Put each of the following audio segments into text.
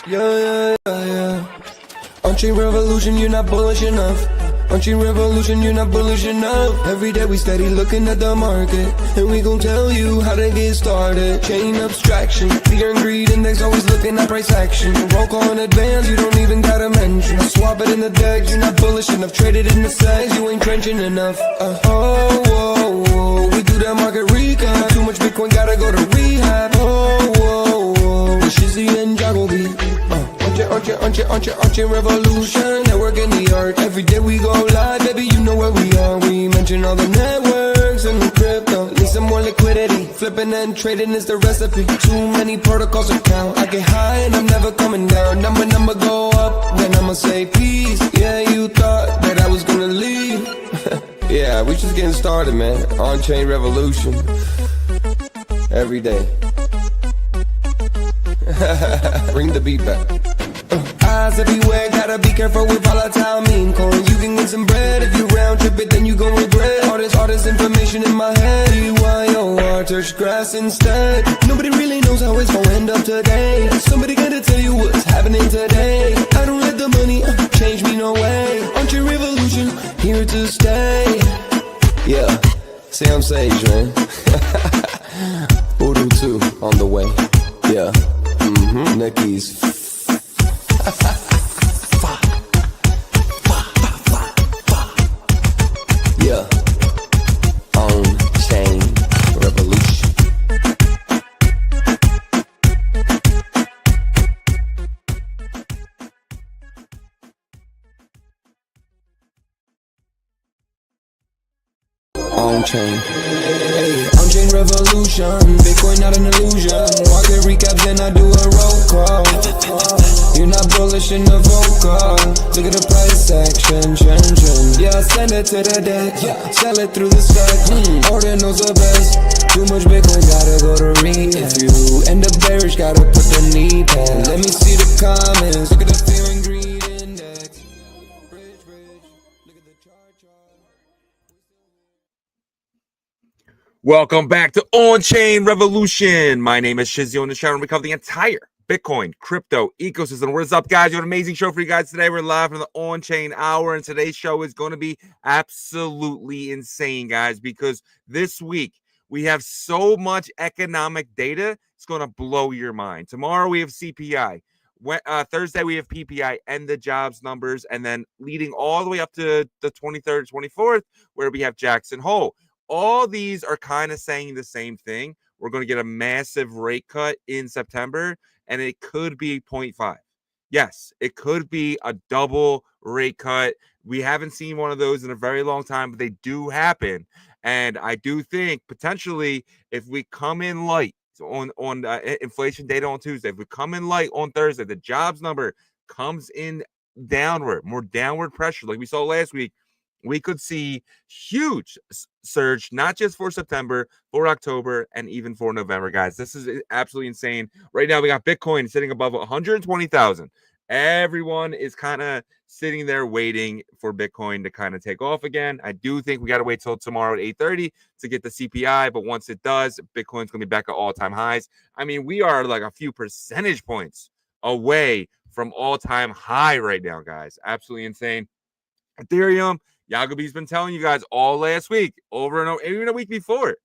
Yeah. On-chain revolution, you're not bullish enough. On-chain revolution, you're not bullish enough. Every day we steady looking at the market, and we gon' tell you how to get started. Chain abstraction, fear and greed index, always looking at price action. Roll call in advance, you don't even gotta mention. Swap it in the deck, you're not bullish enough. Trade it in the segs, you ain't trenching enough. We do that market recap. Too much Bitcoin, gotta go to rehab. Shizzy and Yagobi. On-chain revolution, networking the art. Every day we go live, baby, you know where we are. We mention all the networks and the crypto. Need some more liquidity. Flipping and trading is the recipe. Too many protocols to count. I get high and I'm never coming down. Number go up, then I'ma say peace. Yeah, you thought that I was gonna leave. Yeah, we just getting started, man. On-chain revolution. Every day. Bring the beat back. Eyes everywhere, gotta be careful with volatile meme coins. You can get some bread if you round trip it, then you gon' regret. All this information in my head. BYOR, touch grass instead. Nobody really knows how it's gonna end up today. Somebody gotta tell you what's happening today. I don't let the money change me, no way. On-chain revolution, here to stay. Yeah, Sam Sage, man. Voodoo 2 on the way. Yeah. Nicky's. Yeah. On-chain revolution. On-chain. Hey, on-chain revolution. Bitcoin not an illusion. Market recaps and I do a roll call. You're not bullish in the vocal. Look at the price action, trend. Yeah, send it to the deck. Yeah, sell it through the stack. Order knows the best. Too much Bitcoin, gotta go to read. If you end up bearish, gotta put the knee pad. Let me see the comments. Look at the fear and greed index. Bridge. Look at the chart. Welcome back to On-Chain Revolution. My name is Shizzy on the show, and we cover the entire Bitcoin crypto ecosystem. What is up, guys? We have an amazing show for you guys today. We're live from the On-Chain Hour, and today's show is going to be absolutely insane, guys, because this week we have so much economic data, it's going to blow your mind. Tomorrow we have CPI. Thursday we have PPI and the jobs numbers, and then leading all the way up to the 23rd, 24th, where we have Jackson Hole. All these are kind of saying the same thing. We're going to get a massive rate cut in September, and it could be 0.5. Yes, it could be a double rate cut. We haven't seen one of those in a very long time, but they do happen. And I do think potentially if we come in light on inflation data on Tuesday, if we come in light on Thursday, the jobs number comes in downward, more downward pressure like we saw last week, we could see huge surge, not just for September, for October, and even for November, guys. This is absolutely insane. Right now, we got Bitcoin sitting above 120,000. Everyone is kind of sitting there waiting for Bitcoin to kind of take off again. I do think we got to wait till tomorrow at 8:30 to get the CPI, but once it does, Bitcoin's going to be back at all-time highs. I mean, we are like a few percentage points away from all-time high right now, guys. Absolutely insane. Ethereum, Yagobi's been telling you guys all last week, over and over, even a week before,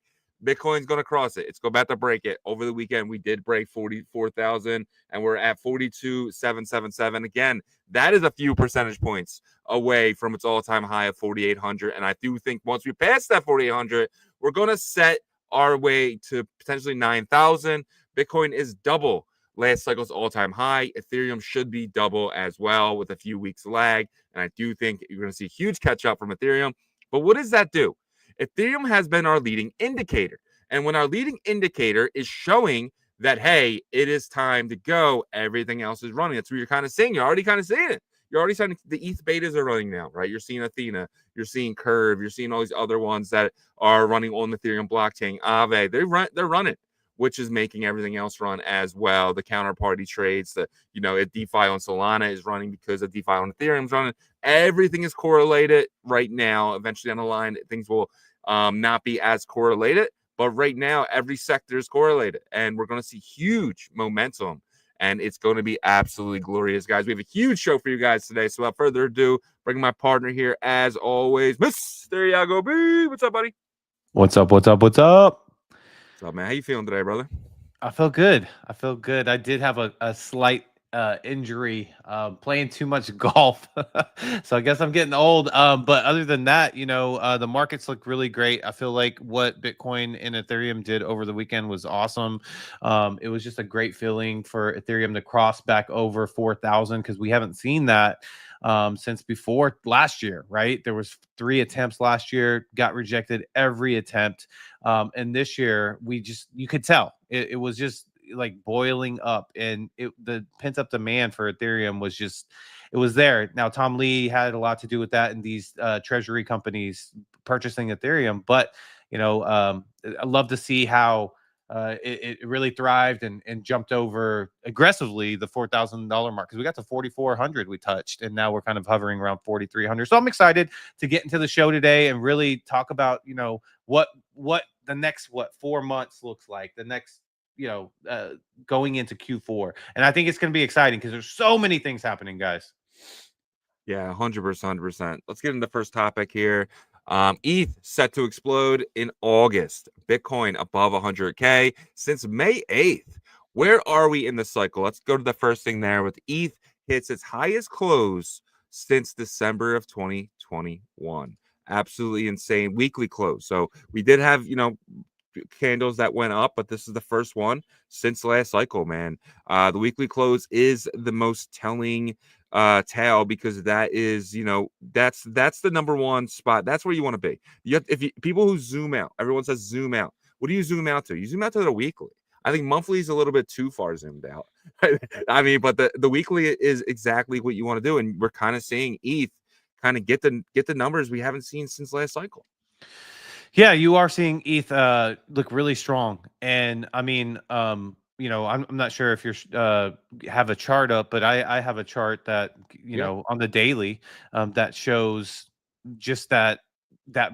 Bitcoin's going to cross it. It's about to break it. Over the weekend, we did break 44,000, and we're at 42,777. Again, that is a few percentage points away from its all-time high of 4,800. And I do think once we pass that 4,800, we're going to set our way to potentially 9,000. Bitcoin is double last cycle's all-time high. Ethereum should be double as well with a few weeks lag. And I do think you're going to see huge catch-up from Ethereum. But what does that do? Ethereum has been our leading indicator. And when our leading indicator is showing that, hey, it is time to go, everything else is running. That's what you're kind of seeing. You're already kind of seeing it. You're already seeing the ETH betas are running now, right? You're seeing Athena. You're seeing Curve. You're seeing all these other ones that are running on the Ethereum blockchain. Aave, they're running, which is making everything else run as well. The counterparty trades, DeFi on Solana is running because of DeFi on Ethereum is running. Everything is correlated right now. Eventually down the line, things will not be as correlated. But right now, every sector is correlated. And we're going to see huge momentum and it's going to be absolutely glorious, guys. We have a huge show for you guys today. So without further ado, bring my partner here as always, Mr. Yagobi. What's up, buddy? What's up? What's up? What's up? What's up, man? How you feeling today, brother? I feel good. I feel good. I did have a slight injury playing too much golf. So I guess I'm getting old. But other than that, the markets look really great. I feel like what Bitcoin and Ethereum did over the weekend was awesome. It was just a great feeling for Ethereum to cross back over 4,000 because we haven't seen that since before last year, right? There was 3 attempts last year, got rejected every attempt. And this year, you could tell it was just like boiling up, and the pent up demand for Ethereum it was there. Now, Tom Lee had a lot to do with that, and these treasury companies purchasing Ethereum. But I love to see how it really thrived and jumped over aggressively the $4,000 mark, because we got to 4,400 we touched, and now we're kind of hovering around 4,300. So I'm excited to get into the show today and really talk about what the next 4 months looks like, the next going into Q4. And I think it's going to be exciting because there's so many things happening, guys. Yeah, 100%. Let's get into the first topic here. ETH set to explode in August. Bitcoin above 100K since May 8th. Where are we in the cycle? Let's go to the first thing there with ETH hits its highest close since December of 2021. Absolutely insane weekly close. So we did have, candles that went up, but this is the first one since last cycle, man. The weekly close is the most telling tale, because that is, that's the number one spot. That's where you want to be. People who zoom out, everyone says zoom out. What do you zoom out to? You zoom out to the weekly. I think monthly is a little bit too far zoomed out. I mean, but the weekly is exactly what you want to do, and we're kind of seeing ETH kind of get the numbers we haven't seen since last cycle. Yeah, you are seeing ETH look really strong. And I mean, I'm not sure if you're have a chart up, but I have a chart that, on the daily that shows just that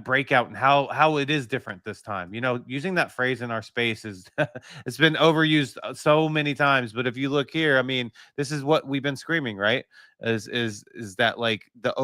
breakout and how it is different this time. Using that phrase in our space is it's been overused so many times. But if you look here, I mean, this is what we've been screaming, right? Is that like the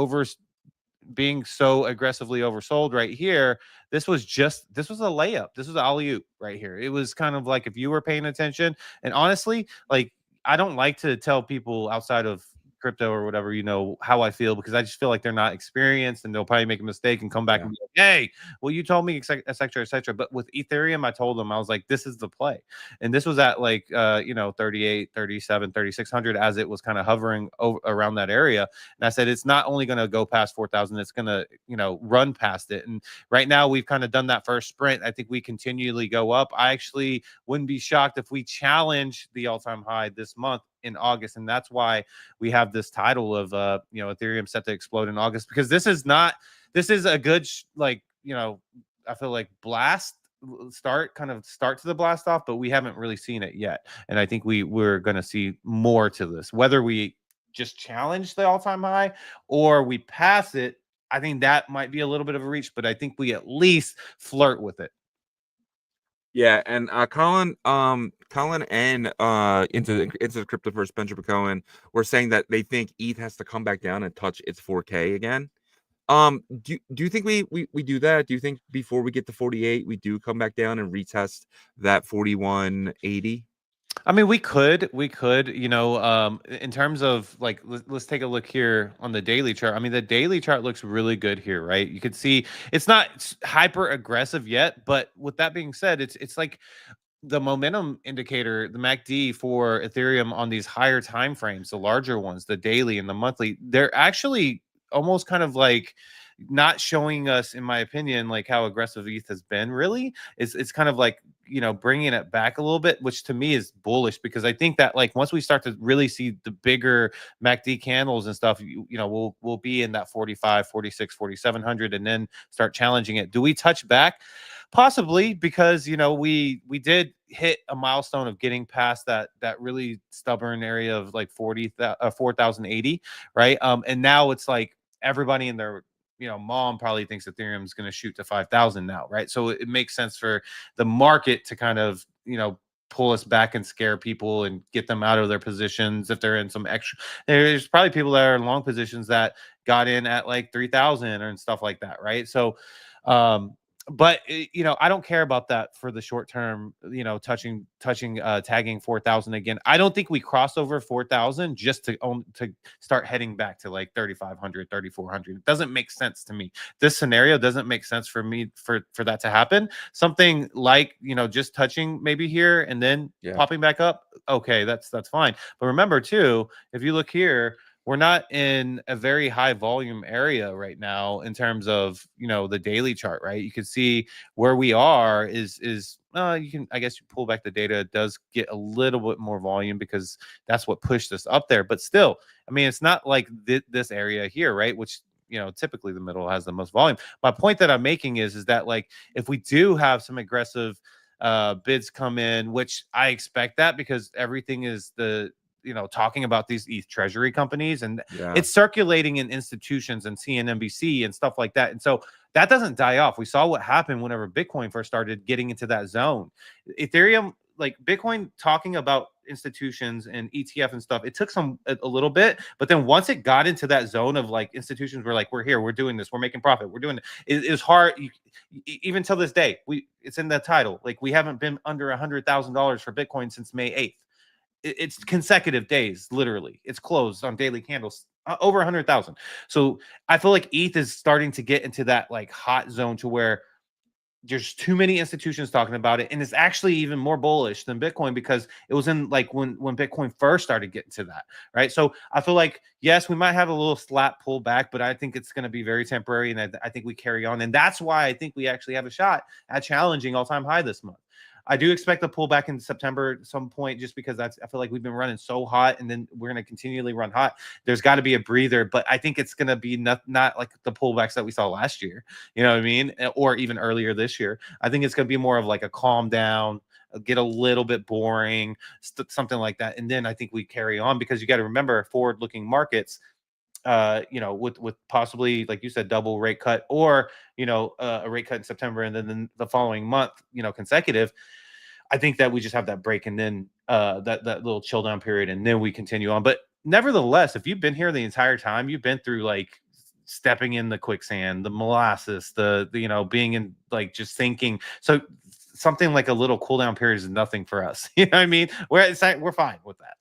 being so aggressively oversold right here? This was a layup. This was an alley-oop right here. It was kind of like, if you were paying attention, and honestly, like, I don't like to tell people outside of crypto or whatever, how I feel, because I just feel like they're not experienced and they'll probably make a mistake and come back and be like, hey, well, you told me, et cetera. But with Ethereum, I told them, I was like, this is the play. And this was at like 38, 37, 3600 as it was kind of hovering around that area. And I said, it's not only going to go past 4,000, it's going to run past it. And right now we've kind of done that first sprint. I think we continually go up. I actually wouldn't be shocked if we challenge the all-time high this month in August. And that's why we have this title of Ethereum set to explode in August, because this is a good I feel like start to the blast off, but we haven't really seen it yet. And I think we're going to see more to this, whether we just challenge the all-time high or we pass it. I think that might be a little bit of a reach, but I think we at least flirt with it. Yeah, and Colin and into the crypto first Benjamin Cohen were saying that they think ETH has to come back down and touch its 4K again. Do you think we do that? Do you think before we get to 48 we do come back down and retest that 4180? I mean, we could, in terms of like, let's take a look here on the daily chart. I mean, the daily chart looks really good here, right? You can see it's not hyper aggressive yet, but with that being said, it's like the momentum indicator, the MACD for Ethereum on these higher time frames, the larger ones, the daily and the monthly, they're actually almost kind of like not showing us, in my opinion, like how aggressive ETH has been. Really, it's kind of like bringing it back a little bit, which to me is bullish, because I think that like once we start to really see the bigger MACD candles and stuff, we'll be in that 45, 46, 4700, and then start challenging it. Do we touch back? Possibly, because we did hit a milestone of getting past that really stubborn area of like 4,080, right? And now it's like everybody in their mom probably thinks Ethereum is going to shoot to 5,000 now, right? So it makes sense for the market to kind of pull us back and scare people and get them out of their positions if they're in some extra. There's probably people that are in long positions that got in at like 3,000 and stuff like that, right? So but I don't care about that for the short term, tagging 4,000 again. I don't think we cross over 4,000 just to start heading back to like 3,500, 3,400. It doesn't make sense to me. This scenario doesn't make sense for me for that to happen. Something like, just touching maybe here and then popping back up. Okay, that's fine. But remember too, if you look here, we're not in a very high volume area right now in terms of, the daily chart, right? You can see where we are is you can, I guess you pull back the data, it does get a little bit more volume because that's what pushed us up there. But still, I mean, it's not like this area here, right? Which, typically the middle has the most volume. My point that I'm making is that like, if we do have some aggressive bids come in, which I expect that because everything is talking about these ETH Treasury companies and it's circulating in institutions and CNBC and stuff like that. And so that doesn't die off. We saw what happened whenever Bitcoin first started getting into that zone. Ethereum, like Bitcoin talking about institutions and ETF and stuff, it took a little bit, but then once it got into that zone of like institutions were like, we're here, we're doing this, we're making profit, we're doing it is hard. Even till this day, it's in the title. Like we haven't been under $100,000 for Bitcoin since May 8th. It's consecutive days, literally. It's closed on daily candles, over 100,000. So I feel like ETH is starting to get into that like hot zone to where there's too many institutions talking about it. And it's actually even more bullish than Bitcoin because it was in like when Bitcoin first started getting to that, right? So I feel like, yes, we might have a little slap pull back, but I think it's going to be very temporary. And I think we carry on. And that's why I think we actually have a shot at challenging all-time high this month. I do expect a pullback in September at some point, just because I feel like we've been running so hot, and then we're going to continually run hot. There's got to be a breather, but I think it's going to be not like the pullbacks that we saw last year. You know what I mean? Or even earlier this year. I think it's going to be more of like a calm down, get a little bit boring, something like that. And then I think we carry on because you got to remember forward-looking markets. With possibly, like you said, double rate cut or, a rate cut in September and then the following month, consecutive. I think that we just have that break and then that little chill down period and then we continue on. But nevertheless, if you've been here the entire time, you've been through like stepping in the quicksand, the molasses, the being in like just thinking. So something like a little cool down period is nothing for us. You know what I mean? We're fine with that.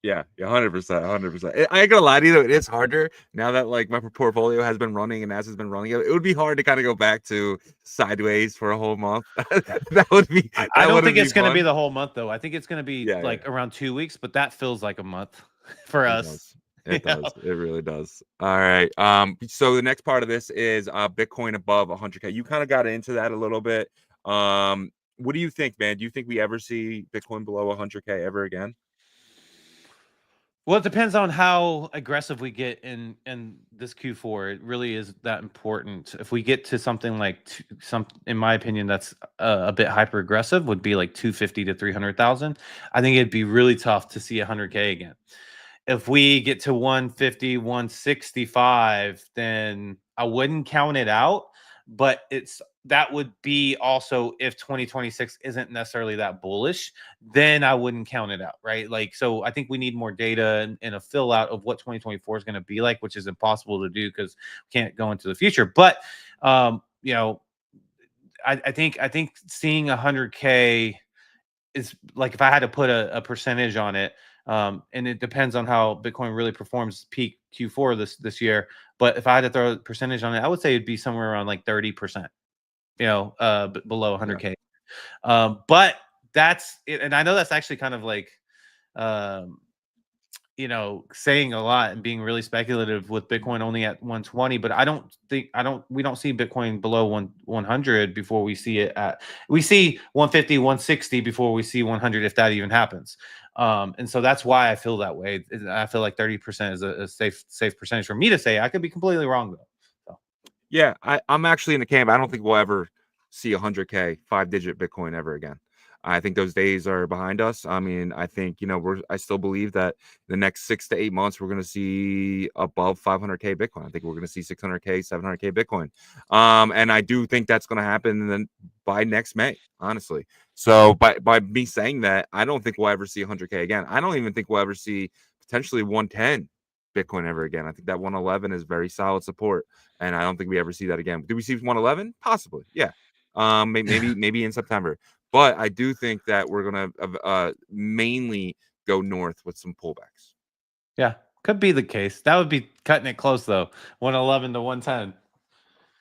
Yeah, 100%, 100%. I ain't gonna lie to you, though, it is harder now that like my portfolio has been running and as has been running. It would be hard to kind of go back to sideways for a whole month. That would be. I don't think it's gonna be the whole month, though. I think it's gonna be around 2 weeks, but that feels like a month for us. It does. It really does. All right. So the next part of this is Bitcoin above 100K. You kind of got into that a little bit. What do you think, man? Do you think we ever see Bitcoin below 100K ever again? Well, it depends on how aggressive we get in this Q4. It really is that important. If we get to something like in my opinion, that's a bit hyper aggressive, would be like 250 to 300,000. I think it'd be really tough to see 100K again. If we get to 150, 165, then I wouldn't count it out. But that would be also if 2026 isn't necessarily that bullish, then I wouldn't count it out, right? Like, so I think we need more data and a fill out of what 2024 is going to be like, which is impossible to do because we can't go into the future. But I think seeing 100K is like, if I had to put a percentage on it, and it depends on how Bitcoin really performs peak Q4 this year. But if I had to throw a percentage on it, I would say it'd be somewhere around like 30%, below 100K. Yeah. But that's it. And I know that's actually kind of like, saying a lot and being really speculative with Bitcoin only at 120, but we don't see Bitcoin below 100 before we see it we see 150, 160 before we see 100, if that even happens. And so that's why I feel that way. I feel like 30% is a safe percentage for me to say. I could be completely wrong though. So. Yeah, I'm actually in the camp. I don't think we'll ever see 100K 5-digit Bitcoin ever again. I think those days are behind us. I mean, I think, I still believe that the next 6 to 8 months, we're going to see above 500K Bitcoin. I think we're going to see 600K, 700K Bitcoin. And I do think that's going to happen. And then, by next May, honestly. So by me saying that, I don't think we'll ever see 100K again. I don't even think we'll ever see potentially 110 Bitcoin ever again. I think that 111 is very solid support, and I don't think we ever see that again. Do we see 111? Possibly, yeah. Maybe in September, but I do think that we're gonna mainly go north with some pullbacks. Yeah, could be the case. That would be cutting it close though. 111 to 110.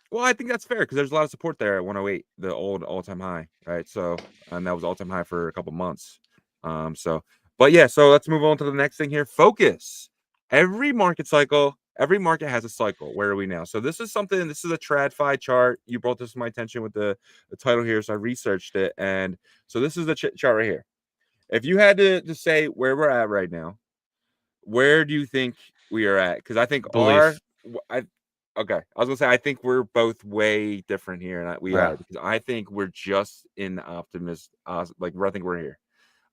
Well, I think that's fair because there's a lot of support there at 108, the old all-time high, right? So, and that was all-time high for a couple months. But yeah, so let's move on to the next thing here. Focus. Every market cycle, every market has a cycle. Where are we now? So this is something, this is a TradFi chart. You brought this to my attention with the title here, so I researched it. And so this is the chart right here. If you had to say where we're at right now, where do you think we are at? Because I think Belief. okay, I was gonna say I think we're both way different here, and we Yeah. are because I think we're just in the optimist, like I think we're here,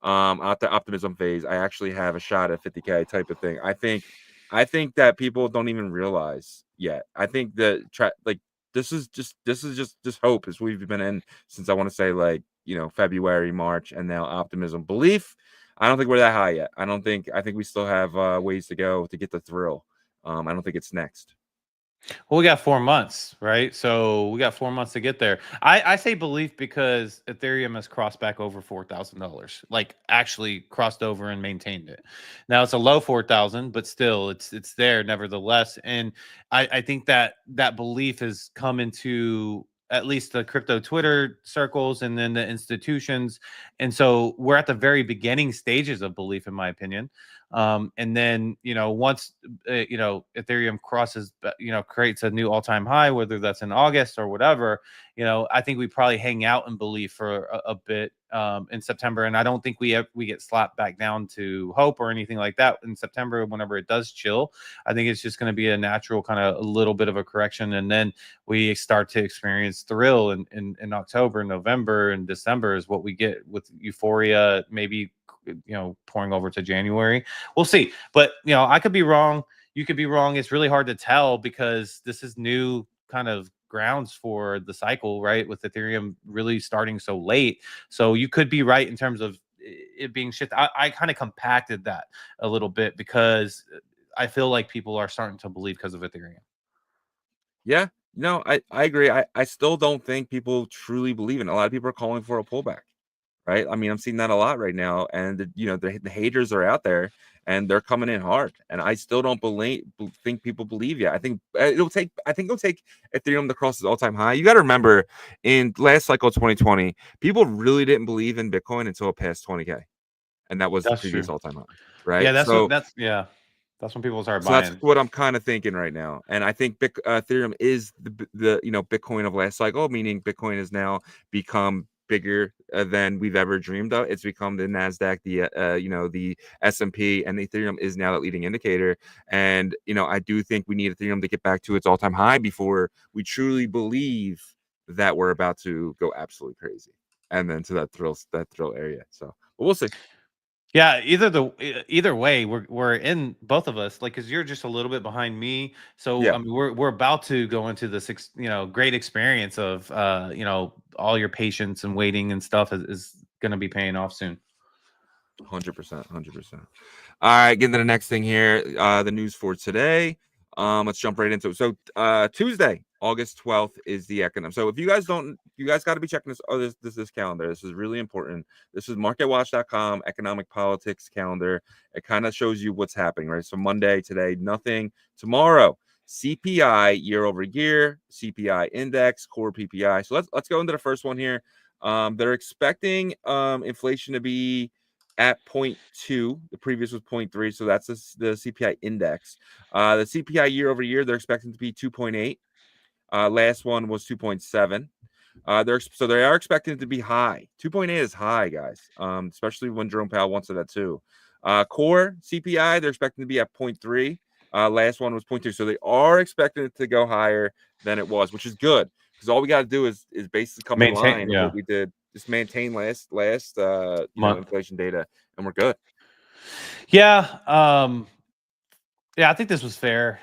at the optimism phase. I actually have a shot at 50K type of thing. I think that people don't even realize yet. I think that this is just hope as we've been in since I want to say like February, March, and now optimism, belief. I don't think we're that high yet. I think we still have ways to go to get the thrill. I don't think it's next. Well, we got 4 months, right? So we got 4 months to get there. I say belief because Ethereum has crossed back over $4,000, like actually crossed over and maintained it. Now it's a low 4,000, but still it's there nevertheless. And I think that belief has come into at least the crypto Twitter circles and then the institutions. And so we're at the very beginning stages of belief, in my opinion. And then, once, Ethereum crosses, creates a new all-time high, whether that's in August or whatever, I think we probably hang out in belief for a bit in September. And I don't think we get slapped back down to hope or anything like that in September. Whenever it does chill, I think it's just going to be a natural kind of a little bit of a correction. And then we start to experience thrill in October, November, and December is what we get with euphoria, maybe pouring over to January. We'll see. But I could be wrong. You could be wrong. It's really hard to tell because this is new kind of grounds for the cycle, right? With Ethereum really starting so late. So you could be right in terms of it being shifted. I kind of compacted that a little bit because I feel like people are starting to believe because of Ethereum. Yeah, no, I agree. I still don't think people truly believe in it. A lot of people are calling for a pullback. Right? I mean, I'm seeing that a lot right now, and the haters are out there, and they're coming in hard. And I still don't think people believe yet. I think it'll take Ethereum to cross its all-time high. You got to remember, in last cycle 2020, people really didn't believe in Bitcoin until it passed 20K, and that was the That's previous true. all-time high. Right? Yeah, that's So that's when people start so that's buying. what I'm kind of thinking right now, and I think Ethereum is the Bitcoin of last cycle, meaning Bitcoin has now become bigger than we've ever dreamed of. It's become the Nasdaq, the S&P, and Ethereum is now the leading indicator. And I do think we need Ethereum to get back to its all-time high before we truly believe that we're about to go absolutely crazy, and then to that thrill area. So, but we'll see. Yeah, either way, we're in both of us, like, because you're just a little bit behind me. So Yeah, I mean, we're about to go into this great experience of all your patience and waiting and stuff is going to be paying off soon. 100%, 100%. All right, getting to the next thing here. The news for today. Let's jump right into it. So Tuesday, August 12th is the economic. So if you guys don't, you guys got to be checking this. Oh, this calendar. This is really important. This is marketwatch.com economic politics calendar. It kind of shows you what's happening, right? So Monday, today, nothing. Tomorrow, CPI year over year, CPI index, core PPI. So let's go into the first one here. They're expecting inflation to be at 0.2. The previous was 0.3, so that's the CPI index. The CPI year over year, they're expecting to be 2.8. Last one was 2.7. They are expecting it to be high. 2.8 is high, guys. Especially when Jerome Powell wants it at 2. Core CPI, they're expecting to be at 0.3. Last one was 0.2. So they are expecting it to go higher than it was, which is good because all we got to do is basically come in Maintain, line with what we did. Just maintain last month. inflation data, and we're good. Yeah, yeah, I think this was fair.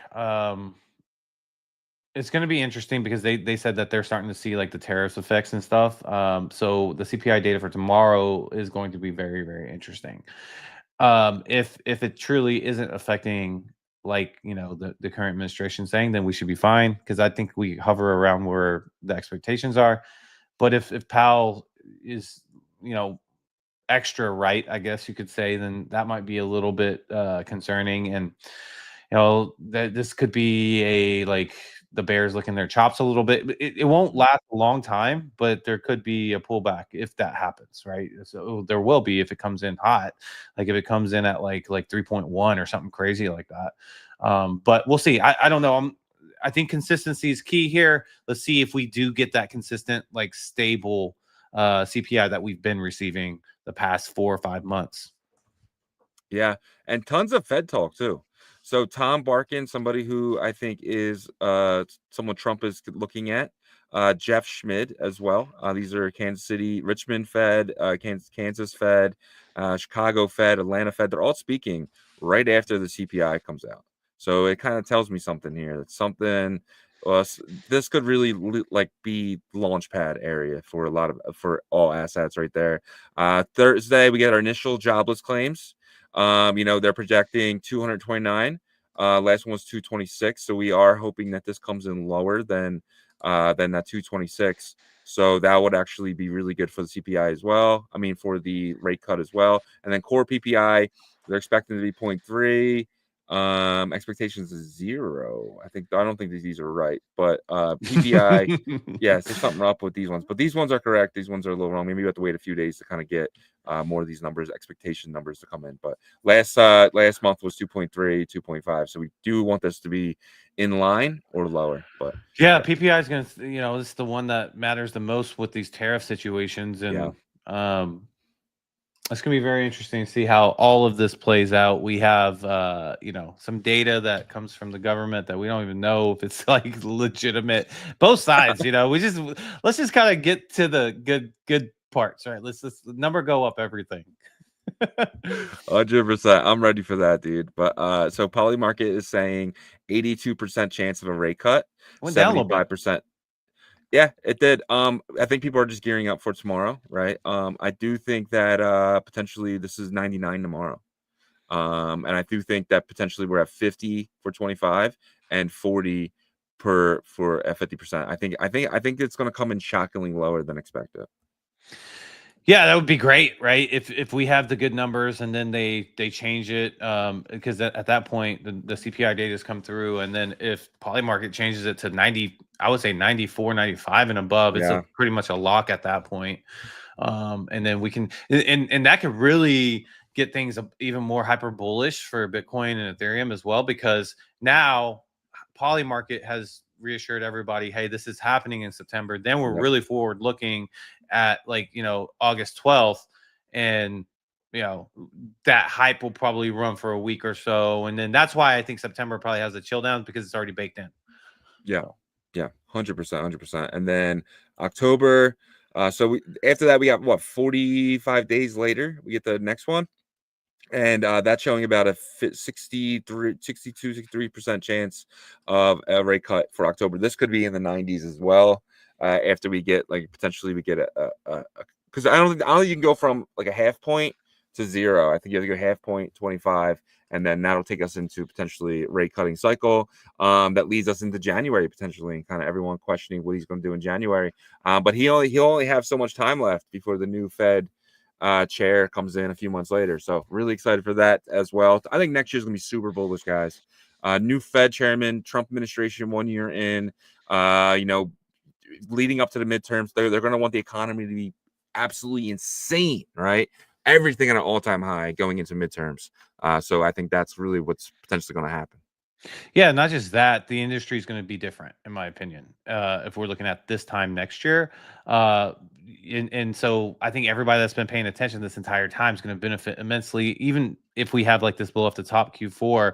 It's going to be interesting because they said that they're starting to see like the tariffs effects and stuff. So the CPI data for tomorrow is going to be very, very interesting. If it truly isn't affecting like the current administration saying, then we should be fine because I think we hover around where the expectations are. But if Powell is extra right, I guess you could say, then that might be a little bit concerning. And that this could be a like the Bears licking their chops a little bit. It won't last a long time, but there could be a pullback if that happens, right? So there will be if it comes in hot, like if it comes in at like 3.1 or something crazy like that. But we'll see. I don't know. I think consistency is key here. Let's see if we do get that consistent, like stable CPI that we've been receiving the past 4 or 5 months. Yeah, and tons of Fed talk too. So Tom Barkin, somebody who I think is someone Trump is looking at, Jeff Schmid as well. These are Kansas City, Richmond Fed, Kansas Fed, Chicago Fed, Atlanta Fed. They're all speaking right after the CPI comes out. So it kind of tells me something here. That something this could really like be launchpad area for for all assets right there. Thursday we get our initial jobless claims. They're projecting 229. Last one was 226. So we are hoping that this comes in lower than that 226. So that would actually be really good for the CPI as well. I mean, for the rate cut as well. And then core PPI, they're expecting to be 0.3. Expectations is 0. I don't think these are right, but PPI, yes, there's something up with these ones, but these ones are correct. These ones are a little wrong. Maybe you have to wait a few days to kind of get more of these numbers, expectation numbers to come in. But last month was 2.3, 2.5. So we do want this to be in line or lower. But yeah, PPI is going to, this is the one that matters the most with these tariff situations. And it's going to be very interesting to see how all of this plays out. We have, some data that comes from the government that we don't even know if it's like legitimate. Both sides, let's just kind of get to the good parts, right? Let's the number go up everything. 100%. I'm ready for that, dude. But so Polymarket is saying 82% chance of a rate cut, Went down a little bit. 75%. Yeah, it did. I think people are just gearing up for tomorrow, right? I do think that potentially this is 99 tomorrow. And I do think that potentially we're at 50 for 25 and 40 for 50%. I think it's going to come in shockingly lower than expected. Yeah, that would be great, right? If we have the good numbers and then they change it, because at that point the CPI data has come through, and then if Polymarket changes it to 90, I would say 94, 95 and above, it's pretty much a lock at that point. And then we can, and that could really get things even more hyper bullish for Bitcoin and Ethereum as well, because now Polymarket has reassured everybody, hey, this is happening in September. Then we're really forward looking at August 12th, and that hype will probably run for a week or so, and then that's why I think September probably has a chill down, because it's already baked in. Yeah, 100%. And then October, so after that we got 45 days later we get the next one, and that's showing about a 63% chance of a rate cut for October. This could be in the 90s as well. After we get potentially we get because I don't think you can go from like a half point to 0. I think you have to go half point, 25, and then that'll take us into potentially rate cutting cycle that leads us into January potentially, and kind of everyone questioning what he's going to do in January. But he only have so much time left before the new Fed chair comes in a few months later. So really excited for that as well. I think next year's gonna be super bullish, guys. New Fed chairman, Trump administration 1 year in, leading up to the midterms, they're going to want the economy to be absolutely insane, right? Everything at an all-time high going into midterms. So I think that's really what's potentially going to happen. Yeah, not just that, the industry is going to be different, in my opinion, if we're looking at this time next year. And so I think everybody that's been paying attention this entire time is going to benefit immensely. Even if we have like this blow off the top Q4,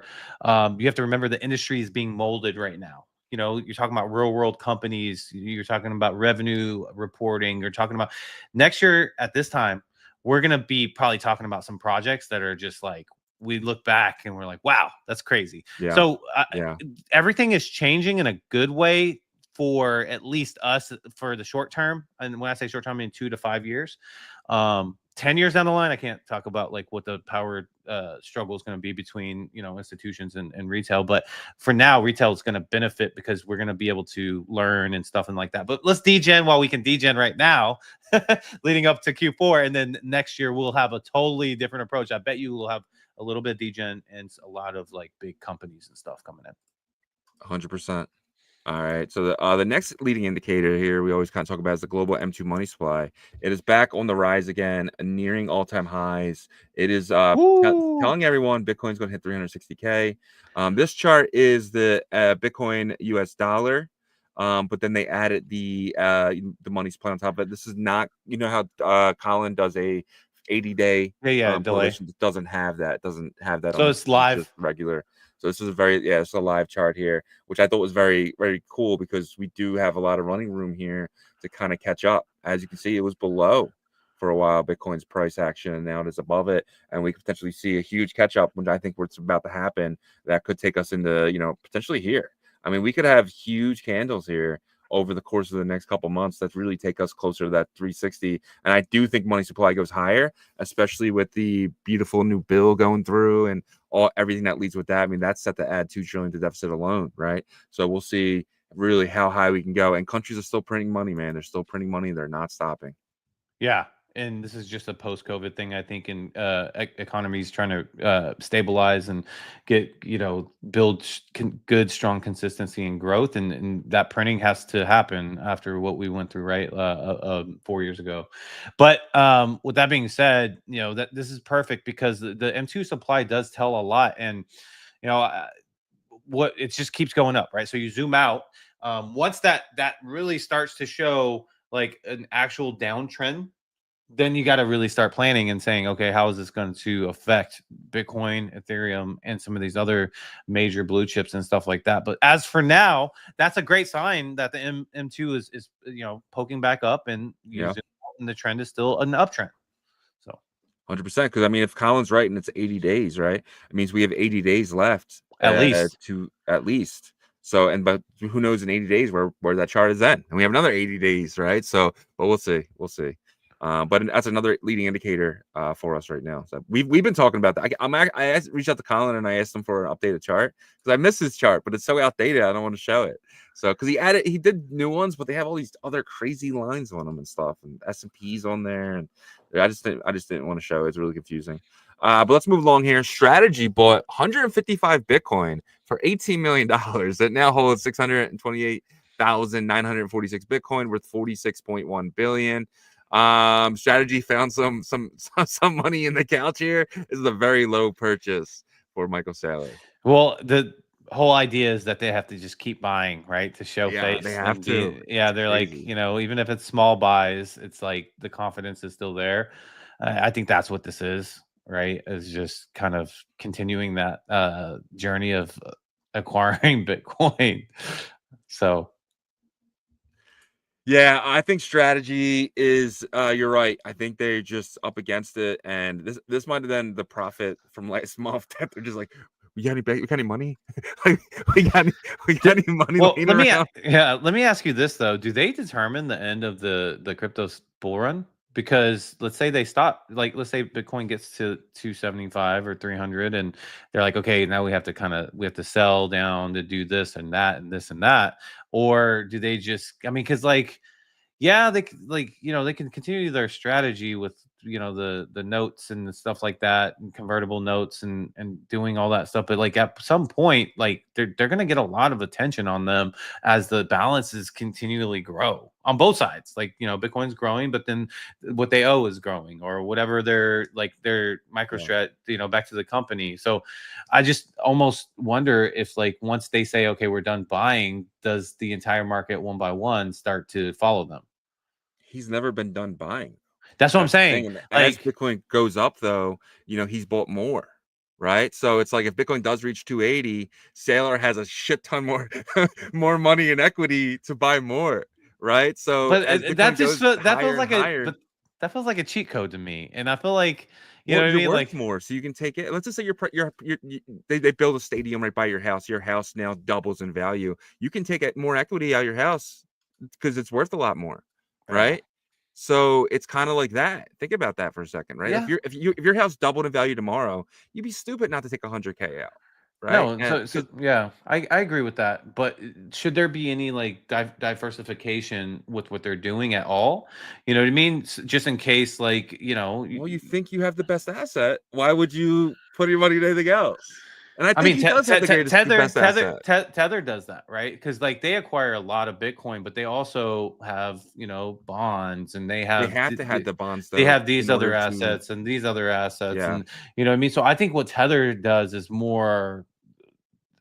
you have to remember the industry is being molded right now. You're talking about real world companies. You're talking about revenue reporting. You're talking about next year at this time, we're going to be probably talking about some projects that are just like we look back and we're like, wow, that's crazy. Yeah. So Yeah. everything is changing in a good way for at least us for the short term. And when I say short term, I mean 2 to 5 years. 10 years down the line, I can't talk about like what the power struggle is going to be between, you know, institutions and retail. But for now, retail is going to benefit because we're going to be able to learn and stuff and like that. But let's degen while we can degen right now, leading up to Q4. And then next year, we'll have a totally different approach. I bet you will have a little bit of degen and a lot of like big companies and stuff coming in. 100%. All right. So the next leading indicator here we always kind of talk about is the global M2 money supply. It is back on the rise again, nearing all-time highs. It is telling everyone Bitcoin's going to hit 360K. This chart is the Bitcoin US dollar. But then they added the money supply on top of it. This is not, you know how Colin does a 80-day delay. It doesn't have that. It doesn't have that. So on it's live. just regular. So this is it's a live chart here, which I thought was very, very cool because we do have a lot of running room here to kind of catch up. As you can see, it was below for a while Bitcoin's price action, and now it is above it, and we could potentially see a huge catch up, which I think what's about to happen that could take us into, you know, potentially here. I mean, we could have huge candles here over the course of the next couple months that really take us closer to that 360. And I do think money supply goes higher, especially with the beautiful new bill going through and everything that leads with that. I mean, that's set to add $2 trillion to deficit alone, right? So we'll see really how high we can go. And countries are still printing money, man. They're still printing money. They're not stopping. Yeah. And this is just a post-COVID thing, I think, in economies trying to stabilize and get, you know, build good, strong consistency and growth. And that printing has to happen after what we went through, right, 4 years ago. But with that being said, you know, that this is perfect because the M2 supply does tell a lot. And, you know, what it just keeps going up, right? So you zoom out. Once that really starts to show like an actual downtrend, then you got to really start planning and saying, okay, how is this going to affect Bitcoin, Ethereum, and some of these other major blue chips and stuff like that. But as for now, that's a great sign that the M2 is you know, poking back up and using, and the trend is still an uptrend. So 100%. Because I mean, if Colin's right and it's 80 days, right? It means we have 80 days left at least. So, but who knows in 80 days where that chart is then? And we have another 80 days, right? So, but we'll see. But that's another leading indicator for us right now. So we've been talking about that. I reached out to Colin and I asked him for an updated chart because I missed his chart, but it's so outdated. I don't want to show it. So because he did new ones, but they have all these other crazy lines on them and stuff, and S&Ps on there, and I just didn't want to show it. It's really confusing. But let's move along here. Strategy bought 155 Bitcoin for $18 million. That now holds 628,946 Bitcoin worth 46.1 billion. Strategy found some money in the couch here. This is a very low purchase for Michael Saylor. Well, the whole idea is that they have to just keep buying, right, to show face. They have to. They're like, you know, even if it's small buys, it's like the confidence is still there. I think that's what this is, right? Is just kind of continuing that journey of acquiring Bitcoin. So yeah, I think strategy is you're right. I think they're just up against it, and this might have been the profit from last month that they're just like, we got any money? Like, we got any money? Well, let me ask you this though: do they determine the end of the crypto bull run? Because let's say they stop, like let's say Bitcoin gets to 275 or 300, and they're like, okay, now we have to sell down to do this and that and this and that, or do they just? I mean, because like, yeah, they can continue their strategy with the notes and the stuff like that, and convertible notes and doing all that stuff, but like at some point, like they're gonna get a lot of attention on them as the balances continually grow on both sides. Like, Bitcoin's growing, but then what they owe is growing, or whatever their microstrat, back to the company. So I just almost wonder if, like, once they say, okay, we're done buying, does the entire market one by one start to follow them? He's never been done buying. That's what I'm saying. As Bitcoin goes up, though, he's bought more, right? So it's like if Bitcoin does reach 280, Saylor has a shit ton more more money in equity to buy more, right? So but that feels like that feels like a cheat code to me. And I feel like, you Well, know what I you're mean? worth Like, more, so you can take it. Let's just say they build a stadium right by your house. Your house now doubles in value. You can take more equity out of your house because it's worth a lot more, yeah. right? So it's kind of like that. Think about that for a second, right? Yeah. If your house doubled in value tomorrow, you'd be stupid not to take 100K out, right? No, And so yeah, I agree with that. But should there be any like diversification with what they're doing at all? You know what I mean? Just in case, like, you know, well, you think you have the best asset. Why would you put your money in anything else? And I I think mean, he does have the best asset. Tether does that, right? Because like they acquire a lot of Bitcoin, but they also have, you know, bonds, and they They have have to have the bonds they though have these in other order to, assets and these other assets, yeah. and you know what I mean. So I think what Tether does is more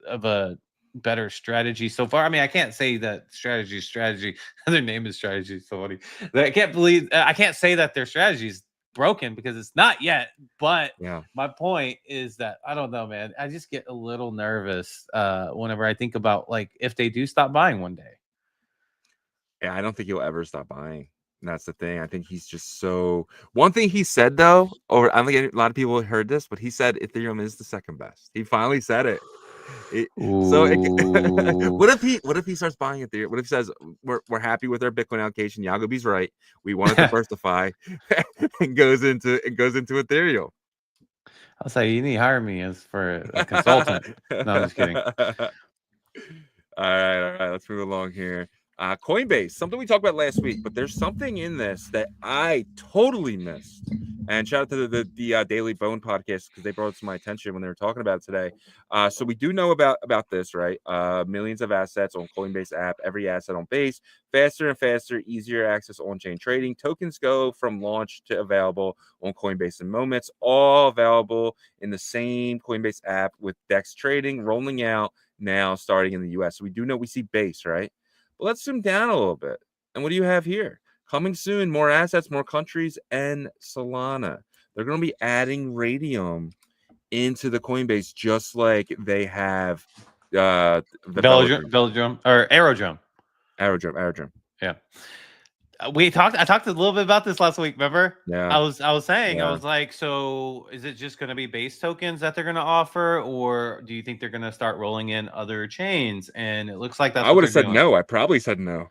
of a better strategy so far. I mean, I can't say that strategy. Their name is strategy. So funny. I can't say that their strategy is broken because it's not yet. But Yeah. my point is that I don't know, man. I just get a little nervous whenever I think about like if they do stop buying one day. Yeah, I don't think he'll ever stop buying. And that's the thing. I think he's just so. One thing he said though, or I don't think a lot of people heard this, but he said Ethereum is the second best. He finally said it. Ooh. What if he starts buying Ethereum? What if he says we're happy with our Bitcoin allocation? Yagobi's right. We want to diversify, and goes into Ethereum. I'll say you need to hire me as for a consultant. No, I'm just kidding. All right. Let's move along here. Coinbase, something we talked about last week, but there's something in this that I totally missed. And shout out to the Daily Bone podcast because they brought it to my attention when they were talking about it today. So we do know about this, right? Millions of assets on Coinbase app, every asset on base, faster and faster, easier access on-chain trading. Tokens go from launch to available on Coinbase in moments, all available in the same Coinbase app with DEX trading rolling out now starting in the US. So we do know we see base, right? But let's zoom down a little bit. And what do you have here? Coming soon, more assets, more countries, and Solana. They're going to be adding Radium into the Coinbase just like they have the Velodrome or Aerodrome. Aerodrome. Yeah. I talked a little bit about this last week, remember? Yeah. I was saying, Yeah. I was like, so is it just going to be base tokens that they're going to offer, or do you think they're going to start rolling in other chains? And it looks like that's I what would they're have said doing. no. I probably said no.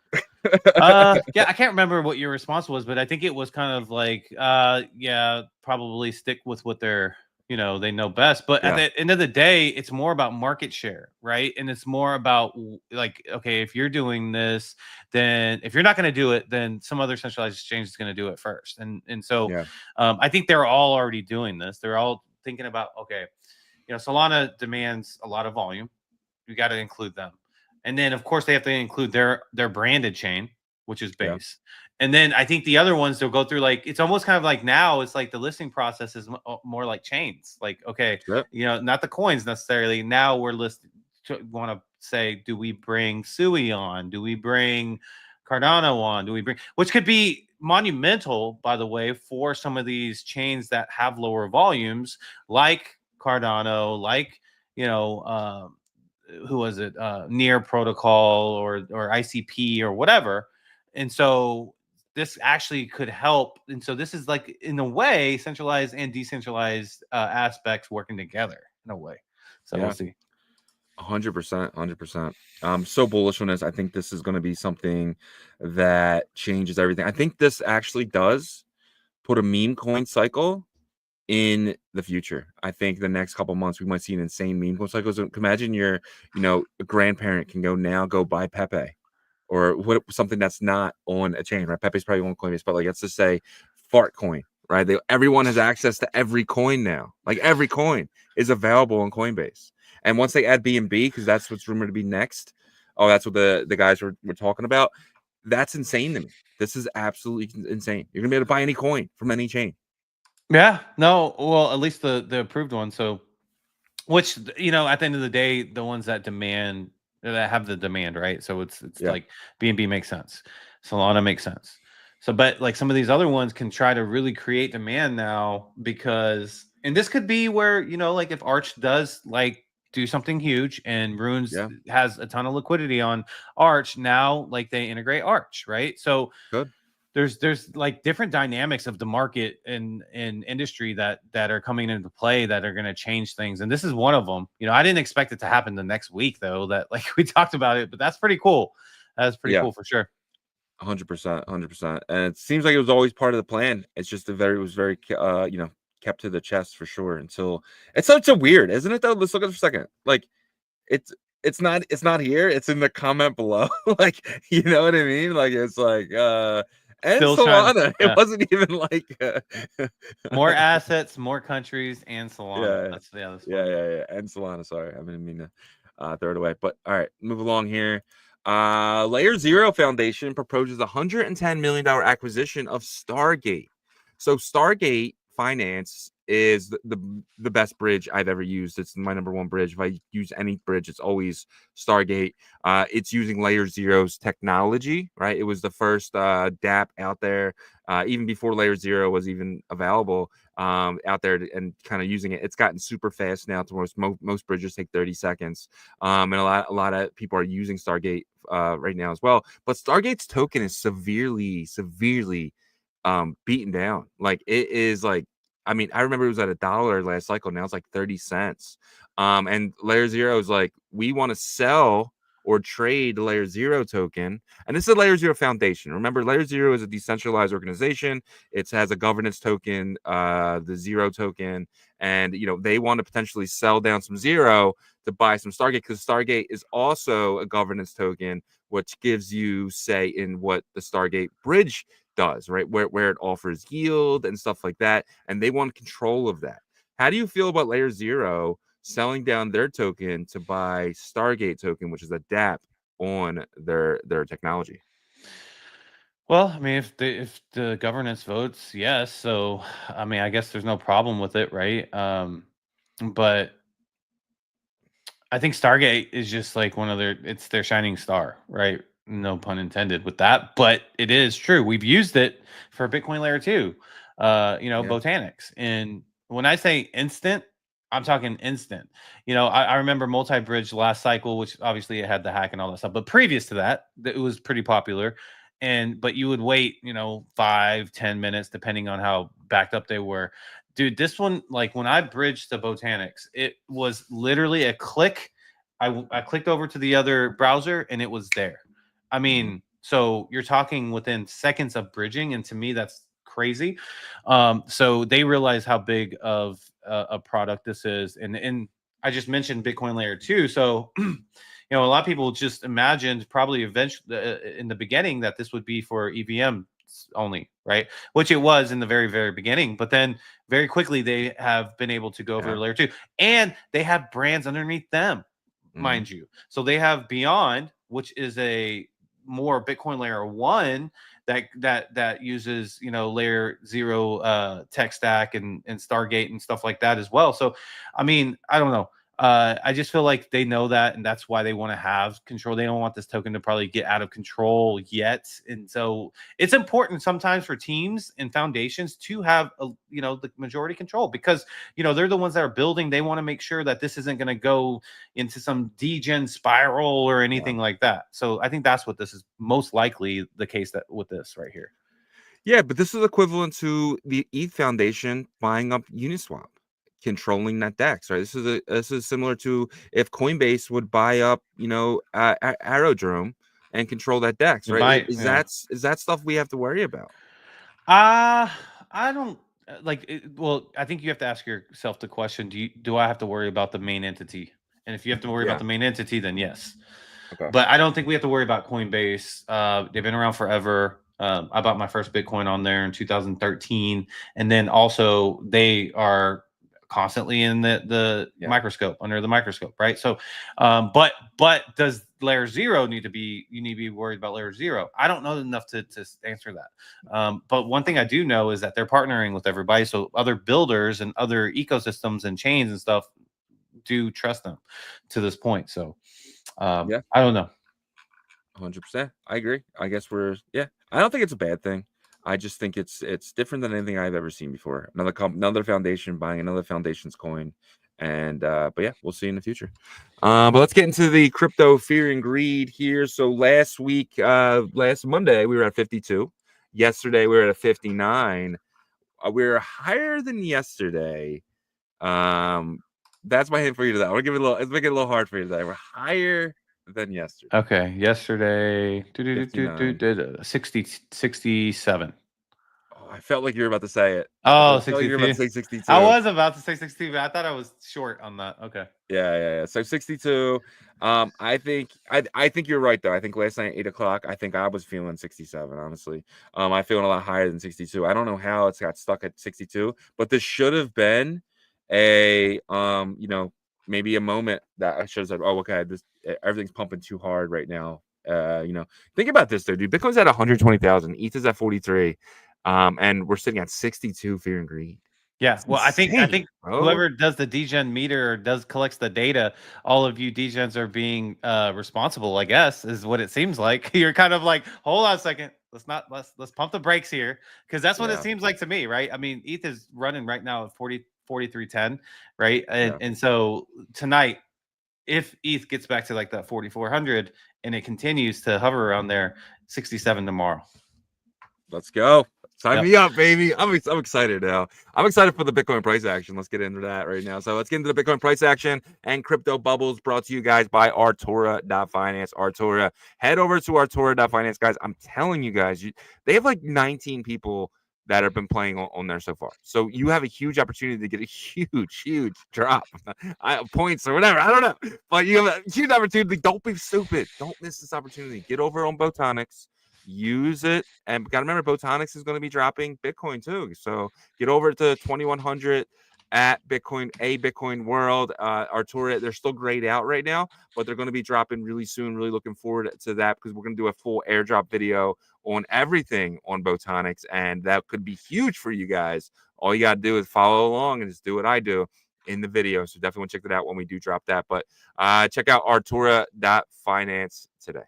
Yeah, I can't remember what your response was, but I think it was kind of like, yeah, probably stick with what they're, you know, they know best. But at the end of the day, it's more about market share, right? And it's more about like, okay, if you're doing this, then if you're not going to do it, then some other centralized exchange is going to do it first. And so I think they're all already doing this. They're all thinking about, okay, you know, Solana demands a lot of volume. You got to include them. And then, of course, they have to include their branded chain, which is base. And then I think the other ones they'll go through, like, it's almost kind of like now it's like the listing process is more like chains. Like, okay, you know, not the coins necessarily. Now we're listed. Want to say, do we bring Sui on? Do we bring Cardano on? Do we bring, which could be monumental, by the way, for some of these chains that have lower volumes, like Cardano, like, you know, who was it, Near Protocol or ICP or whatever. And so this actually could help. And so this is like, in a way, centralized and decentralized aspects working together in a way. So we'll see. 100%. I'm so bullish on this. I think this is going to be something that changes everything. I think this actually does put a meme coin cycle in the future. I think the next couple months we might see an insane meme coin cycle. So imagine your, you know, a grandparent can go buy Pepe or something that's not on a chain, right? Pepe's probably on Coinbase, but like let's just say fart coin, right? Everyone has access to every coin now. Like every coin is available on Coinbase. And once they add BNB, because that's what's rumored to be next. Oh, that's what the guys were talking about. That's insane to me. This is absolutely insane. You're gonna be able to buy any coin from any chain. Yeah, no, well, at least the approved one. So, which, you know, at the end of the day, the ones that have the demand, right? So it's like BNB makes sense, Solana makes sense. So, but like some of these other ones can try to really create demand now because, and this could be where, you know, like if Arch does like do something huge and Runes has a ton of liquidity on Arch now, like they integrate Arch, right? So good. there's like different dynamics of the market and industry that are coming into play that are going to change things, and this is one of them. I didn't expect it to happen the next week though, that like we talked about it, but that's pretty cool. That's pretty cool for sure. 100%. And it seems like it was always part of the plan. It's just it was very kept to the chest for sure until it's so weird, isn't it though? Let's look at it for a second. Like it's not here, it's in the comment below. Like, you know what I mean? Like it's like and Still Solana. It wasn't even like more assets, more countries, and Solana. That's and Solana. Sorry, I didn't mean to throw it away. But all right, move along here. LayerZero Foundation proposes $110 million acquisition of Stargate. So Stargate Finance is the best bridge I've ever used. It's my number one bridge. If I use any bridge, it's always Stargate. It's using LayerZero's technology, right? It was the first DApp out there, even before LayerZero was even available out there, and kind of using it. It's gotten super fast now. To most bridges take 30 seconds, and a lot of people are using Stargate right now as well. But Stargate's token is severely beaten down. Like it is like, I mean, I remember it was at $1 last cycle. Now it's like 30 cents. And LayerZero is like, we want to sell or trade the LayerZero token. And this is a LayerZero Foundation. Remember, LayerZero is a decentralized organization. It has a governance token, the Zero token. And, they want to potentially sell down some Zero to buy some Stargate, because Stargate is also a governance token, which gives you say in what the Stargate bridge does, right? Where it offers yield and stuff like that. And they want control of that. How do you feel about LayerZero selling down their token to buy Stargate token, which is a DApp on their technology? Well, I mean, if the governance votes yes, so I mean, I guess there's no problem with it, right? But I think Stargate is just like it's their shining star, right? No pun intended with that, but it is true. We've used it for Bitcoin Layer 2, Botanics. And when I say instant, I'm talking instant. I remember multi-bridge last cycle, which obviously it had the hack and all that stuff. But previous to that, it was pretty popular. But you would wait, 5-10 minutes, depending on how backed up they were. Dude, this one, like when I bridged to Botanics, it was literally a click. I clicked over to the other browser and it was there. I mean, so you're talking within seconds of bridging, and to me, that's crazy. So they realize how big of a product this is, and I just mentioned Bitcoin Layer 2, so. A lot of people just imagined probably eventually in the beginning that this would be for EVM only, right? Which it was in the very, very beginning. But then very quickly, they have been able to go over to Layer 2. And they have brands underneath them, mind you. So they have Beyond, which is a more Bitcoin Layer 1 that uses, LayerZero tech stack and Stargate and stuff like that as well. So, I mean, I don't know. I just feel like they know that, and that's why they want to have control. They don't want this token to probably get out of control yet, and so it's important sometimes for teams and foundations to have the majority control, because they're the ones that are building. They want to make sure that this isn't going to go into some degen spiral or anything like that. So I think that's what this is most likely the case that with this right here. Yeah, but this is equivalent to the ETH Foundation buying up Uniswap, controlling that DEX, right? This is similar to if Coinbase would buy up, Aerodrome and control that DEX, right? Is that stuff we have to worry about? I don't well, I think you have to ask yourself the question: do I have to worry about the main entity? And if you have to worry about the main entity, then yes. Okay. But I don't think we have to worry about Coinbase. They've been around forever. I bought my first Bitcoin on there in 2013, and then also they are constantly in the microscope, under the microscope, right? So but does LayerZero need to be worried about LayerZero? I don't know enough to answer that, but one thing I do know is that they're partnering with everybody, so other builders and other ecosystems and chains and stuff do trust them to this point. So I don't know. 100%. I agree. I guess I don't think it's a bad thing. I just think it's different than anything I've ever seen before. Another foundation buying another foundation's coin, and but yeah, we'll see in the future. But let's get into the crypto fear and greed here. So last Monday we were at 52. Yesterday we were at 59. We're higher than yesterday. That's my hint for you today. I'm gonna give it a little. Let's make it a little hard for you today. We're higher than yesterday. Okay, yesterday 59. 67. Oh, I felt like you were about to say it. Oh, I felt like you were about to 62. say 62. I was about to say 62, but I thought I was short on that. Okay. Yeah. So 62. I think you're right though. I think last night at 8 o'clock, I think I was feeling 67. Honestly, I'm feeling a lot higher than 62. I don't know how it's got stuck at 62, but this should have been a maybe a moment that shows that, oh, okay, everything's pumping too hard right now. Think about this though, dude. Bitcoin's at 120,000, ETH is at 43, and we're sitting at 62 fear and greed. Yeah, It's well, I think insane, bro. whoever does the degen meter or collects the data, all of you degens are being responsible, I guess, is what it seems like. You're kind of like, hold on a second, let's pump the brakes here, because that's what it seems like to me, right? I mean, ETH is running right now at 43.10, right? And so tonight, if ETH gets back to like that 4,400 and it continues to hover around there, 67 tomorrow. Let's go. Sign me up, baby. I'm excited now. I'm excited for the Bitcoin price action. Let's get into that right now. So let's get into the Bitcoin price action and crypto bubbles brought to you guys by Artura.finance. Artura. Head over to Artura.finance, guys. I'm telling you guys, they have like 19 people that have been playing on there so far. So you have a huge opportunity to get a huge drop. Points or whatever. I don't know. But you have a huge opportunity. Don't be stupid. Don't miss this opportunity. Get over on Botonics. Use it, and gotta remember, Botonics is going to be dropping Bitcoin too. So get over to 2100 at Bitcoin World. Artura, they're still grayed out right now, but they're going to be dropping really soon. Really looking forward to that, because we're going to do a full airdrop video on everything on Botonics, and that could be huge for you guys. All you gotta do is follow along and just do what I do in the video. So definitely want to check that out when we do drop that. But check out Artura.finance today.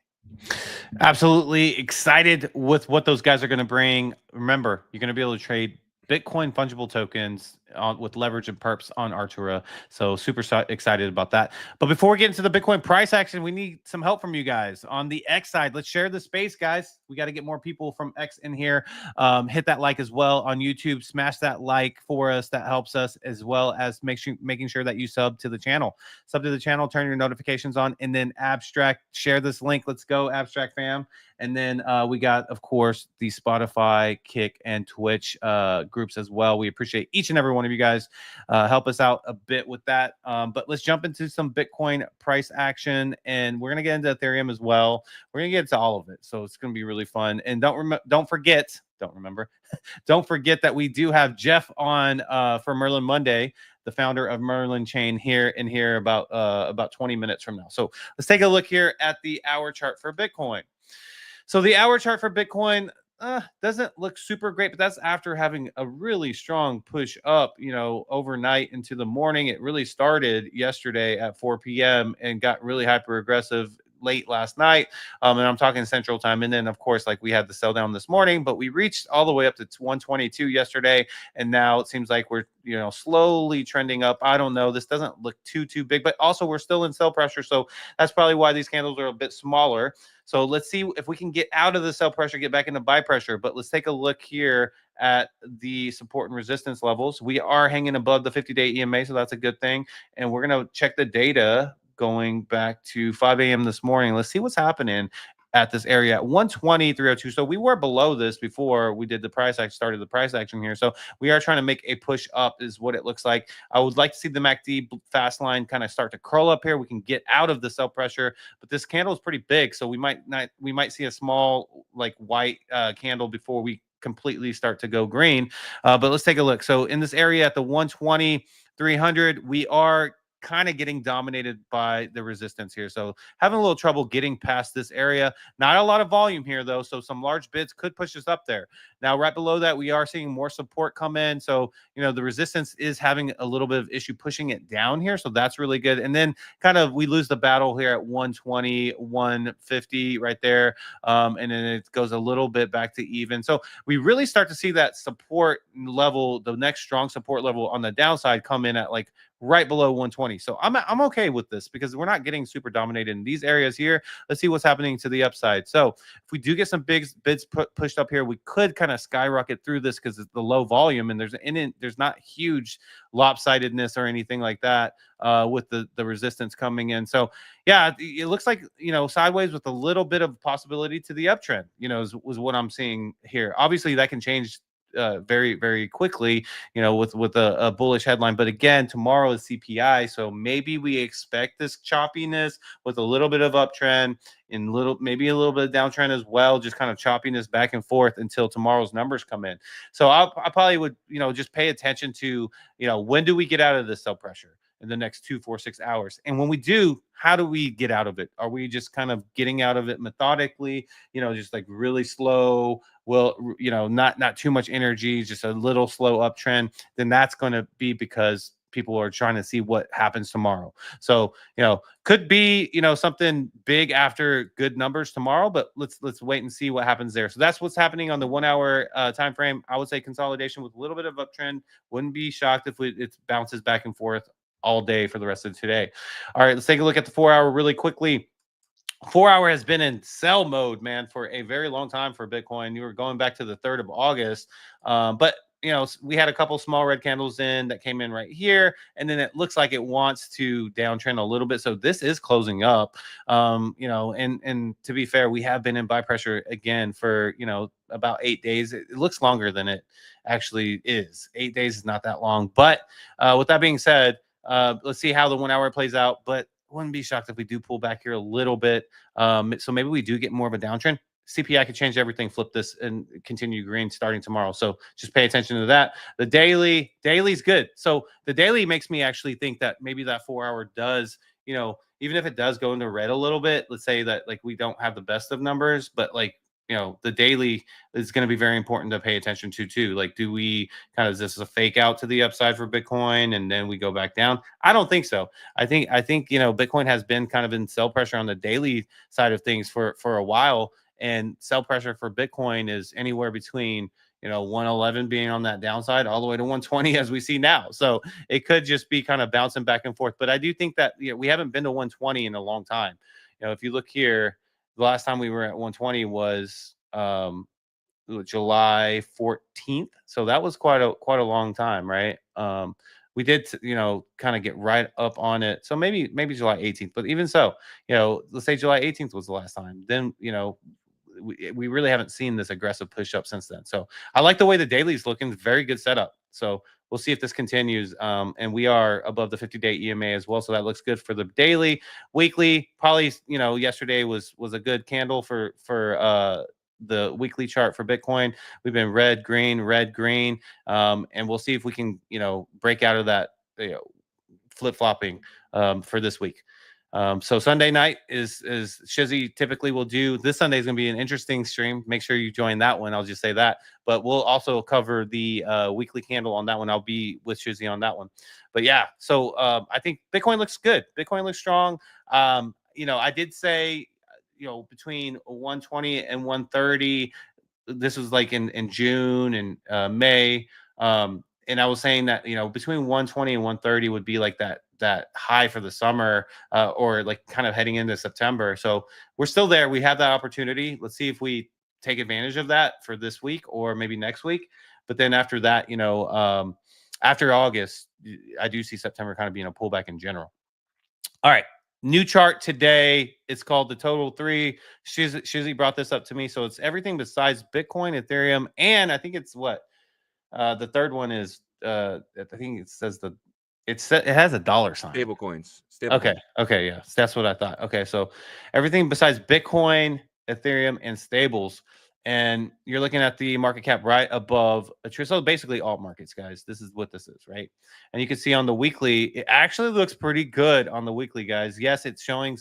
Absolutely excited with what those guys are going to bring. Remember, you're going to be able to trade Bitcoin fungible tokens with leverage and perps on Artura. So super excited about that. But before we get into the Bitcoin price action, we need some help from you guys on the X side. Let's share the space, guys. We got to get more people from X in here. Hit that like as well on YouTube. Smash that like for us. That helps us, as well as making sure that you sub to the channel. Sub to the channel, turn your notifications on, and then Abstract, share this link. Let's go, Abstract fam. And then we got, of course, the Spotify, Kick, and Twitch groups as well. We appreciate each and every one of you guys. Help us out a bit with that. But let's jump into some Bitcoin price action, and we're going to get into Ethereum as well. We're going to get into all of it. So it's going to be really fun. And don't forget that we do have Jeff on for Merlin Monday, the founder of MerlinChain, here about 20 minutes from now. So let's take a look here at the hour chart for Bitcoin. So the hour chart for Bitcoin doesn't look super great, but that's after having a really strong push up, overnight into the morning. It really started yesterday at 4 p.m. and got really hyper aggressive late last night. And I'm talking Central Time. And then, of course, like we had the sell down this morning, but we reached all the way up to 122 yesterday. And now it seems like we're, slowly trending up. I don't know. This doesn't look too big, but also we're still in sell pressure. So that's probably why these candles are a bit smaller. So let's see if we can get out of the sell pressure, get back into buy pressure. But let's take a look here at the support and resistance levels. We are hanging above the 50-day EMA, so that's a good thing. And we're going to check the data going back to 5 a.m. this morning. Let's see what's happening at this area at 120.302. So we were below this before we did the price action, started the price action here. So we are trying to make a push up is what it looks like. I would like to see the MACD fast line kind of start to curl up here. We can get out of the sell pressure, but this candle is pretty big. So we might see a small like white candle before we completely start to go green. But let's take a look. So in this area at the 120.300, we are kind of getting dominated by the resistance here. So having a little trouble getting past this area. Not a lot of volume here though. So some large bids could push us up there. Now, right below that, we are seeing more support come in. So, the resistance is having a little bit of issue pushing it down here. So that's really good. And then kind of we lose the battle here at 120, 150 right there. And then it goes a little bit back to even. So we really start to see that support level, the next strong support level on the downside come in at like right below 120. So I'm okay with this because we're not getting super dominated in these areas here. Let's see what's happening to the upside. So if we do get some big bids pushed up here, we could kind of skyrocket through this because it's the low volume and there's not huge lopsidedness or anything like that with the resistance coming in. So yeah, it looks like, you know, sideways with a little bit of possibility to the uptrend, you know, was what I'm seeing here. Obviously that can change very, very quickly, you know, with a bullish headline. But again, tomorrow is CPI, so maybe we expect this choppiness with a little bit of uptrend and maybe a little bit of downtrend as well, just kind of choppiness back and forth until tomorrow's numbers come in. So I probably would, you know, just pay attention to, you know, when do we get out of this sell pressure in the next 2, 4, 6 hours? And when we do, how do we get out of it? Are we just kind of getting out of it methodically, you know, just like really slow, well, you know, not too much energy, just a little slow uptrend? Then that's going to be because people are trying to see what happens tomorrow. So, you know, could be, you know, something big after good numbers tomorrow, but let's wait and see what happens there. So that's what's happening on the 1 hour time frame. I would say consolidation with a little bit of uptrend. Wouldn't be shocked if it bounces back and forth all day for the rest of today. All right, let's take a look at the 4 hour really quickly. 4 hour has been in sell mode, man, for a very long time for Bitcoin. You were going back to the 3rd of August. But, you know, we had a couple small red candles in that came in right here. And then it looks like it wants to downtrend a little bit. So this is closing up, you know, and to be fair, we have been in buy pressure again for, you know, about 8 days. It looks longer than it actually is. 8 days is not that long. But with that being said, let's see how the 1 hour plays out. But wouldn't be shocked if we do pull back here a little bit. So maybe we do get more of a downtrend. CPI could change everything, flip this and continue green starting tomorrow. So just pay attention to that. The daily's good. So the daily makes me actually think that maybe that 4 hour does, you know, even if it does go into red a little bit, let's say that like we don't have the best of numbers, but like, you know, the daily is going to be very important to pay attention to too. Like, do we kind of, is this a fake out to the upside for Bitcoin and then we go back down? I don't think so. I think, you know, Bitcoin has been kind of in sell pressure on the daily side of things for a while, and sell pressure for Bitcoin is anywhere between, you know, 111 being on that downside all the way to 120 as we see now. So it could just be kind of bouncing back and forth. But I do think that, you know, we haven't been to 120 in a long time. You know, if you look here, the last time we were at 120 was July 14th. So that was quite a long time, right? We did, you know, kind of get right up on it. So maybe July 18th, but even so, you know, let's say July 18th was the last time. Then, you know, we really haven't seen this aggressive push up since then. So I like the way the daily is looking. Very good setup. So we'll see if this continues. And we are above the 50-day EMA as well. So that looks good for the daily. Weekly, probably, you know, yesterday was a good candle for the weekly chart for Bitcoin. We've been red, green, and we'll see if we can, you know, break out of that, you know, flip-flopping for this week. So Sunday night is Shizzy typically will do. This Sunday is going to be an interesting stream. Make sure you join that one. I'll just say that. But we'll also cover the weekly candle on that one. I'll be with Shizzy on that one. But yeah, so I think Bitcoin looks good. Bitcoin looks strong. You know, I did say, you know, between 120 and 130. This was like in June and May. And I was saying that, you know, between 120 and 130 would be like that high for the summer, or like kind of heading into September. So we're still there. We have that opportunity. Let's see if we take advantage of that for this week or maybe next week. But then after that, you know, after August, I do see September kind of being a pullback in general. All right. New chart today. It's called the Total 3. Shizzy brought this up to me. So it's everything besides Bitcoin, Ethereum, and I think it's what? The third one is I think it says it has a dollar sign. Stable coins. Okay, yeah, that's what I thought. Okay, so everything besides Bitcoin, Ethereum, and stables, and you're looking at the market cap right above so basically alt markets, guys. This is what this is, right? And you can see on the weekly, it actually looks pretty good on the weekly, guys. Yes, it's showing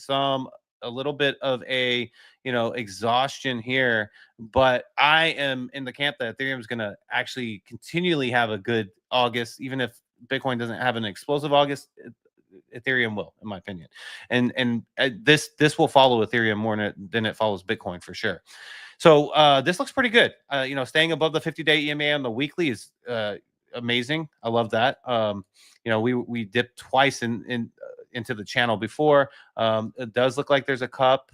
a little bit of a, you know, exhaustion here, but I am in the camp that Ethereum is going to actually continually have a good August, even if Bitcoin doesn't have an explosive August. Ethereum will, in my opinion, and this will follow Ethereum more than it follows Bitcoin for sure. So this looks pretty good. You know, staying above the 50-day EMA on the weekly is a amazing. I love that. You know, we dipped twice into the channel before. It does look like there's a cup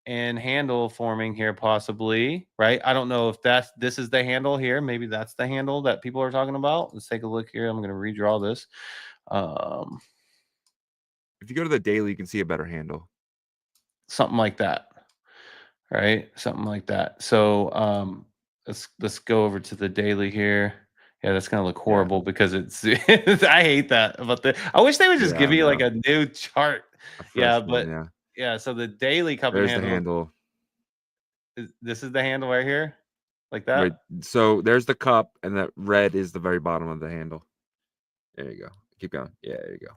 and handle forming here, possibly, right? I don't know if this is the handle here. Maybe that's the handle that people are talking about. Let's take a look here. I'm going to redraw this. If you go to the daily, you can see a better handle. Something like that, right? Something like that. So let's go over to the daily here. Yeah, that's gonna look horrible because it's I hate that about I wish they would just give me like a new chart. Yeah, but yeah, so the daily cup and handle. The handle. This is the handle right here, like that. Right. So there's the cup, and that red is the very bottom of the handle. There you go. Keep going. Yeah, there you go.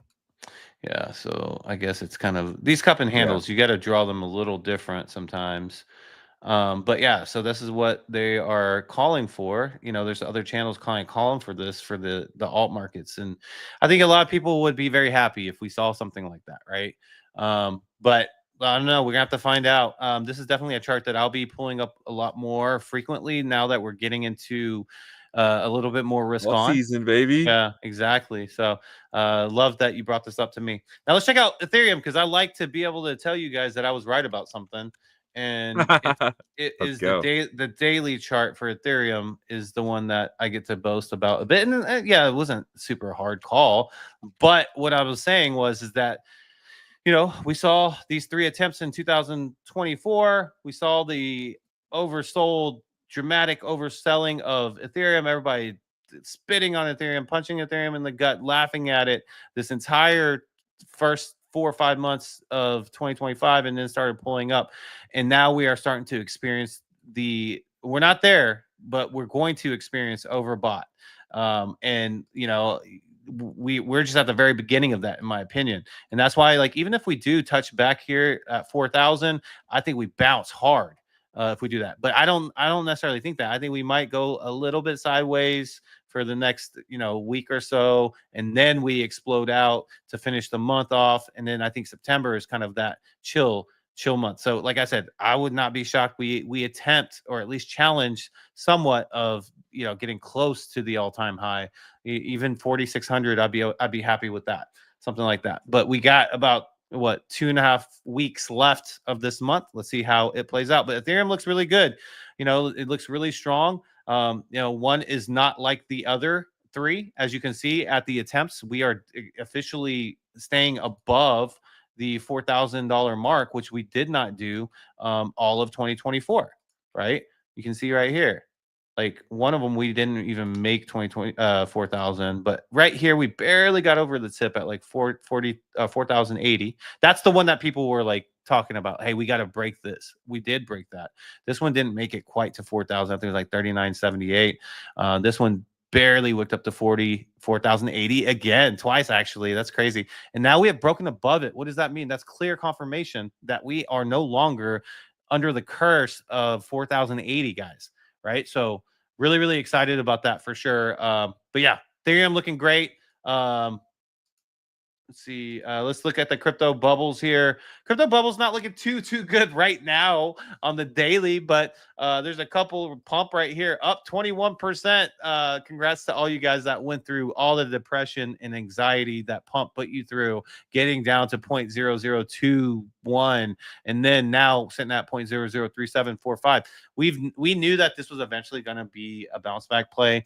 Yeah, so I guess it's kind of these cup and handles. You got to draw them a little different sometimes. But yeah, so this is what they are calling for. You know, there's other channels calling for this for the alt markets, and I think a lot of people would be very happy if we saw something like that, right? But I don't know. We're gonna have to find out. This is definitely a chart that I'll be pulling up a lot more frequently now that we're getting into a little bit more risk on season, baby. Yeah, exactly. So love that you brought this up to me. Now let's check out Ethereum, because I like to be able to tell you guys that I was right about something. And it is the daily chart for Ethereum is the one that I get to boast about a bit. And yeah, it wasn't super hard call, but what I was saying is that, you know, we saw these 3 attempts in 2024. We saw the dramatic overselling of Ethereum. Everybody spitting on Ethereum, punching Ethereum in the gut, laughing at it this entire first 4 or 5 months of 2025, and then started pulling up. And now we are starting to experience we're not there, but we're going to experience overbought. And, you know, we're just at the very beginning of that, in my opinion. And that's why, like, even if we do touch back here at 4,000, I think we bounce hard if we do that. But I don't necessarily think that. I think we might go a little bit sideways for the next, you know, week or so, and then we explode out to finish the month off. And then I think September is kind of that chill month. So like I said, I would not be shocked we attempt, or at least challenge somewhat of, you know, getting close to the all-time high. Even 4,600, I'd be happy with that, something like that. But we got about 2.5 weeks left of this month. Let's see how it plays out. But Ethereum looks really good. You know, it looks really strong. You know, one is not like the other 3. As you can see at the attempts, we are officially staying above the $4,000 mark, which we did not do all of 2024, right? You can see right here. Like, one of them, we didn't even make 4,000, but right here, we barely got over the tip at like 4,080. That's the one that people were like talking about. Hey, we got to break this. We did break that. This one didn't make it quite to 4,000. I think it was like 39.78. This one barely worked up to 4,080 again, twice actually. That's crazy. And now we have broken above it. What does that mean? That's clear confirmation that we are no longer under the curse of 4,080, guys. Right. So really, really excited about that for sure. But yeah, Ethereum looking great. Let's see. Let's look at the crypto bubbles here. Crypto bubbles not looking too good right now on the daily, but there's a couple pump right here, up 21%. Congrats to all you guys that went through all the depression and anxiety that pump put you through, getting down to 0.0021, and then now sitting at 0.003745. We knew that this was eventually going to be a bounce back play,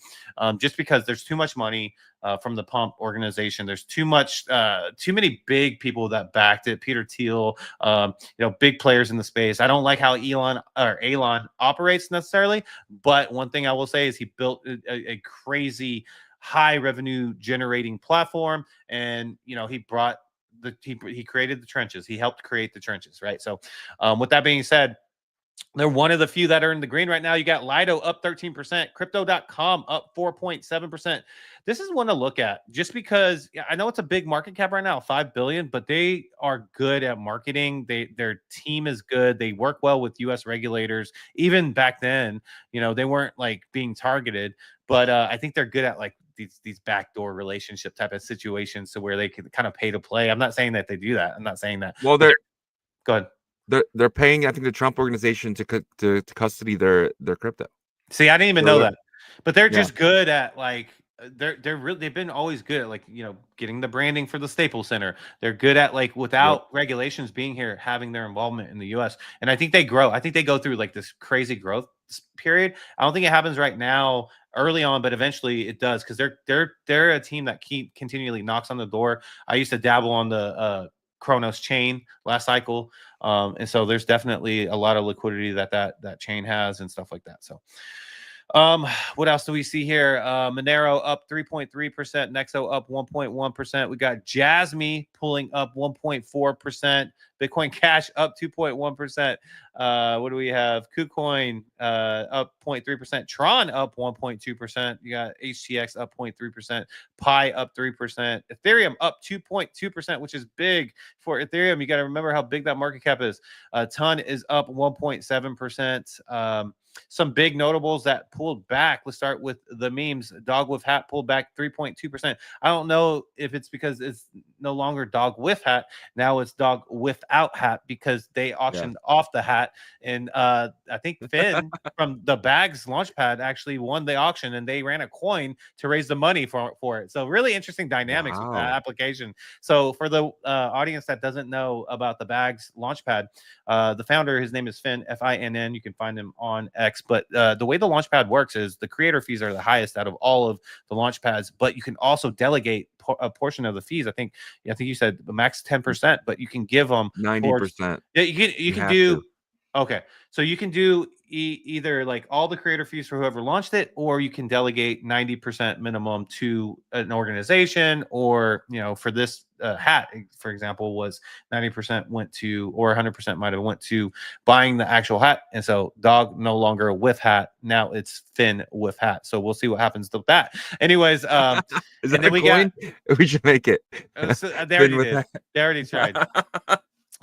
just because there's too much money from the pump organization. There's too many big people that backed it. Peter Thiel, you know, big players in the space. I don't like how Elon operates necessarily, but one thing I will say is he built a crazy high revenue generating platform, and you know, he created the trenches. He helped create the trenches, right? So with that being said, they're one of the few that are in the green right now. You got Lido up 13%, Crypto.com up 4.7%. This is one to look at, just because I know it's a big market cap right now, 5 billion, but they are good at marketing. Their team is good. They work well with US regulators. Even back then, you know, they weren't like being targeted, but I think they're good at like these backdoor relationship type of situations, to where they can kind of pay to play. I'm not saying that they do that. I'm not saying that. Well, go ahead. They're paying, I think, the Trump organization to custody their crypto. See, I didn't even know that, but they're just good at like they've been always good at, like, getting the branding for the Staples Center. They're good at, like, without regulations being here, having their involvement in the US. And I think they grow. I think they go through like this crazy growth period. I don't think it happens right now early on, but eventually it does, because they're a team that continually knocks on the door. I used to dabble on the Kronos chain last cycle. And so there's definitely a lot of liquidity that chain has and stuff like that. So what else do we see here? Monero up 3.3%, Nexo up 1.1%. We got Jasmy pulling up 1.4%, Bitcoin Cash up 2.1%. What do we have? KuCoin up 0.3%, Tron up 1.2%. You got HTX up 0.3%, Pi up 3%, Ethereum up 2.2%, which is big for Ethereum. You got to remember how big that market cap is. Ton is up 1.7%. Some big notables that pulled back. Let's start with the memes. Dog with hat pulled back 3.2%. I don't know if it's because it's no longer dog with hat. Now it's dog without hat, because they auctioned off the hat. And I think Finn from the Bags Launchpad actually won the auction, and they ran a coin to raise the money for it. So really interesting dynamics with that application. So for the audience that doesn't know about the Bags Launchpad, the founder, his name is Finn, Finn. You can find him on X. But the way the Launchpad works is the creator fees are the highest out of all of the Launchpads, but you can also delegate a portion of the fees. I think you said the max 10%, but you can give them 90%. Yeah, you can do. Okay, so you can do either like all the creator fees for whoever launched it, or you can delegate 90% minimum to an organization, or for this hat, for example, was 90% went to, or 100% might have went to buying the actual hat. And so dog no longer with hat, now it's Finn with hat. So we'll see what happens to that. Anyways, Is that and then we should make it. So they already tried.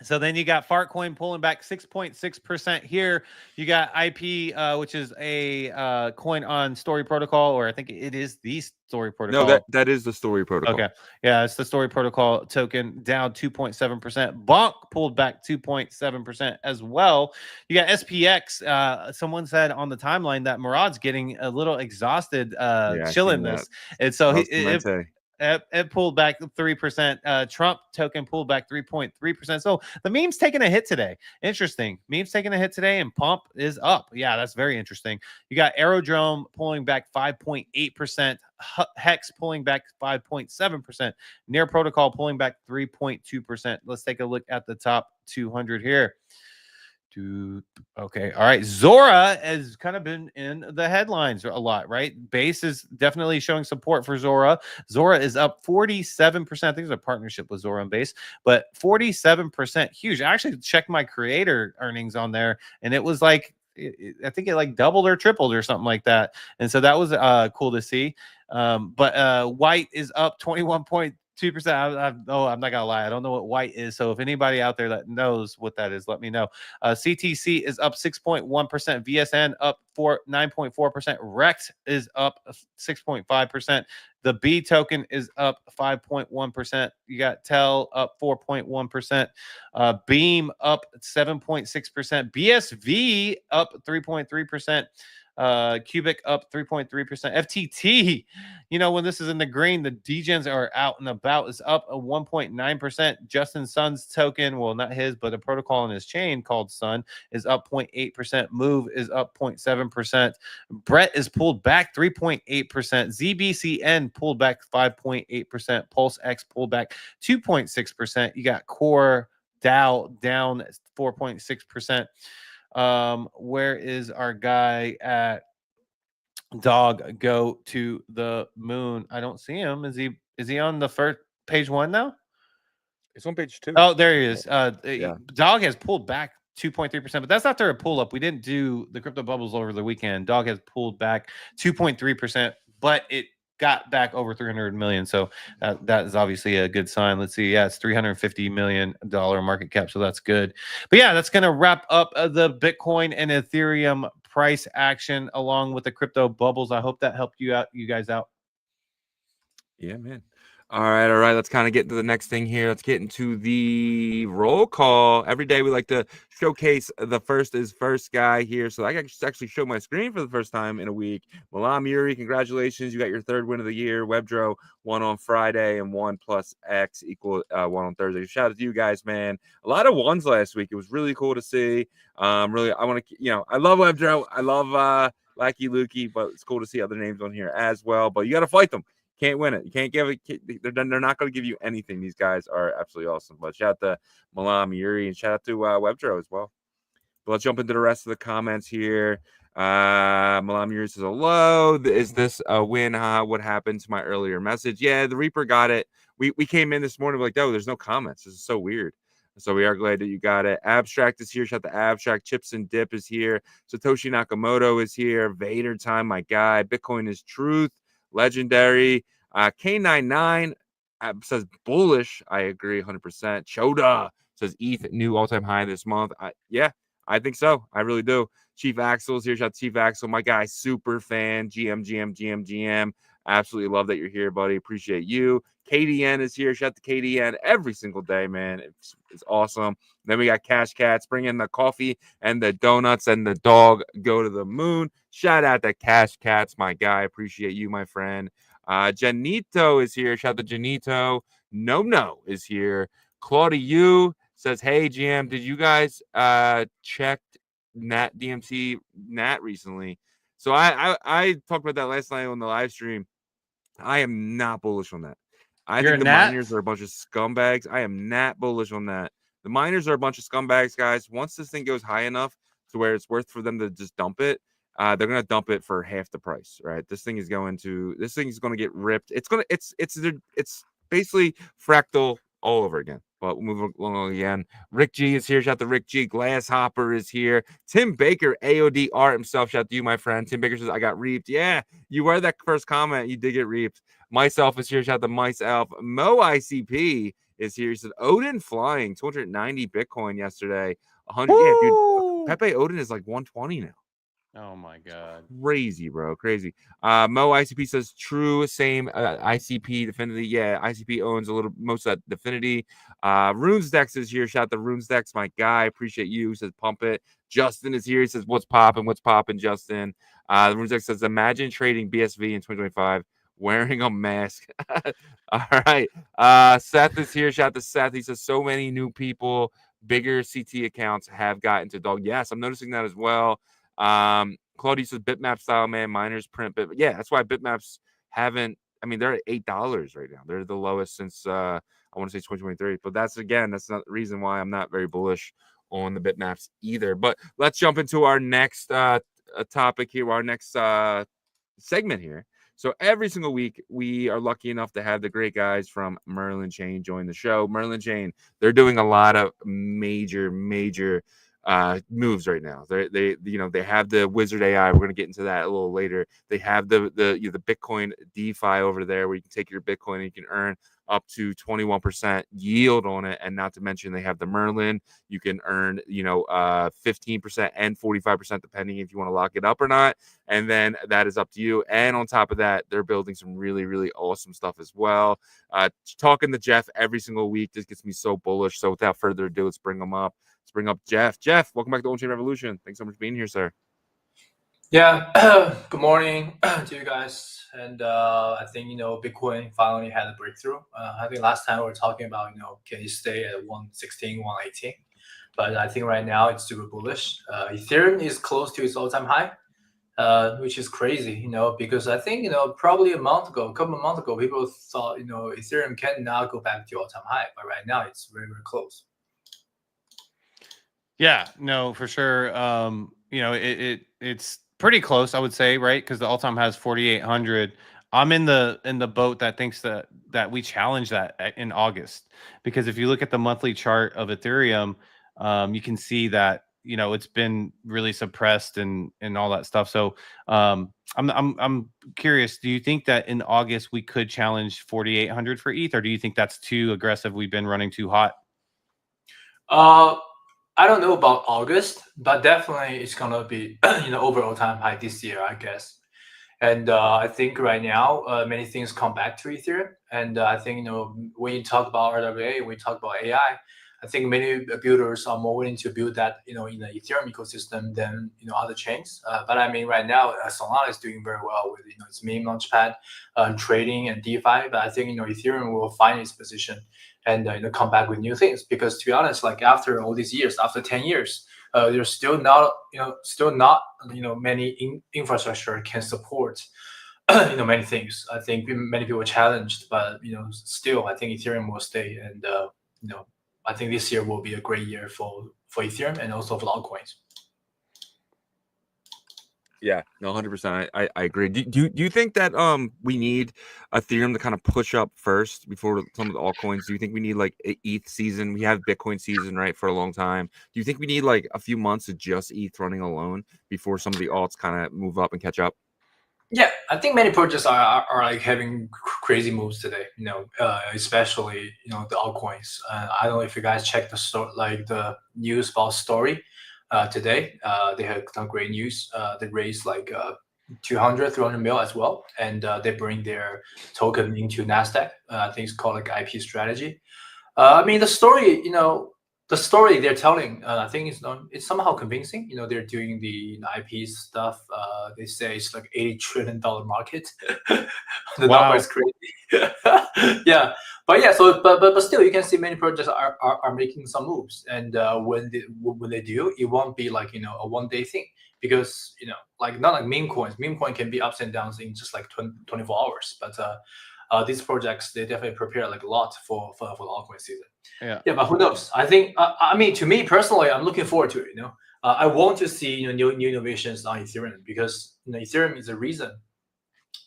So then you got Fartcoin pulling back 6.6% here. You got IP, which is a coin on Story Protocol, or I think it is the Story Protocol. No, that is the Story Protocol. Okay. Yeah, it's the Story Protocol token, down 2.7%. Bonk pulled back 2.7% as well. You got SPX. Someone said on the timeline that Murad's getting a little exhausted chilling this. And so it pulled back 3%. Trump token pulled back 3.3%. So the meme's taking a hit today. Interesting. Meme's taking a hit today, and Pump is up. Yeah, that's very interesting. You got Aerodrome pulling back 5.8%. Hex pulling back 5.7%. Near Protocol pulling back 3.2%. Let's take a look at the top 200 here. Okay. All right. Zora has kind of been in the headlines a lot, right? Base is definitely showing support for Zora. Zora is up 47%. I think there's a partnership with Zora and Base, but 47%, huge. I actually checked my creator earnings on there, and it was like, I think it like doubled or tripled or something like that. And so that was cool to see. But White is up 21.2%. I'm not gonna lie, I don't know what White is. So if anybody out there that knows what that is, let me know. CTC is up 6.1%. VSN up 9.4%. Rex is up 6.5%. The B token is up 5.1%. You got Tel up 4.1%. Beam up 7.6%. BSV up 3.3%. Cubic up 3.3%. FTT, when this is in the green, the degens are out and about, is up a 1.9%. Justin Sun's token, well, not his, but a protocol on his chain called Sun, is up 0.8%. Move is up 0.7%. Brett is pulled back 3.8%. ZBCN pulled back 5.8%. Pulse X pulled back 2.6%. You got Core DAO down 4.6%. Where is our guy at Dog Go to the Moon? I don't see him. Is he on the first page one now? It's on page 2. Oh, there he is. Dog has pulled back 2.3%, but that's after a pull up. We didn't do the crypto bubbles over the weekend. Dog has pulled back 2.3%, but it got back over 300 million. So that is obviously a good sign. Let's see. Yeah, it's $350 million market cap. So that's good. But yeah, that's going to wrap up the Bitcoin and Ethereum price action along with the crypto bubbles. I hope that helped you guys out. Yeah, man. All right. Let's kind of get into the next thing here. Let's get into the roll call. Every day we like to showcase the first is first guy here. So I can just actually show my screen for the first time in a week. Malam Yuri, congratulations. You got your third win of the year. Webdro won on Friday and 1 plus X equal 1 on Thursday. Shout out to you guys, man. A lot of ones last week. It was really cool to see. Really, I want to, I love Webdro. I love Lackey Lukey, but it's cool to see other names on here as well. But you got to fight them. Can't win it. You can't give it. They're not going to give you anything. These guys are absolutely awesome. But shout out to Malam, Yuri, and shout out to Webdro as well. But let's jump into the rest of the comments here. Malam Yuri says, hello. Is this a win? What happened to my earlier message? Yeah, the Reaper got it. We came in this morning like, oh, there's no comments. This is so weird. So we are glad that you got it. Abstract is here. Shout out to Abstract. Chips and Dip is here. Satoshi Nakamoto is here. Vader Time, my guy. Bitcoin is truth. Legendary. K99 says bullish. I agree 100%. Choda says ETH new all-time high this month. Yeah, I think so. I really do. Chief Axel is here. Shout out to Chief Axel, my guy, super fan. GM. Absolutely love that you're here, buddy. Appreciate you. KDN is here. Shout out to KDN every single day, man. It's awesome. Then we got Cash Cats. Bring in the coffee and the donuts and the dog go to the moon. Shout out to Cash Cats, my guy. Appreciate you, my friend. Janito is here. Shout out to Janito. No is here. Claudia says, hey, GM, did you guys check Nat DMC Nat recently? So I talked about that last night on the live stream. I am not bullish on that. I think the miners are a bunch of scumbags. I am not bullish on that. The miners are a bunch of scumbags, guys. Once this thing goes high enough to where it's worth for them to just dump it, they're gonna dump it for half the price, right? This thing is going to get ripped. It's basically fractal all over again. But we'll move along again. Rick G is here. Shout out to Rick G. Glasshopper is here. Tim Baker, AOD art himself. Shout out to you, my friend. Tim Baker says, I got reaped. Yeah, you were that first comment. You did get reaped. Myself is here. Shout out to myself. Mo ICP is here. He said, Odin flying 290 Bitcoin yesterday. 100. Woo! Yeah, dude. Pepe Odin is like 120 now. Oh my god, crazy, bro, crazy. Mo ICP says true, same. ICP Definity, yeah, ICP owns a little most of that Definity. Runesdex is here. Shout out to Runesdex, my guy. Appreciate you. He says pump it. Justin is here. He says what's popping, Justin. Runesdex says imagine trading BSV in 2025 wearing a mask. All right. Seth is here. Shout out to Seth. He says so many new people, bigger CT accounts have gotten to dog. Yes, I'm noticing that as well. Claudia says bitmap style, man, miners print bit. Yeah, that's why bitmaps haven't. I mean, they're at $8 right now. They're the lowest since I want to say 2023. But that's not the reason why I'm not very bullish on the bitmaps either. But let's jump into our next topic here, our next segment here. So every single week, we are lucky enough to have the great guys from MerlinChain join the show. MerlinChain, they're doing a lot of major moves right now. They have the Wizard AI. We're going to get into that a little later. They have the Bitcoin DeFi over there where you can take your Bitcoin and you can earn up to 21% yield on it. And not to mention they have the Merlin. You can earn 15% and 45% depending if you want to lock it up or not. And then that is up to you. And on top of that, they're building some really, really awesome stuff as well. Talking to Jeff every single week just gets me so bullish. So without further ado, let's bring him up. Let's bring up Jeff. Jeff, welcome back to OnChain Revolution. Thanks so much for being here, sir. Yeah, good morning to you guys. And I think, Bitcoin finally had a breakthrough. I think last time we were talking about, can it stay at 116, 118? But I think right now it's super bullish. Ethereum is close to its all-time high, which is crazy, because I think, probably a couple of months ago, people thought, Ethereum cannot go back to all-time high. But right now it's very, very close. Yeah, no, for sure. It's pretty close, I would say, right? Because the all-time high is 4,800. I'm in the boat that thinks that we challenge that in August, because if you look at the monthly chart of Ethereum, you can see that it's been really suppressed and all that stuff. So I'm curious. Do you think that in August we could challenge 4,800 for ETH, or do you think that's too aggressive? We've been running too hot. I don't know about August, but definitely it's gonna be over all-time high this year, I guess. And I think right now many things come back to Ethereum. And I think when you talk about RWA, when you talk about AI, I think many builders are more willing to build that in the Ethereum ecosystem than other chains. But I mean, right now Solana is doing very well with its meme launchpad, trading and DeFi. But I think Ethereum will find its position and come back with new things. Because to be honest, like after all these years, after 10 years, there's still not many infrastructure can support many things. I think many people challenged, but still I think Ethereum will stay, and I think this year will be a great year for Ethereum and also for altcoins. Yeah, no, 100%. I agree. Do you think that we need Ethereum to kind of push up first before some of the altcoins? Do you think we need like a ETH season? We have Bitcoin season, right, for a long time. Do you think we need like a few months of just ETH running alone before some of the alts kind of move up and catch up? Yeah, I think many projects are like having crazy moves today. Especially the altcoins. I don't know if you guys checked the news about Story today. They had some great news. They raised like 300 mil as well, and they bring their token into Nasdaq. I think it's called like IP strategy. I mean the story they're telling, I think it's somehow convincing. They're doing the IP stuff. They say it's like $80 trillion market. The number is crazy. Yeah, but yeah. So, but still, you can see many projects are making some moves, and when they do, it won't be like a one-day thing, because like not like meme coins. Meme coin can be ups and downs in just like 24 hours. But these projects, they definitely prepare like a lot for the altcoin season. Yeah. But who knows? I think I mean, to me personally, I'm looking forward to it. I want to see new innovations on Ethereum, because Ethereum is a reason.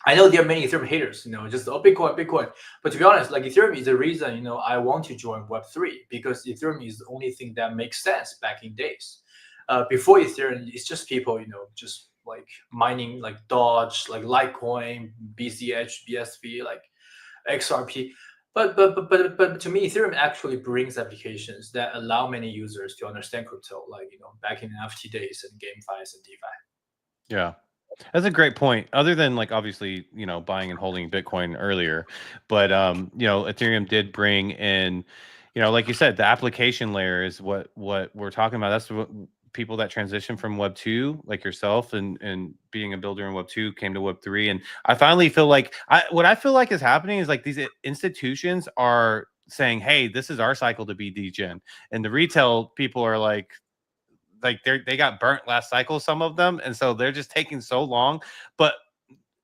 I know there are many Ethereum haters, just Bitcoin. But to be honest, like Ethereum is the reason, I want to join Web3, because Ethereum is the only thing that makes sense back in days. Before Ethereum, it's just people, just like mining like Doge, like Litecoin, BCH, BSV, like XRP. But to me, Ethereum actually brings applications that allow many users to understand crypto, like back in NFT days and GameFi and DeFi. Yeah, that's a great point. Other than like obviously buying and holding Bitcoin earlier, but Ethereum did bring in, like you said, the application layer is what we're talking about. That's what people that transition from Web 2, like yourself, and being a builder in Web 2 came to Web 3. And I finally feel like what I feel like is happening is like these institutions are saying, hey, this is our cycle to be degen, and the retail people are like they got burnt last cycle, some of them, and so they're just taking so long. But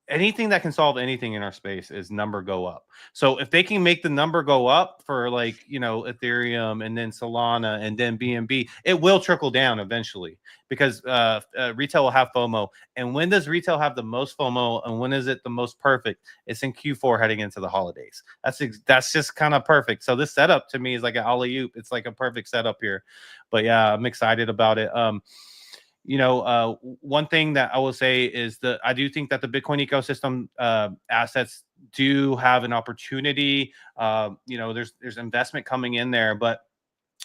anything that can solve anything in our space is number go up. So if they can make the number go up for like Ethereum and then Solana and then BNB, it will trickle down eventually, because retail will have FOMO. And when does retail have the most FOMO, and when is it the most perfect? It's in Q4 heading into the holidays. That's just kind of perfect. So this setup to me is like an alley-oop. It's like a perfect setup here. But yeah, I'm excited about it. One thing that I will say is that I do think that the Bitcoin ecosystem assets do have an opportunity. There's investment coming in there, but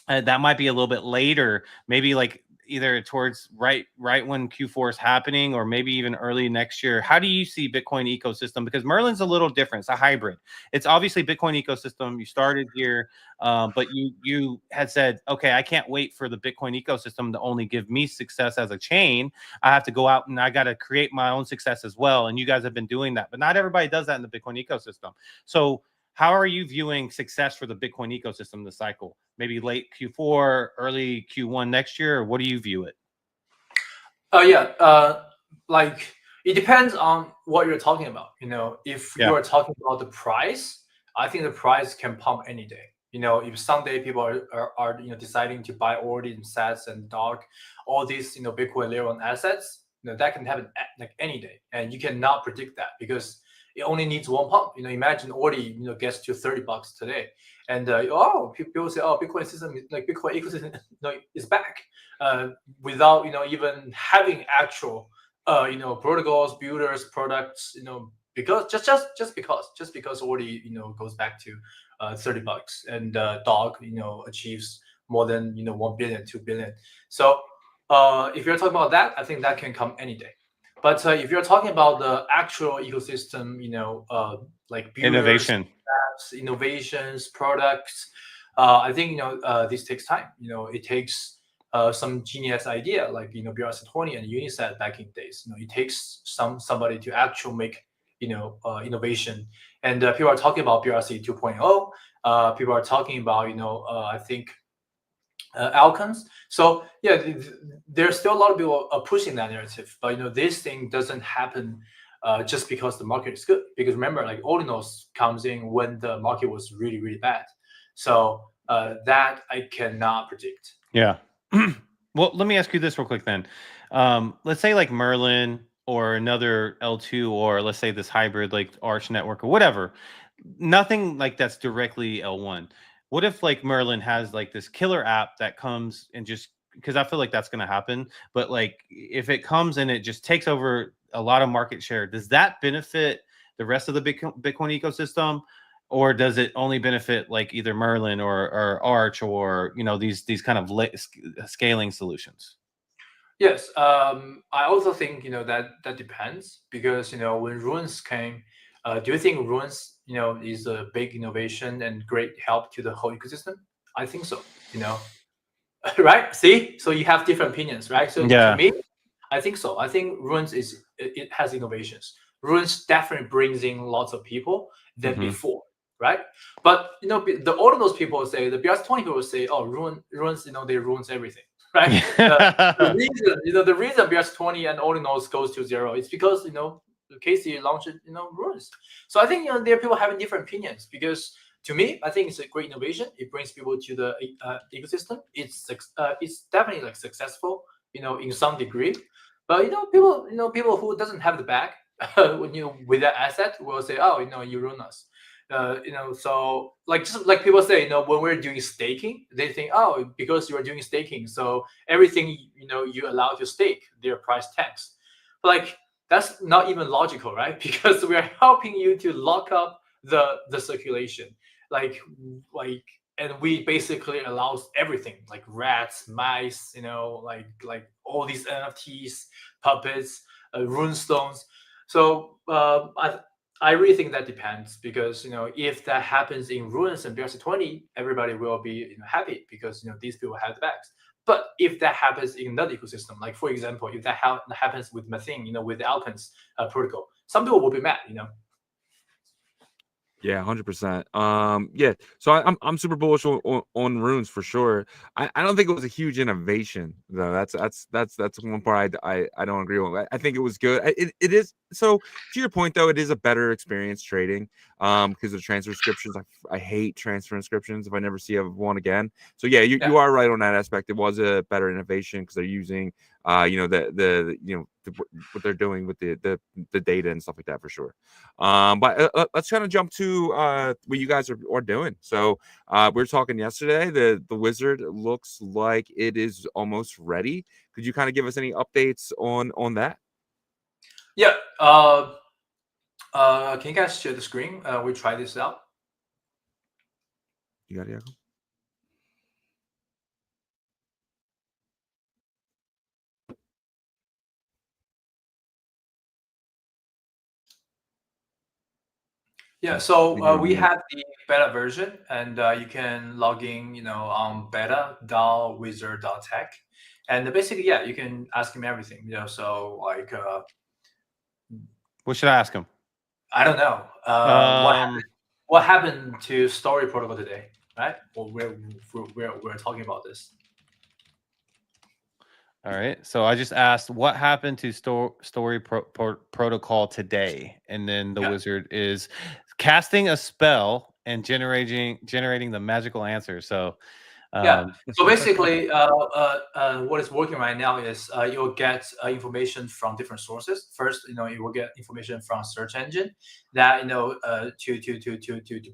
that might be a little bit later, maybe like either towards right when Q4 is happening, or maybe even early next year. How do you see Bitcoin ecosystem? Because Merlin's a little different. It's a hybrid. It's obviously Bitcoin ecosystem. You started here, but you had said, okay, I can't wait for the Bitcoin ecosystem to only give me success as a chain. I have to go out and I got to create my own success as well. And you guys have been doing that, but not everybody does that in the Bitcoin ecosystem. So how are you viewing success for the Bitcoin ecosystem this cycle? Maybe late Q4, early Q1 next year, or what do you view it? Like it depends on what you're talking about. If you are talking about the price, I think the price can pump any day. If someday people are deciding to buy Ordi and Sats and Dog, all these Bitcoin layer 1 assets, that can happen like any day, and you cannot predict that, because it only needs one pump. Imagine Ordi gets to $30 today, and people say, Bitcoin system, like Bitcoin ecosystem is back, without even having actual protocols, builders, products, because just because Ordi goes back to $30, and Dog achieves more than 1 billion, 2 billion. So if you're talking about that, I think that can come any day. But if you're talking about the actual ecosystem, like builders, Innovation. apps, innovations, products, I think this takes time. It takes some genius idea like BRC20 and Unisat back in days. It takes somebody to actually make innovation. And people are talking about BRC 2.0. People are talking about I think outcomes. So yeah, there's still a lot of people pushing that narrative, but this thing doesn't happen just because the market is good. Because remember, like ordinals comes in when the market was really, really bad. So that I cannot predict. Yeah. Well, let me ask you this real quick then. Let's say like Merlin or another L2, or let's say this hybrid like Arch Network or whatever. Nothing like that's directly L1. What if like Merlin has like this killer app that comes and just, because I feel like that's going to happen, but like if it comes and it just takes over a lot of market share, does that benefit the rest of the Bitcoin ecosystem? Or does it only benefit like either Merlin or Arch or these kind of scaling solutions? Yes, I also think that depends, because when runes came, do you think runes is a big innovation and great help to the whole ecosystem? I think so. Right? See, so you have different opinions, right? So Yeah. to me, I think so. I think runes it has innovations. Runes definitely brings in lots of people than before, right? But the ordinals people say, the BRC20 people say, oh, runes, they ruins everything, right? the reason BRC20 and ordinals goes to zero is because Casey launched runes. So I think there are people having different opinions, because to me, I think it's a great innovation. It brings people to the ecosystem. It's definitely like successful, in some degree. But people who doesn't have the back, with that asset will say, oh, you ruin us. So like just like people say, when we're doing staking, they think, oh, because you are doing staking, so everything you allow to stake, their price tags. But like that's not even logical, right? Because we are helping you to lock up the circulation, like and we basically allows everything like rats, mice, like all these NFTs, puppets, runestones. So I really think that depends, because if that happens in runes and BRC20, everybody will be happy, because these people have the bags. But if that happens in another ecosystem, like for example, if that happens with Mathing, with the Alpens protocol, some people will be mad. Yeah, 100%. Yeah. So I'm super bullish on runes for sure. I don't think it was a huge innovation though. That's one part I don't agree with. I think it was good. It is. So to your point though, it is a better experience trading. Because of transfer inscriptions. I hate transfer inscriptions if I never see one again. So yeah, you are right on that aspect. It was a better innovation because they're using what they're doing with the data and stuff like that for sure. But let's kind of jump to what you guys are doing. So we were talking yesterday. The wizard looks like it is almost ready. Could you kind of give us any updates on that? Yeah. Can you guys share the screen? We try this out. You got it, Yago? Yeah, so we have the beta version, and you can log in, on beta.wizard.tech, and basically, yeah, you can ask him everything, So like, what should I ask him? I don't know. What happened to Story Protocol today, right? Well, we're talking about this. All right. So I just asked what happened to Story Protocol today, and then the wizard is casting a spell and generating the magical answer. So so basically, what is working right now is you'll get information from different sources. First, you will get information from search engine that to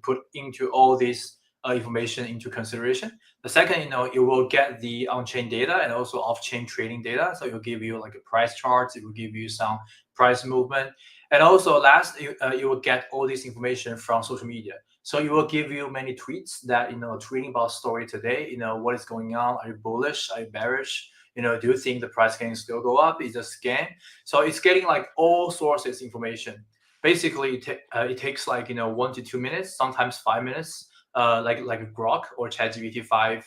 put into all this information into consideration. The second, you will get the on-chain data and also off-chain trading data. So it will give you like a price charts. It will give you some price movement, and also last, you will get all this information from social media. So it will give you many tweets that tweeting about story today. What is going on? Are you bullish? Are you bearish? do you think the price can still go up? Is it a scam? So it's getting like all sources information. Basically, it takes like 1 to 2 minutes, sometimes 5 minutes, like a Grok or ChatGPT 5,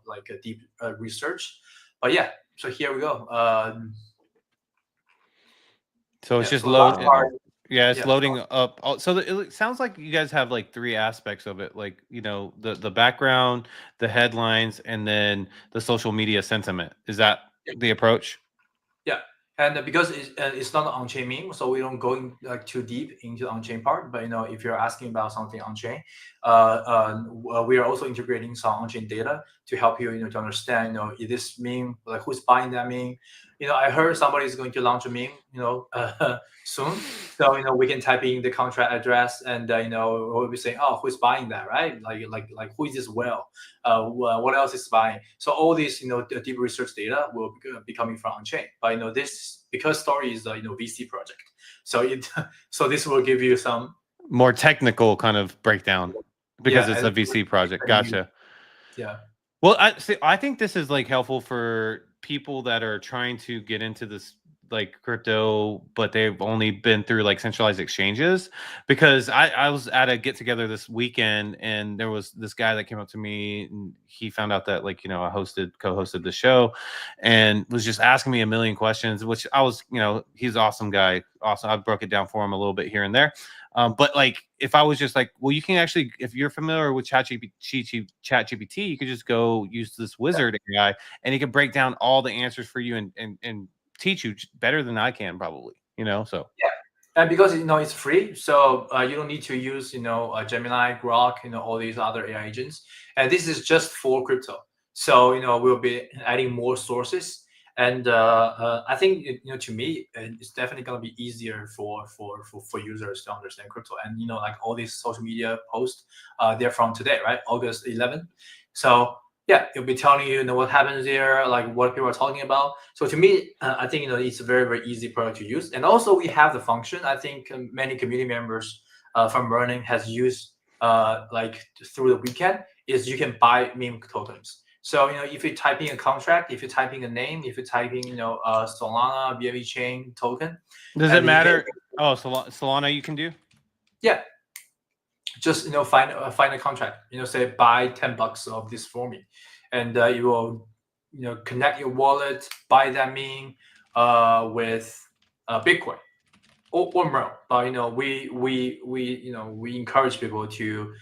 like a deep research. But yeah, so here we go. So it's just so the last loading. part, Yeah, it's yeah. loading up. So it sounds like you guys have like 3 aspects of it, like the background, the headlines, and then the social media sentiment. Is that the approach? Yeah, and because it's not an on-chain meme, so we don't go in, like too deep into the on-chain part. But if you're asking about something on-chain, we are also integrating some on-chain data to help you, to understand, is this meme, like who's buying that meme? I heard somebody is going to launch a meme, soon. So we can type in the contract address, and we'll be saying, oh, who's buying that, right? Like who is this whale? What else is buying? So all this, the deep research data will be coming from on-chain. But this, because Story is a VC project, so so this will give you some more technical kind of breakdown because it's a VC project. Gotcha. Yeah. Well, I think this is like helpful for people that are trying to get into this like crypto, but they've only been through like centralized exchanges. Because I was at a get together this weekend, and there was this guy that came up to me, and he found out that like I co-hosted the show, and was just asking me a million questions, which I was he's an awesome guy, awesome. I broke it down for him a little bit here and there. But like, if I was just like, well, you can actually, if you're familiar with ChatGPT, you could just go use this wizard AI, and he can break down all the answers for you and teach you better than I can probably, so. Yeah. And because it's free, so you don't need to use Gemini, Grok, all these other AI agents, and this is just for crypto. So we'll be adding more sources, and I think to me it's definitely gonna be easier for users to understand crypto. And like all these social media posts, they're from today, right, August 11th. So yeah, it'll be telling you, what happens there, like what people are talking about. So to me, I think it's a very, very easy product to use. And also we have the function. I think many community members from Merlin has used like through the weekend, is you can buy meme tokens. So if you type in a contract, if you type in a name, if you type in Solana BNB chain token, does it matter? Oh, Solana you can do? Yeah. Just find a contract, say buy $10 of this for me, and you will connect your wallet, buy that meme with Bitcoin or Merl. But we encourage people to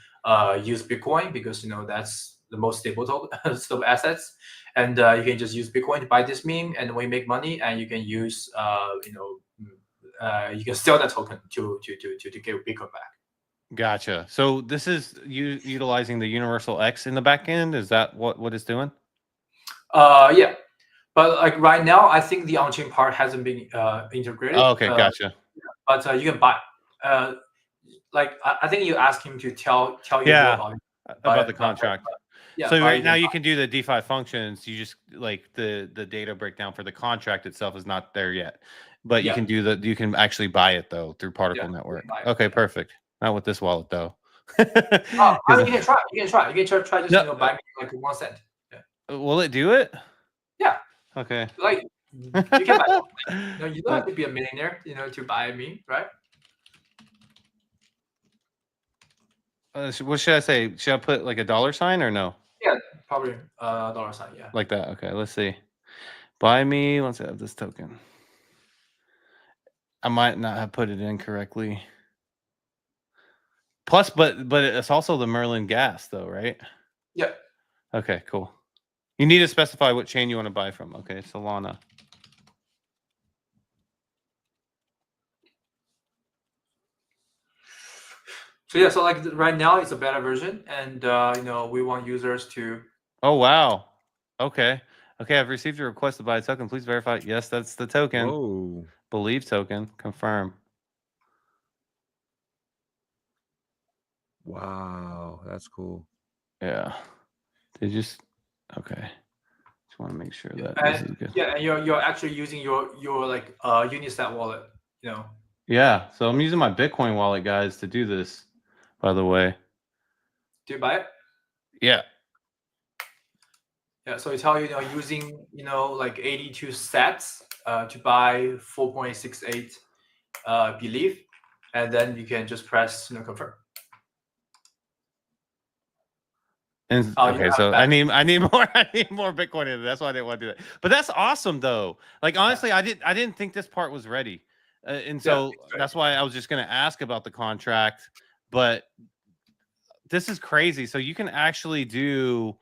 use Bitcoin, because that's the most stable token, stable assets, and you can just use Bitcoin to buy this meme, and when you make money, and you can use you can sell that token to get Bitcoin back. Gotcha. So this is utilizing the Universal X in the back end. Is that what it's doing? Yeah, but like right now, I think the on-chain part hasn't been integrated. Oh, okay, gotcha. But you can buy. Like I think you asked him to tell you more about the contract. Yeah, so right now you can do the DeFi functions. You just like the data breakdown for the contract itself is not there yet, but you can do you can actually buy it though through Particle Network. Okay, perfect. Not with this wallet though. You can try. You can try just buy me like 1 cent. Yeah. Will it do it? Yeah. Okay. Like you can buy. You don't have to be a millionaire, to buy me, right? What should I say? Should I put like a $sign or no? Yeah, probably $sign. Yeah. Like that. Okay. Let's see. Buy me. Let's have this token. I might not have put it in correctly. Plus, but it's also the Merlin gas though, right? Yeah. Okay, cool. You need to specify what chain you want to buy from. Okay, Solana. So yeah, so like right now it's a beta version, and we want users to. Oh wow. Okay. Okay, I've received a request to buy a token. Please verify. Yes, that's the token. Whoa. Believe token. Confirm. Wow, that's cool. Yeah. They just okay. Just want to make sure that this is good. Yeah, and you're actually using your like Unisat wallet, Yeah, so I'm using my Bitcoin wallet, guys, to do this. By the way. Do you buy it? Yeah. Yeah, so it tell you, using like 82 sats to buy 4.68 belief, and then you can just press confirm. And okay, so I need more Bitcoin in it. That's why I didn't want to do that. But that's awesome though. Like honestly, I didn't think this part was ready, and so that's why I was just going to ask about the contract. But this is crazy. So you can actually buy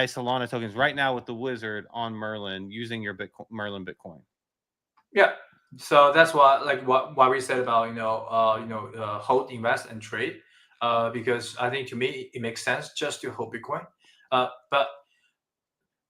Solana tokens right now with the wizard on Merlin using your Merlin Bitcoin. Yeah. So that's why we said about hold, invest, and trade. Because I think to me it makes sense just to hold Bitcoin. But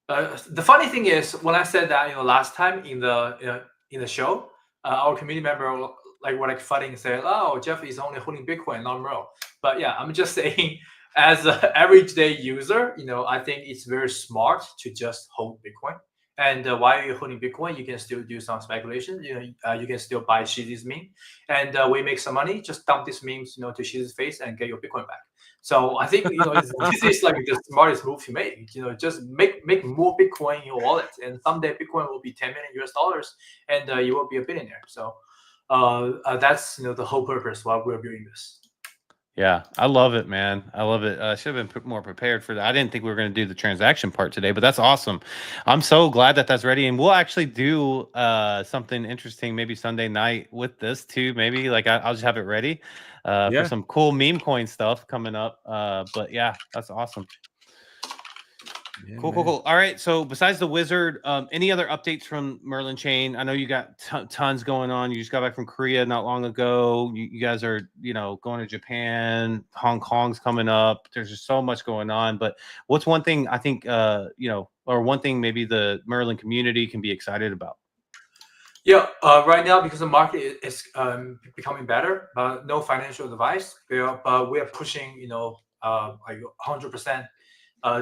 the funny thing is, when I said that last time in the show, our community member were funny and said, "Oh, Jeff is only holding Bitcoin, not Merl." But yeah, I'm just saying, as an everyday user, I think it's very smart to just hold Bitcoin. And while you're holding Bitcoin, you can still do some speculation. You can still buy Shizy's meme, and we make some money. Just dump these memes, to Shizy's face and get your Bitcoin back. So I think this is like the smartest move to make. Just make more Bitcoin in your wallet, and someday Bitcoin will be $10 million, and you will be a billionaire. So that's the whole purpose why we're doing this. Yeah, I love it, man. I love it. I should have been more prepared for that. I didn't think we were going to do the transaction part today, but that's awesome. I'm so glad that that's ready, and we'll actually do something interesting maybe Sunday night with this too. Maybe I'll just have it ready for some cool meme coin stuff coming up. But yeah, that's awesome. Yeah, cool. All right. So besides the wizard, any other updates from MerlinChain? I know you got tons going on. You just got back from Korea not long ago. You guys are, going to Japan. Hong Kong's coming up. There's just so much going on. But what's one thing I think, or one thing maybe the Merlin community can be excited about? Yeah, right now, because the market is becoming better, no financial advice. But we are pushing, 100%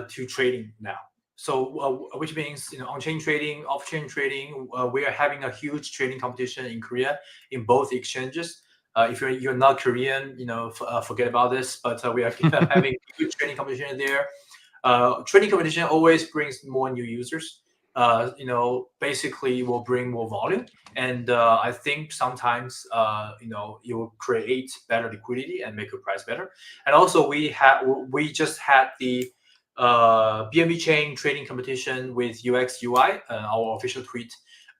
to trading now. So which means on-chain trading, off-chain trading, we are having a huge trading competition in Korea in both exchanges. If you're not Korean, forget about this. But we are having huge trading competition there. Trading competition always brings more new users. Basically will bring more volume, and I think sometimes you will create better liquidity and make your price better. And also we just had the BNB chain trading competition with UX/UI, our official tweet.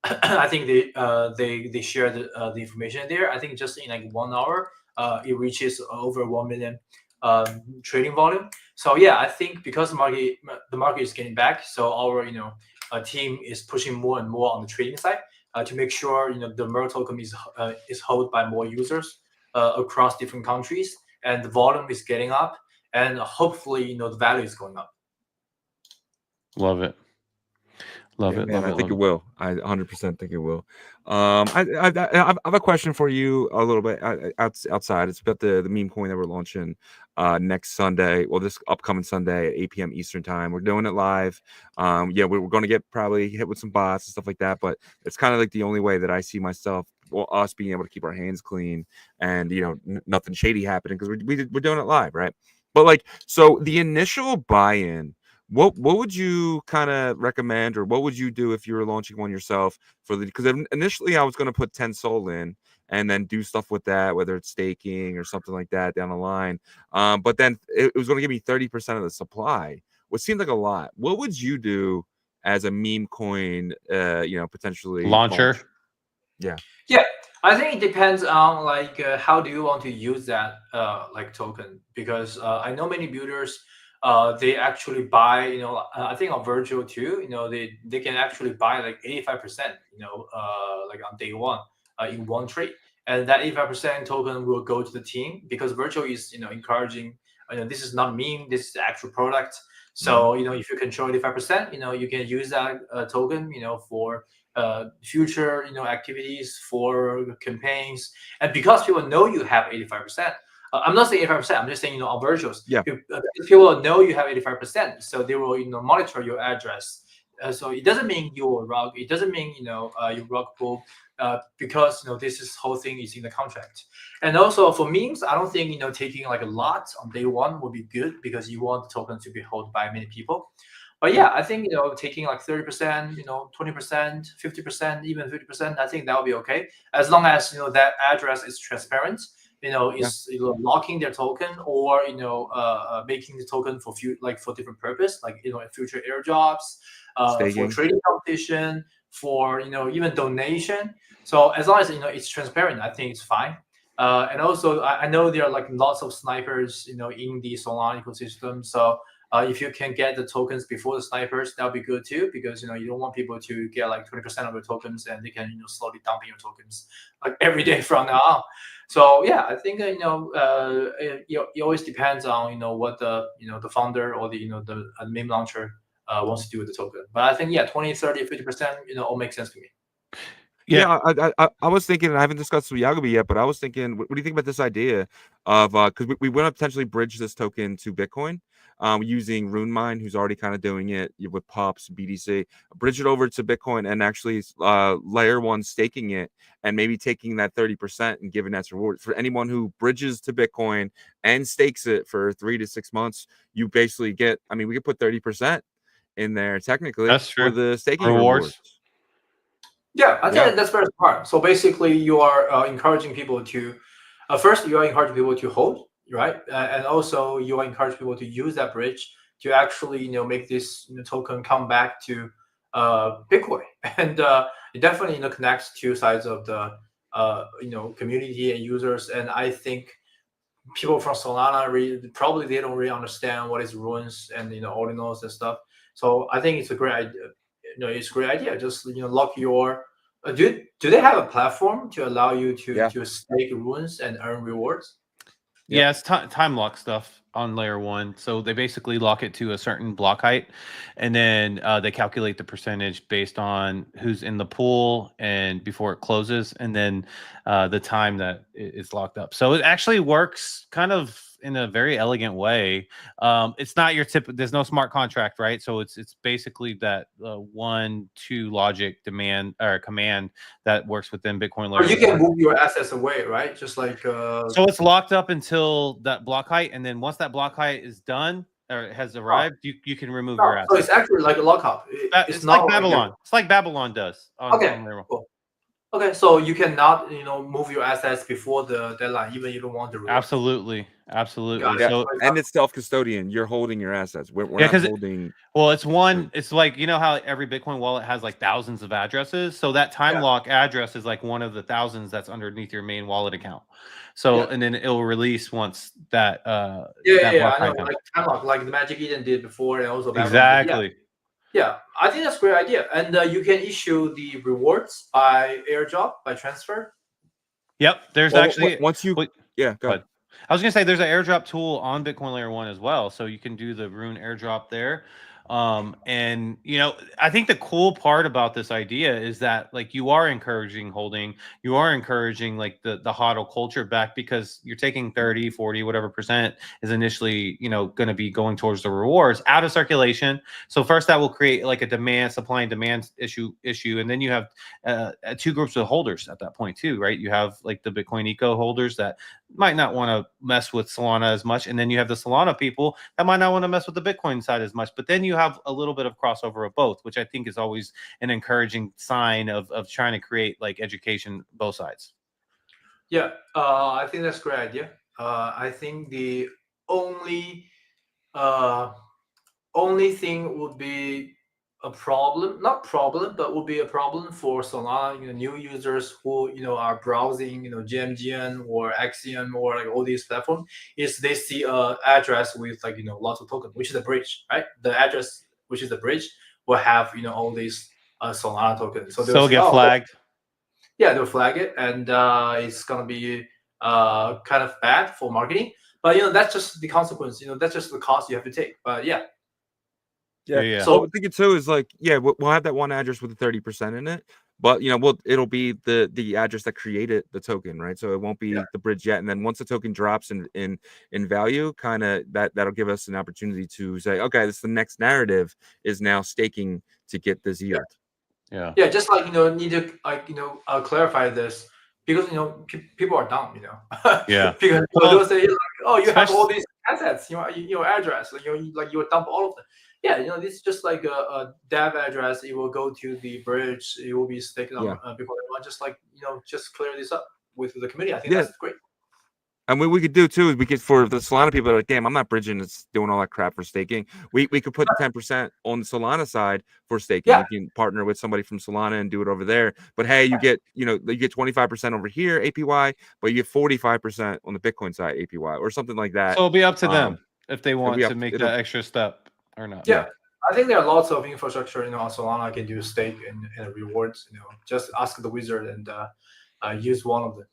I think they shared the information there. I think just in 1 hour, it reaches over 1 million trading volume. So yeah, I think because the market is getting back, so our team is pushing more and more on the trading side to make sure the Merl token is held by more users across different countries, and the volume is getting up, and hopefully the value is going up. Love it. Love it. I think it will. I 100% think it will. I have a question for you a little bit outside. It's about the meme coin that we're launching next Sunday. Well, this upcoming Sunday at 8 p.m. Eastern time. We're doing it live. Yeah, we're going to get probably hit with some bots and stuff like that. But it's kind of like the only way that I see myself, us being able to keep our hands clean and nothing shady happening, because we're doing it live, right? But so the initial buy-in. What would you kind of recommend, or what would you do if you were launching one yourself because initially I was going to put 10 SOL in and then do stuff with that, whether it's staking or something like that down the line. But then it was going to give me 30% of the supply, which seemed like a lot. What would you do as a meme coin, potentially launcher? Yeah, I think it depends on how do you want to use that token, because I know many builders they actually buy I think on Virtual too, they can actually buy 85% on day one in one trade, and that 85% token will go to the team, because Virtual is encouraging this is not meme, this is the actual product. So if you control 85%, you can use that token for future activities, for campaigns. And because people know you have 85%, I'm not saying 85%, I'm just saying on Virtuals, people know you have 85%, so they will monitor your address. So it doesn't mean you're rug, it doesn't mean you rug pull, because this whole thing is in the contract. And also for memes, I don't think taking a lot on day one would be good, because you want the token to be held by many people. But yeah, I think taking like 30%, 20%, 50%, even 50%, I think that would be okay, as long as that address is transparent. Is locking their token, or making the token for for different purpose, like future airdrops, for Staking. trading competition, for even donation. So as long as it's transparent, I think it's fine. And also, I know there are like lots of snipers, in the Solana ecosystem. So if you can get the tokens before the snipers, that'll be good too, because you don't want people to get like 20% of your tokens, and they can slowly dumping your tokens like every day from now on. So yeah, I think it always depends on what the the founder or the the meme launcher wants to do with the token. But I think 20, 30, 50% all makes sense to me. Yeah, I was thinking, and I haven't discussed with Yagobi yet, but I was thinking, what do you think about this idea of because we want to potentially bridge this token to Bitcoin, using RuneMine, who's already kind of doing it with Pops, BTC, bridge it over to Bitcoin, and actually layer one staking it, and maybe taking that 30% and giving that reward for anyone who bridges to Bitcoin and stakes it for 3 to 6 months. You basically get, I mean, we could put 30% in there technically. That's for true. the staking Rewards. rewards. Yeah, I think that's very smart. So basically, you are encouraging people to first, you are encouraging people to hold, right? And also, you are encouraging people to use that bridge to actually make this token come back to Bitcoin, and it definitely connects two sides of the community and users. And I think people from Solana probably they don't really understand what is runes and ordinals and stuff. So I think it's a great idea. It's a great idea. Just lock your. Do they have a platform to allow you to stake runes and earn rewards? Yeah, it's time lock stuff on layer one. So they basically lock it to a certain block height, and then they calculate the percentage based on who's in the pool and before it closes, and then the time that it's locked up. So it actually works kind of in a very elegant way. It's not your there's no smart contract, right? So it's basically that 1-2 logic demand or command that works within Bitcoin layer. Or you can move your assets away, right? Just like so it's locked up until that block height, and then once that block height is done or has arrived, you can remove your assets. So it's actually like a lockup. It's like Babylon. It's like Babylon does. Okay, cool. Okay, so you cannot, move your assets before the deadline, even if you don't want to. Absolutely. Yeah. So, and it's self-custodian. You're holding your assets. We're not holding. Well, it's like, how every Bitcoin wallet has like thousands of addresses. So that time lock address is like one of the thousands that's underneath your main wallet account. So, and then it'll release once that, I know, like time lock, like the Magic Eden did before, and also exactly. Yeah, I think that's a great idea. And you can issue the rewards by airdrop, by transfer. Yep. There's actually once you go ahead. I was gonna say there's an airdrop tool on Bitcoin Layer 1 as well, so you can do the Rune airdrop there. And I think the cool part about this idea is that like you are encouraging holding, you are encouraging like the hodl culture back, because you're taking 30, 40, whatever percent is initially going to be going towards the rewards out of circulation. So first that will create like a supply and demand issue, and then you have two groups of holders at that point too, right? You have like the Bitcoin eco holders that might not want to mess with Solana as much, and then you have the Solana people that might not want to mess with the Bitcoin side as much, but then you have a little bit of crossover of both, which I think is always an encouraging sign of trying to create like education both sides. Yeah, I think that's a great idea. I think the only thing would be a problem, but would be a problem for Solana, new users who are browsing, GMGN or Axiom or like all these platforms, is they see a address with like lots of tokens, which is a bridge, right? The address, which is the bridge, will have all these Solana tokens. So they'll get flagged. Yeah, they'll flag it, and it's gonna be kind of bad for marketing. But that's just the consequence. That's just the cost you have to take. But yeah. So I think too is like, we'll have that one address with the 30% in it, but it'll be the address that created the token, right? So it won't be the bridge yet. And then once the token drops in value, kind of that'll give us an opportunity to say, okay, this the next narrative is now staking to get this yield. Yeah, just like need to like clarify this, because people are dumb, Yeah. Because they'll say like, oh, you have all these assets, your address, like you dump all of them. yeah, this is just like a dev address. It will go to the bridge. It will be staked on Yeah. Bitcoin. Just like just clear this up with the committee. I think Yeah. that's great. And what we could do too is we could, for the Solana people that are like, damn, I'm not bridging, it's doing all that crap for staking. We could put 10% on the Solana side for staking. Yeah. You can partner with somebody from Solana and do it over there. But hey, you get 25% over here APY, but you get 45% on the Bitcoin side APY or something like that. So it'll be up to them if they want to make it'll- that extra step or not. Yeah. I think there are lots of infrastructure, on Solana can do stake and rewards. Just ask the wizard and use one of them.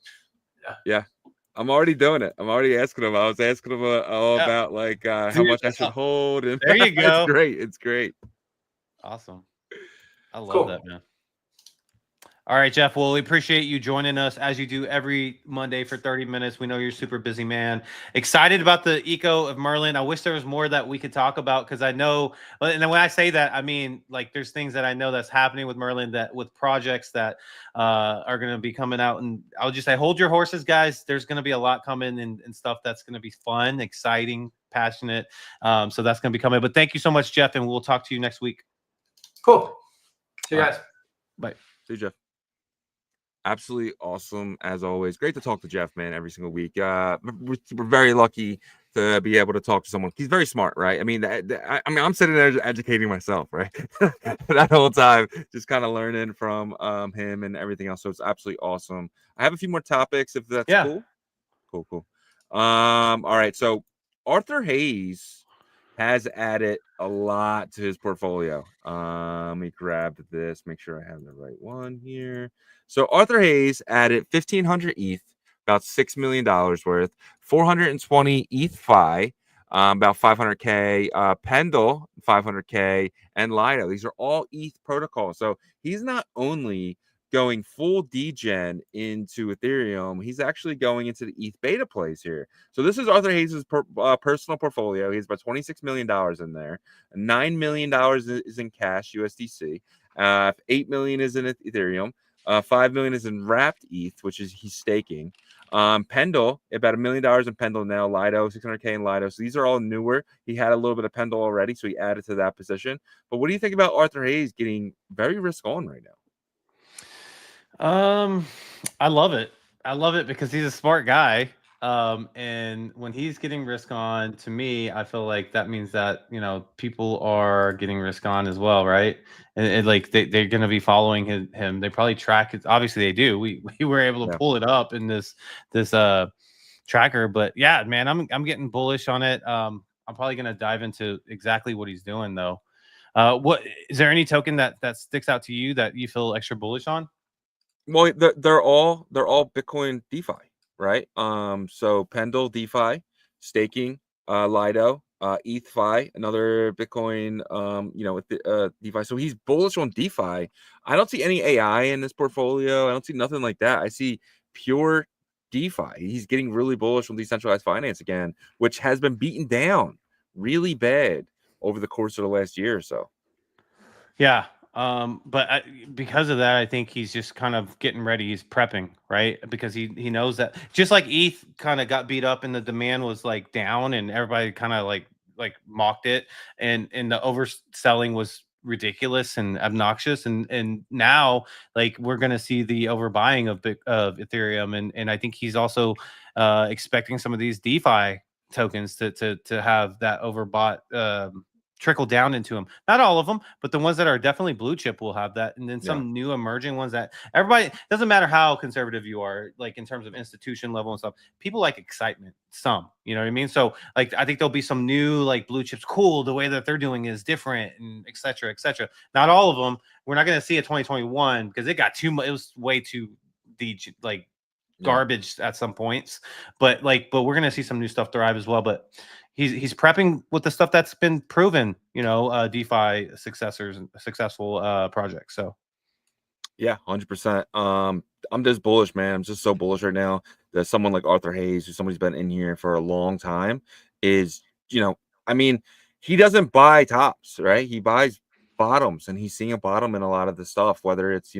Yeah. I'm already doing it. I'm already asking them. I was asking them all about like how much I should hold. And there you go. It's great. It's great. Awesome. I love Cool. that, man. All right, Jeff. Well, we appreciate you joining us as you do every Monday for 30 minutes. We know you're a super busy man. Excited about the eco of Merlin. I wish there was more that we could talk about because I know, and when I say that, I mean, like there's things that I know that's happening with Merlin, that with projects that are going to be coming out. And I'll just say, hold your horses, guys. There's going to be a lot coming and stuff that's going to be fun, exciting, passionate. So that's going to be coming. But thank you so much, Jeff. And we'll talk to you next week. Cool. See you guys. Bye. See you, Jeff. Absolutely awesome as always. Great to talk to Jeff, man, every single week. We're very lucky to be able to talk to someone. He's very smart, right? I mean, I'm sitting there educating myself, right? That whole time, just kind of learning from him and everything else. So it's absolutely awesome. I have a few more topics, if that's cool. Cool. All right. So Arthur Hayes has added a lot to his portfolio. Let me grab this, make sure I have the right one here. So Arthur Hayes added 1,500 ETH, about $6 million worth, 420 ETHFI, about 500K, PENDLE, 500K, and Lido. These are all ETH protocols. So he's not only going full degen into Ethereum, he's actually going into the ETH beta plays here. So this is Arthur Hayes' personal portfolio. He has about $26 million in there. $9 million is in cash, USDC. $8 million is in Ethereum. $5 million is in wrapped ETH, which is he's staking. PENDLE, about $1 million in PENDLE now. Lido, 600K in Lido. So these are all newer. He had a little bit of PENDLE already, so he added to that position. But what do you think about Arthur Hayes getting very risk on right now? I love it. I love it because he's a smart guy. And when he's getting risk on, to me, I feel like that means that, people are getting risk on as well, right? And like they're going to be following him. They probably track it. Obviously they do. We were able to pull it up in this tracker, but yeah, man, I'm getting bullish on it. I'm probably going to dive into exactly what he's doing though. What is there any token that sticks out to you that you feel extra bullish on? Well, they're all Bitcoin DeFi, right? So PENDLE DeFi, staking, Lido, ETHFI, another Bitcoin, with DeFi. So he's bullish on DeFi. I don't see any AI in this portfolio. I don't see nothing like that. I see pure DeFi. He's getting really bullish on decentralized finance again, which has been beaten down really bad over the course of the last year or so. Yeah. But because of that, I think he's just kind of getting ready. He's prepping, right? Because he knows that just like ETH kind of got beat up and the demand was like down and everybody kind of like mocked it and the overselling was ridiculous and obnoxious. And now like we're going to see the overbuying of Ethereum. And I think he's also expecting some of these DeFi tokens to have that overbought trickle down into them. Not all of them, but the ones that are definitely blue chip will have that. And then some new emerging ones that everybody, doesn't matter how conservative you are, like in terms of institution level and stuff, people like excitement, some, you know what I mean? So like, I think there'll be some new like blue chips, cool. The way that they're doing is different and et cetera, et cetera. Not all of them. We're not going to see a 2021 because it got too much. It was way too garbage at some points, but we're going to see some new stuff thrive as well. But he's prepping with the stuff that's been proven, DeFi successful projects. So yeah, 100%. I'm just bullish, man. I'm just so bullish right now that someone like Arthur Hayes, who's somebody's been in here for a long time, is, I mean, he doesn't buy tops, right? He buys bottoms, and he's seeing a bottom in a lot of the stuff, whether it's,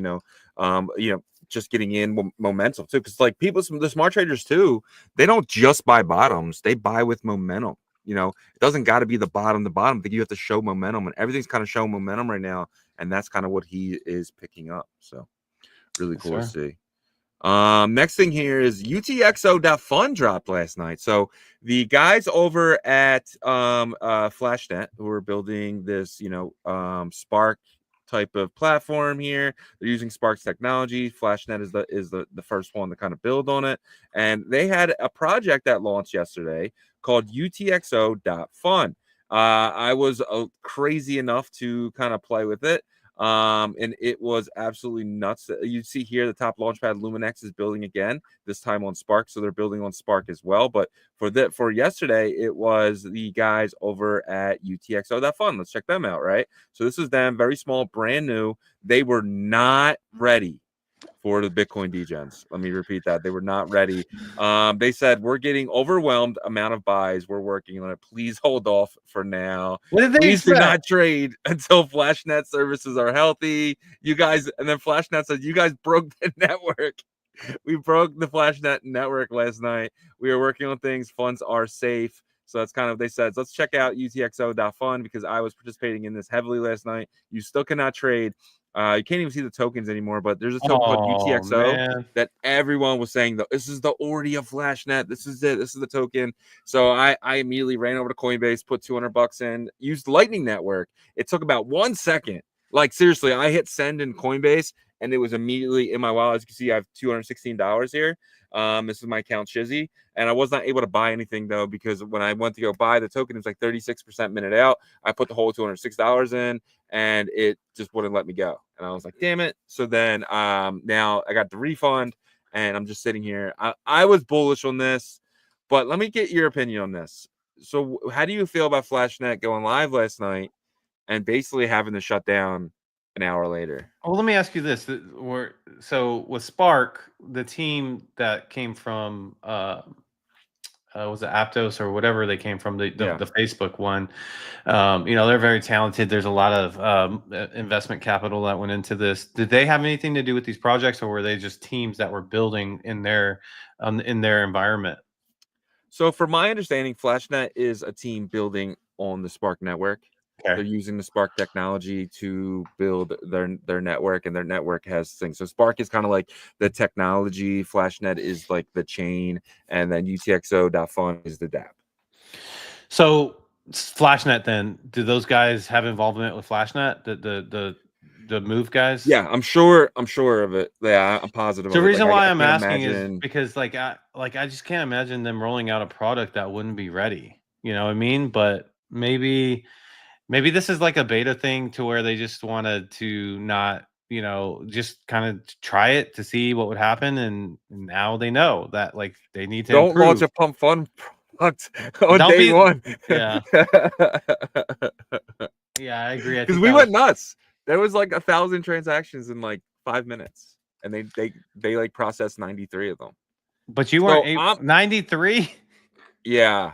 just getting in momentum too. Because like the smart traders too, they don't just buy bottoms, they buy with momentum. you know, it doesn't got to be the bottom. I think you have to show momentum, and everything's kind of showing momentum right now, and that's kind of what he is picking up. So really cool to see. Next thing here is utxo.fun dropped last night. So the guys over at Flashnet, who are building this, you know, Spark type of platform here, they're using Spark's technology. Flashnet is the first one to kind of build on it, and they had a project that launched yesterday called utxo.fun. I was crazy enough to kind of play with it. And it was absolutely nuts. You see here the top launchpad Luminex is building again, this time on Spark, so they're building on Spark as well. But for yesterday, it was the guys over at utxo.fun. Let's check them out, right? So this is them, very small, brand new. They were not ready for the Bitcoin degens. Let me repeat that. They were not ready. They said, we're getting overwhelmed amount of buys. We're working on it. Please hold off for now. What did they Please expect? do not trade until Flashnet services are healthy. You guys, and then Flashnet said, you guys broke the network. We broke the Flashnet network last night. We are working on things. Funds are safe. So that's kind of, they said, let's check out utxo.fun because I was participating in this heavily last night. You still cannot trade. You can't even see the tokens anymore, but there's a token called UTXO that everyone was saying, this is the already of Flashnet. This is it. This is the token. So I immediately ran over to Coinbase, put $200 in, used Lightning Network. It took about 1 second. Like, seriously, I hit send in Coinbase, and it was immediately in my wallet. As you can see, I have $216 here. This is my account, Shizzy. And I was not able to buy anything, though, because when I went to go buy the token, it was like 36% minute out. I put the whole $206 in, and it just wouldn't let me go. And I was like, damn it. So then now I got the refund, and I'm just sitting here. I was bullish on this, but let me get your opinion on this. So how do you feel about Flashnet going live last night and basically having to shut down an hour later? Well, let me ask you this. So with Spark, the team that came from was it Aptos or whatever they came from, the Facebook one, you know, they're very talented. There's a lot of investment capital that went into this. Did they have anything to do with these projects, or were they just teams that were building in their environment? So from my understanding, Flashnet is a team building on the Spark network. Okay. They're using the Spark technology to build their network, and their network has things. So Spark is kind of like the technology, Flashnet is like the chain, and then utxo.fun is the dApp. So Flashnet, then, do those guys have involvement with Flashnet? The move guys? Yeah, I'm sure of it. Yeah, I'm positive. The of it. reason Like, why I I'm can't asking imagine... is because I just can't imagine them rolling out a product that wouldn't be ready. You know what I mean? But maybe this is like a beta thing to where they just wanted to not, you know, just kind of try it to see what would happen, and now they know that, like, they need to Don't launch improve. a pump fun product on day one. Yeah. Yeah, I agree. Because we went nuts. There was like 1,000 transactions in like 5 minutes, and they like processed 93 of them. But you weren't 93. Yeah.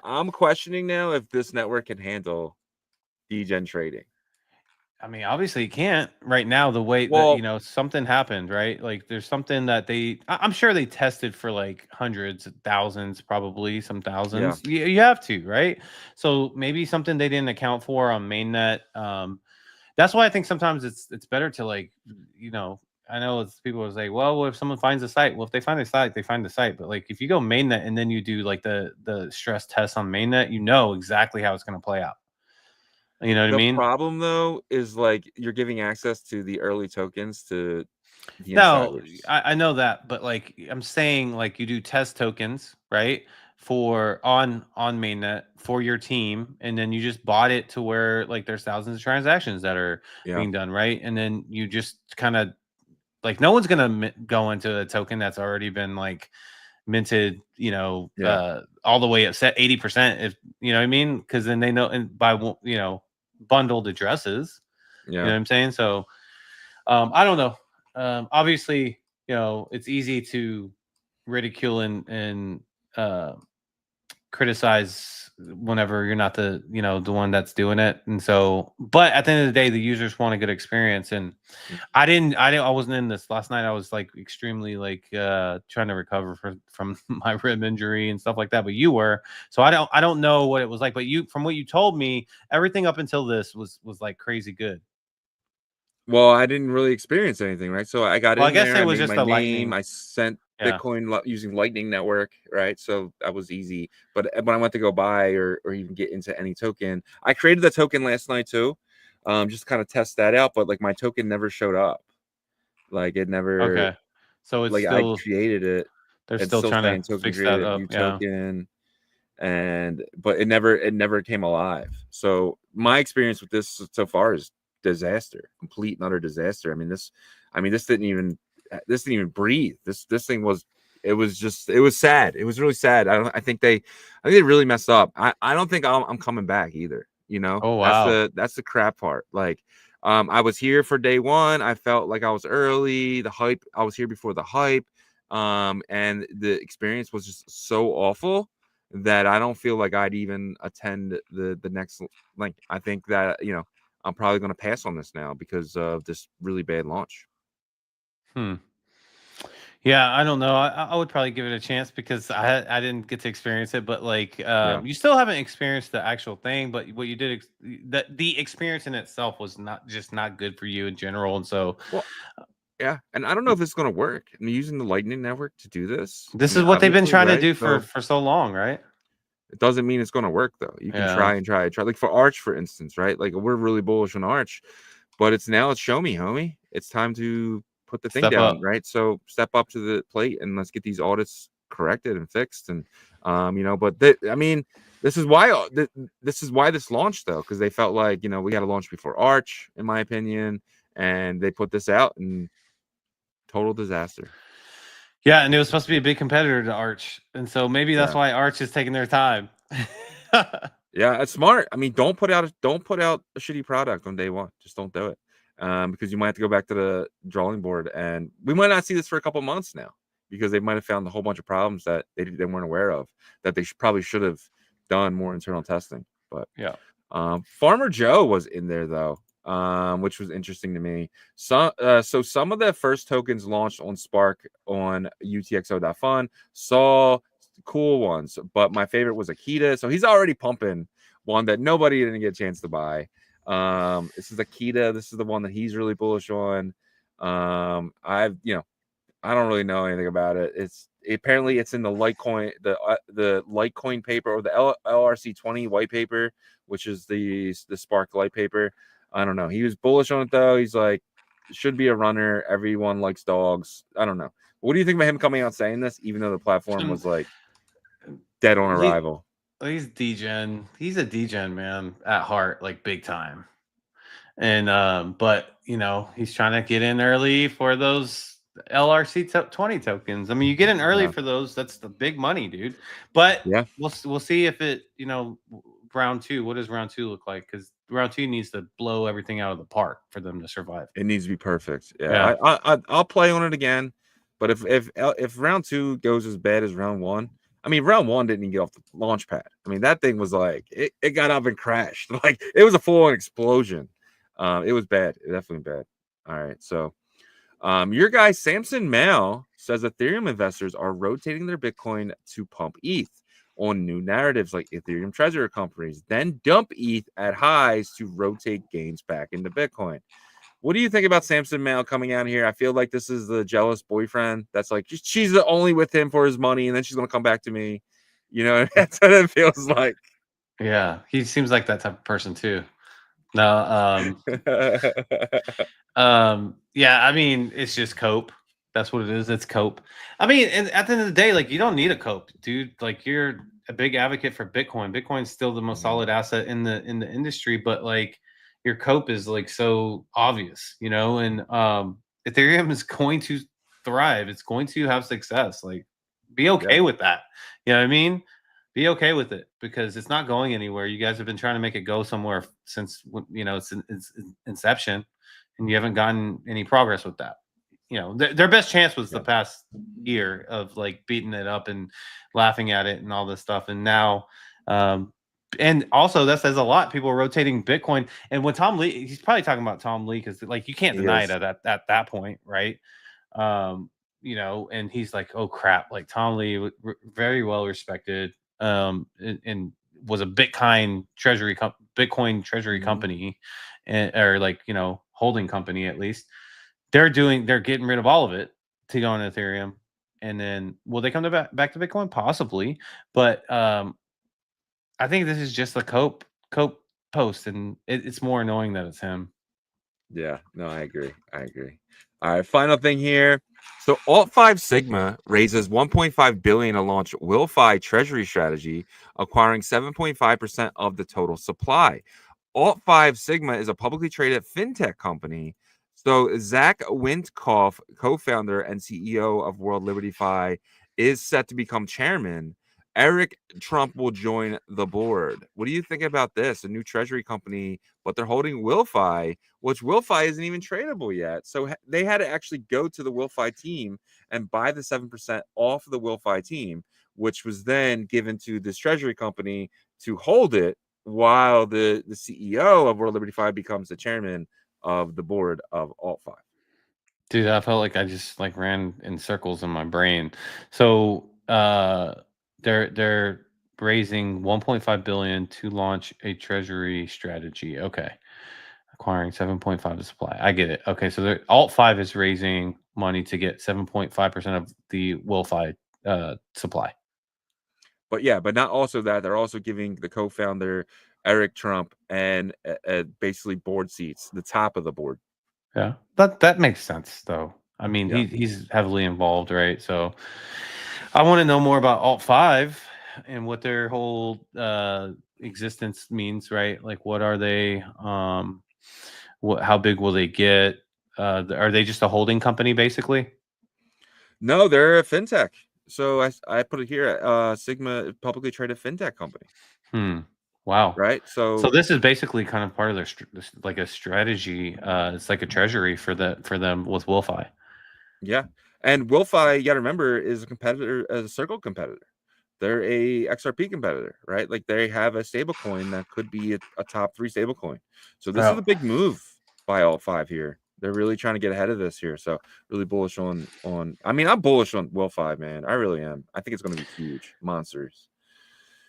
I'm questioning now if this network can handle degen trading. I mean, obviously you can't right now, the way that, you know, something happened, right? Like, there's something that I'm sure they tested for like hundreds of thousands, probably some thousands. Yeah. You have to, right? So maybe something they didn't account for on mainnet. That's why I think sometimes it's better to, like, you know, I know people will say, well, if someone finds a site, well, if they find a site, they find the site. But like, if you go mainnet and then you do like the stress test on mainnet, you know exactly how it's going to play out. You know what I mean? The problem, though, is like you're giving access to the early tokens to the insiders. I know that, but like, I'm saying, like, you do test tokens, right, for on mainnet for your team, and then you just bought it to where, like, there's thousands of transactions that are being done, right? And then you just kind of, like, no one's gonna go into a token that's already been like minted, you know, all the way up set 80%, if you know what I mean, because then they know, and by, you know, bundled addresses, you know what I'm saying? So I don't know. Obviously, you know, it's easy to ridicule and criticize whenever you're not the the one that's doing it. And so, but at the end of the day, the users want a good experience. And I wasn't in this last night. I was like extremely like trying to recover from my rib injury and stuff like that. But you were, so I don't know what it was like. But from what you told me, everything up until this was like crazy good. Well, I didn't really experience anything, right? So I got Well, I in guess there, it I was made just my the name, lightning. I sent Yeah. Bitcoin using Lightning Network, right? So that was easy. But when I went to go buy or even get into any token, I created the token last night too, just to kind of test that out. But like my token never showed up. Like it never, Okay. So it's like I still created it. they're It's still still trying to saying token fix that created, up. new Yeah. token. But it never came alive. So my experience with this so far is disaster, complete and utter disaster. I mean this didn't even breathe. This thing was, it was sad. It was really sad. I think they really messed up. I don't think I'm coming back either, you know. Oh wow. That's the crap part. Like I was here for day one. I felt like I was early. The hype, I was here before the hype. And the experience was just so awful that I don't feel like I'd even attend the next link. I think that, I'm probably going to pass on this now because of this really bad launch. Yeah, I don't know. I would probably give it a chance because I didn't get to experience it, but like Yeah. you still haven't experienced the actual thing. But what you did, the experience in itself was not good for you in general. And so Well, yeah, and I don't know if it's going to work. I'm using the Lightning Network to do this. this I is mean, what they've been obviously, trying to right? do So for so long, right? it doesn't mean it's going to work though. You can Yeah. try and try. Like for Arch, for instance, right? Like we're really bullish on Arch, but it's show me, homie. It's time to put the thing Step down, up. right? So step up to the plate and let's get these audits corrected and fixed. And but this is why this launched though, because they felt like we had a launch before Arch, in my opinion, and they put this out and total disaster. Yeah, and it was supposed to be a big competitor to Arch, and so maybe that's Yeah. why Arch is taking their time. Yeah, it's smart. I mean, don't put out a shitty product on day one. Just don't do it, because you might have to go back to the drawing board, and we might not see this for a couple months now because they might have found a whole bunch of problems that they weren't aware of that they probably should have done more internal testing. But Yeah. Farmer Joe was in there though, which was interesting to me. So some of the first tokens launched on Spark on utxo.fun saw cool ones, but my favorite was Akita. So he's already pumping one that nobody didn't get a chance to buy. This is Akita. This is the one that he's really bullish on. I don't really know anything about it. Apparently it's in the Litecoin, the Litecoin paper, or the LRC20 white paper, which is the Spark light paper. I don't know. He was bullish on it though. He's like, should be a runner. Everyone likes dogs. I don't know. What do you think about him coming out saying this, even though the platform was like dead on arrival? He's degen. He's a degen, man, at heart, like big time. And but he's trying to get in early for those LRC20 tokens. I mean, you get in early for those. That's the big money, dude. But yeah, we'll see if it round two. What does round two look like? Because round two needs to blow everything out of the park for them to survive. It needs to be perfect. Yeah. I'll play on it again, but if round two goes as bad as round one. I mean, round one didn't even get off the launch pad. I mean, that thing was like it got up and crashed. Like it was a full-on explosion. It was bad. Definitely bad. All right. So your guy Samson Mao says Ethereum investors are rotating their Bitcoin to pump ETH on new narratives like Ethereum Treasury companies, then dump ETH at highs to rotate gains back into Bitcoin. What do you think about Samson Mao coming out here? I feel like this is the jealous boyfriend that's like, she's only with him for his money, and then she's going to come back to me. That's what it feels like. Yeah, he seems like that type of person too. No, yeah, I mean, it's just cope. That's what it is. It's cope. I mean, and at the end of the day, like, you don't need a cope, dude. Like, you're a big advocate for Bitcoin. Bitcoin's still the most solid asset in the industry, but like your cope is like so obvious, and Ethereum is going to thrive. It's going to have success. Like, be okay with that. You know what I mean? Be okay with it because it's not going anywhere. You guys have been trying to make it go somewhere since its inception, and you haven't gotten any progress with that. you know, their best chance was the past year of like beating it up and laughing at it and all this stuff. And now, and also that says a lot. People are rotating Bitcoin. And when Tom Lee, he's probably talking about Tom Lee because like you can't deny it at that point, right? You know, and he's like, oh crap, like Tom Lee, very well respected, and was a Bitcoin treasury company, and or like, you know, holding company at least. They're getting rid of all of it to go on Ethereum, and then will they come back to Bitcoin? Possibly, but I think this is just a cope post, and it's more annoying that it's him. Yeah, no, I agree. All right, final thing here. So Alt5 Sigma raises 1.5 billion to launch WLFI Treasury strategy, acquiring 7.5% of the total supply. Alt5 Sigma is a publicly traded fintech company. So Zach Windkoff, co-founder and CEO of WLFI, is set to become chairman. Eric Trump will join the board. What do you think about this? A new treasury company, but they're holding WLFI, which WLFI isn't even tradable yet. So they had to actually go to the WLFI team and buy the 7% off the WLFI team, which was then given to this treasury company to hold it while the CEO of WLFI becomes the chairman of the board of Alt5. Dude, I felt like I just like ran in circles in my brain. So they're raising 1.5 billion to launch a treasury strategy. Okay. Acquiring 7.5 to supply. I get it. Okay, so Alt5 is raising money to get 7.5% of the WLFI supply. But yeah, but not also that. They're also giving the co-founder Eric Trump and basically board seats, the top of the board. Yeah, that makes sense though. I mean, Yeah. he's heavily involved, right? So I want to know more about Alt5 and what their whole existence means, right? Like, what are they? How big will they get? Are they just a holding company, basically? No, they're a fintech. So I put it here, Sigma, publicly traded fintech company. Wow. Right. So this is basically kind of part of their like a strategy. It's like a treasury for them with WLFI. Yeah, and WLFI, you got to remember, is a competitor, as a Circle competitor. They're a XRP competitor, right? Like they have a stable coin that could be a top 3 stable coin. So this is a big move by Alt5 here. They're really trying to get ahead of this here. So really bullish on. I mean, I'm bullish on WLFI, man. I really am. I think it's going to be huge, monsters.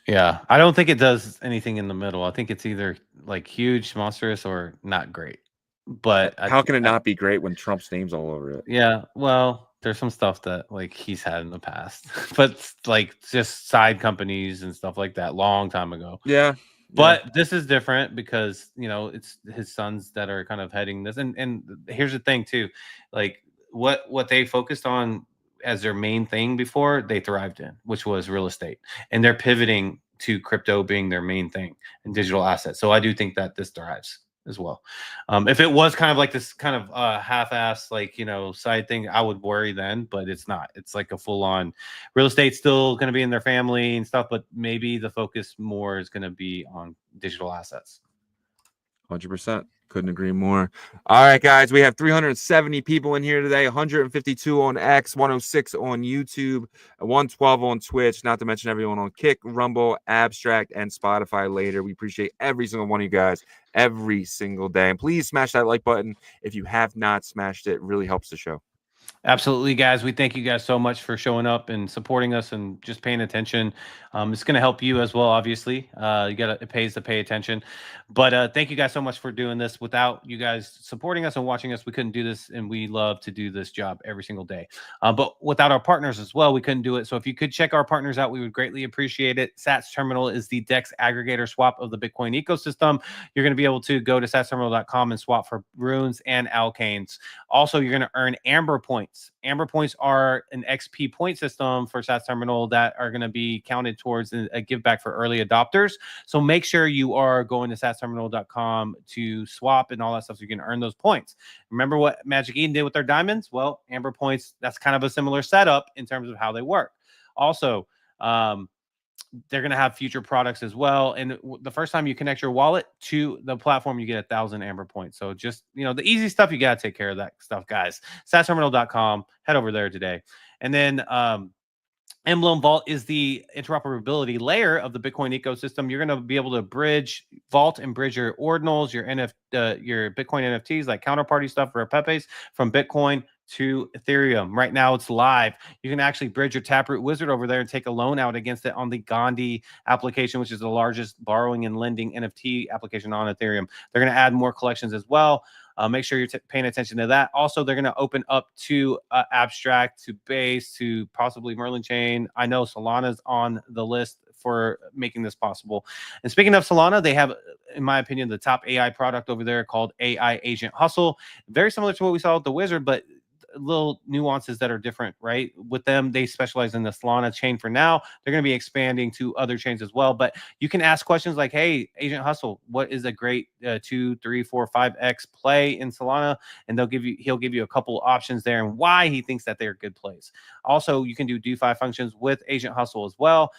Yeah, I don't think it does anything in the middle. I think it's either like huge, monstrous, or not great. But how can it not be great when Trump's name's all over it? Yeah, well, there's some stuff that like he's had in the past, but like just side companies and stuff like that long time ago. Yeah. But this is different because, you know, it's his sons that are kind of heading this. And here's the thing too, like what they focused on as their main thing before, they thrived in, which was real estate. And they're pivoting to crypto being their main thing and digital assets. So I do think that this thrives as well. If it was kind of like this kind of half-ass, like, you know, side thing, I would worry then, but it's not. It's like a full-on real estate, still going to be in their family and stuff, but maybe the focus more is going to be on digital assets. 100%. Couldn't agree more. All right, guys, we have 370 people in here today, 152 on X, 106 on YouTube, 112 on Twitch, not to mention everyone on Kick, Rumble, Abstract, and Spotify later. We appreciate every single one of you guys every single day. And please smash that like button if you have not smashed it. It really helps the show. Absolutely, guys. We thank you guys so much for showing up and supporting us and just paying attention. It's going to help you as well, obviously. It pays to pay attention. But thank you guys so much for doing this. Without you guys supporting us and watching us, we couldn't do this, and we love to do this job every single day. But without our partners as well, we couldn't do it. So if you could check our partners out, we would greatly appreciate it. Sats Terminal is the DEX aggregator swap of the Bitcoin ecosystem. You're going to be able to go to satsterminal.com and swap for runes and alkanes. Also, you're going to earn Amber points. Amber points are an XP point system for Sats Terminal that are going to be counted towards a give back for early adopters. So make sure you are going to satsterminal.com to swap and all that stuff so you can earn those points. Remember what Magic Eden did with their diamonds? Well, Amber points, that's kind of a similar setup in terms of how they work. Also, they're going to have future products as well. And the first time you connect your wallet to the platform, you get 1,000 Amber points. So just, the easy stuff, you got to take care of that stuff, guys. SaaSterminal.com, head over there today. And then Emblem Vault is the interoperability layer of the Bitcoin ecosystem. You're going to be able to vault and bridge your ordinals, your Bitcoin NFTs, like counterparty stuff for Pepes from Bitcoin to Ethereum. Right now it's live. You can actually bridge your Taproot Wizard over there and take a loan out against it on the Gandhi application, which is the largest borrowing and lending NFT application on Ethereum. They're going to add more collections as well. Make sure you're paying attention to that. Also, they're going to open up to Abstract, to Base, to possibly MerlinChain. I know Solana's on the list for making this possible. And speaking of Solana, they have, in my opinion, the top AI product over there called AI Agent Hustle. Very similar to what we saw with the Wizard, but little nuances that are different, right? With them, they specialize in the Solana chain for now. They're going to be expanding to other chains as well. But you can ask questions like, hey, Agent Hustle, what is a great 2, 3, 4, 5x play in Solana? And he'll give you a couple options there and why he thinks that they're good plays. Also, you can do DeFi functions with Agent Hustle as well.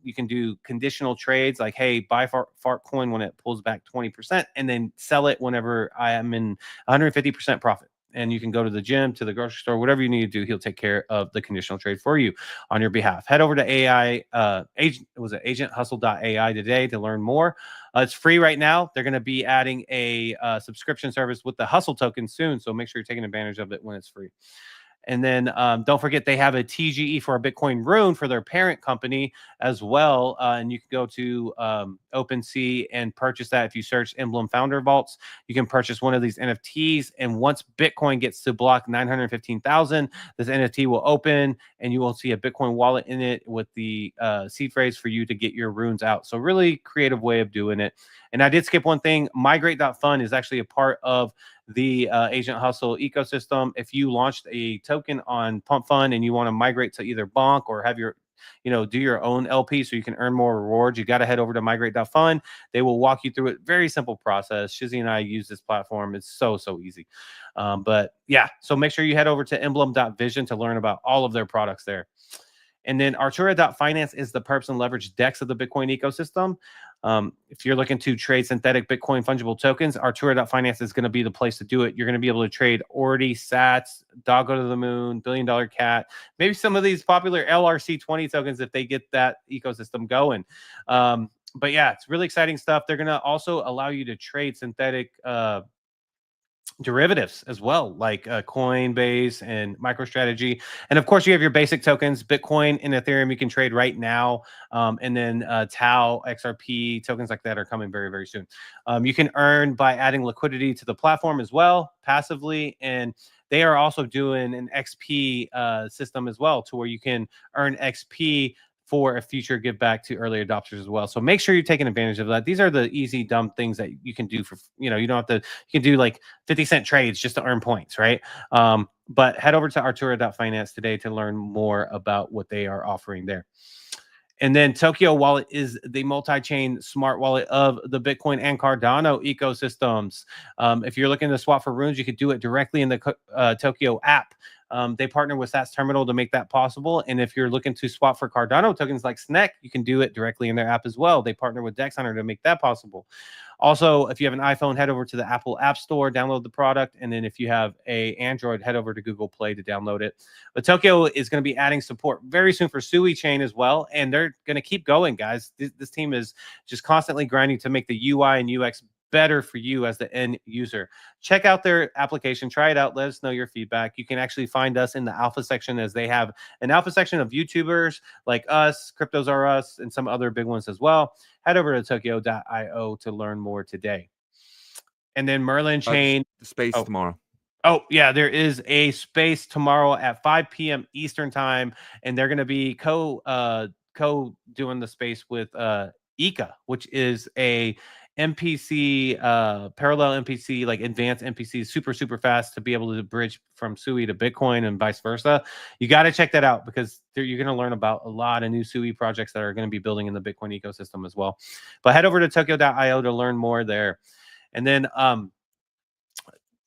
You can do conditional trades like, hey, buy fart coin when it pulls back 20% and then sell it whenever I am in 150% profit. And you can go to the gym, to the grocery store, whatever you need to do. He'll take care of the conditional trade for you on your behalf. Head over to agenthustle.ai today to learn more. It's free right now. They're going to be adding a subscription service with the Hustle token soon. So make sure you're taking advantage of it when it's free. And then don't forget, they have a TGE for a Bitcoin rune for their parent company as well. And you can go to OpenSea and purchase that. If you search Emblem Founder Vaults, you can purchase one of these NFTs. And once Bitcoin gets to block 915,000, this NFT will open and you will see a Bitcoin wallet in it with the seed phrase for you to get your runes out. So really creative way of doing it. And I did skip one thing. Migrate.fun is actually a part of the Agent Hustle ecosystem. If you launched a token on Pump Fund and you want to migrate to either Bonk or have your, do your own LP so you can earn more rewards, you got to head over to migrate.fun. They will walk you through it. Very simple process. Shizzy and I use this platform. It's so easy. But yeah, so make sure you head over to emblem.vision to learn about all of their products there. And then Artura.finance is the perps and leverage DEX of the Bitcoin ecosystem. If you're looking to trade synthetic Bitcoin fungible tokens, Artura.finance is going to be the place to do it. You're going to be able to trade Ordi, Sats, Doggo to the Moon, Billion Dollar Cat, maybe some of these popular LRC20 tokens if they get that ecosystem going. But yeah, it's really exciting stuff. They're going to also allow you to trade synthetic derivatives as well, like Coinbase and MicroStrategy. And of course, you have your basic tokens, Bitcoin and Ethereum you can trade right now. And then Tau, XRP, tokens like that are coming very soon. You can earn by adding liquidity to the platform as well, passively. And they are also doing an XP system as well, to where you can earn XP for a future give back to early adopters as well. So make sure you're taking advantage of that. These are the easy, dumb things that you can do for, you don't have to, you can do like 50-cent trades just to earn points, right? But head over to Artura.finance today to learn more about what they are offering there. And then Tokyo Wallet is the multi-chain smart wallet of the Bitcoin and Cardano ecosystems. If you're looking to swap for runes, you could do it directly in the Tokyo app. They partner with Sats Terminal to make that possible. And if you're looking to swap for Cardano tokens like SNEC, you can do it directly in their app as well. They partner with Dex Hunter to make that possible. Also, if you have an iPhone, head over to the Apple App Store, download the product. And then if you have an Android, head over to Google Play to download it. But Tokyo is going to be adding support very soon for Sui Chain as well. And they're going to keep going, guys. This team is just constantly grinding to make the UI and UX better for you as the end user. Check out their application, try it out, let us know your feedback. You can actually find us in the alpha section, as they have an alpha section of YouTubers like us, Cryptos Are Us, and some other big ones as well. Head over to Tokyo.io to learn more today. And then MerlinChain. Space tomorrow. Oh, yeah, there is a space tomorrow at 5 p.m. Eastern time, and they're going to be doing the space with Ika, which is a MPC, parallel MPC, like advanced MPC, super fast to be able to bridge from Sui to Bitcoin and vice versa. You got to check that out, because you're going to learn about a lot of new Sui projects that are going to be building in the Bitcoin ecosystem as well. But head over to Tokyo.io to learn more there. And then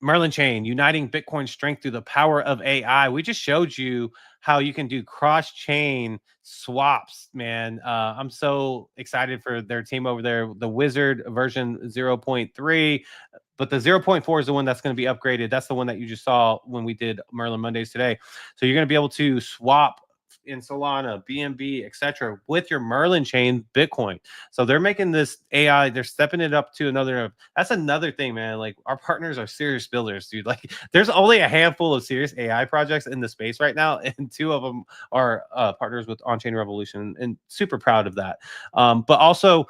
MerlinChain, uniting Bitcoin strength through the power of AI. We just showed you how you can do cross-chain swaps, man. I'm so excited for their team over there. The Wizard version 0.3, but the 0.4 is the one that's going to be upgraded. That's the one that you just saw when we did Merlin Mondays today. So you're going to be able to swap in Solana, BNB, etc., with your MerlinChain Bitcoin. So they're making this AI, they're stepping it up to another. That's another thing, man. Like, our partners are serious builders, dude. Like, there's only a handful of serious AI projects in the space right now, and 2 of them are partners with OnChain Revolution, and super proud of that. But also,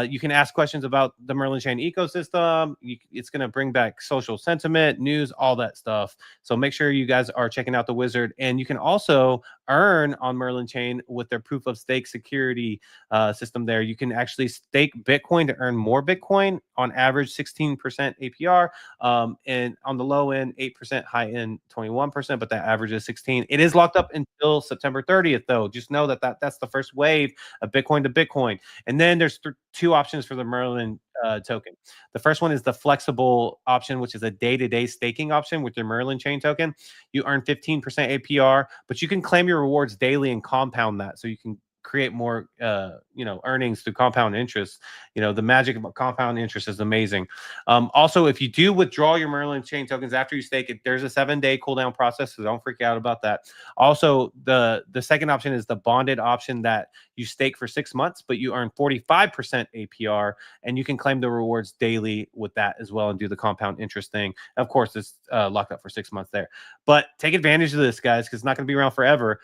you can ask questions about the MerlinChain ecosystem. It's going to bring back social sentiment, news, all that stuff. So make sure you guys are checking out the Wizard. And you can also earn on MerlinChain with their proof of stake security system there. You can actually stake Bitcoin to earn more Bitcoin, on average 16% APR. And on the low end, 8%, high end 21%, but that average is 16. It is locked up until September 30th, though. Just know that's the first wave of Bitcoin to Bitcoin. And then there's 2 options for the Merlin token. The first one is the flexible option, which is a day-to-day staking option with your MerlinChain token. You earn 15% APR, but you can claim your rewards daily and compound that, so you can create more earnings through compound interest. The magic of compound interest is amazing. Also, if you do withdraw your MerlinChain tokens after you stake it, there's a 7-day cooldown process, so don't freak out about that. Also, the second option is the bonded option, that you stake for 6 months, but you earn 45% APR, and you can claim the rewards daily with that as well and do the compound interest thing. Of course, it's locked up for 6 months there, but take advantage of this, guys, because it's not going to be around forever.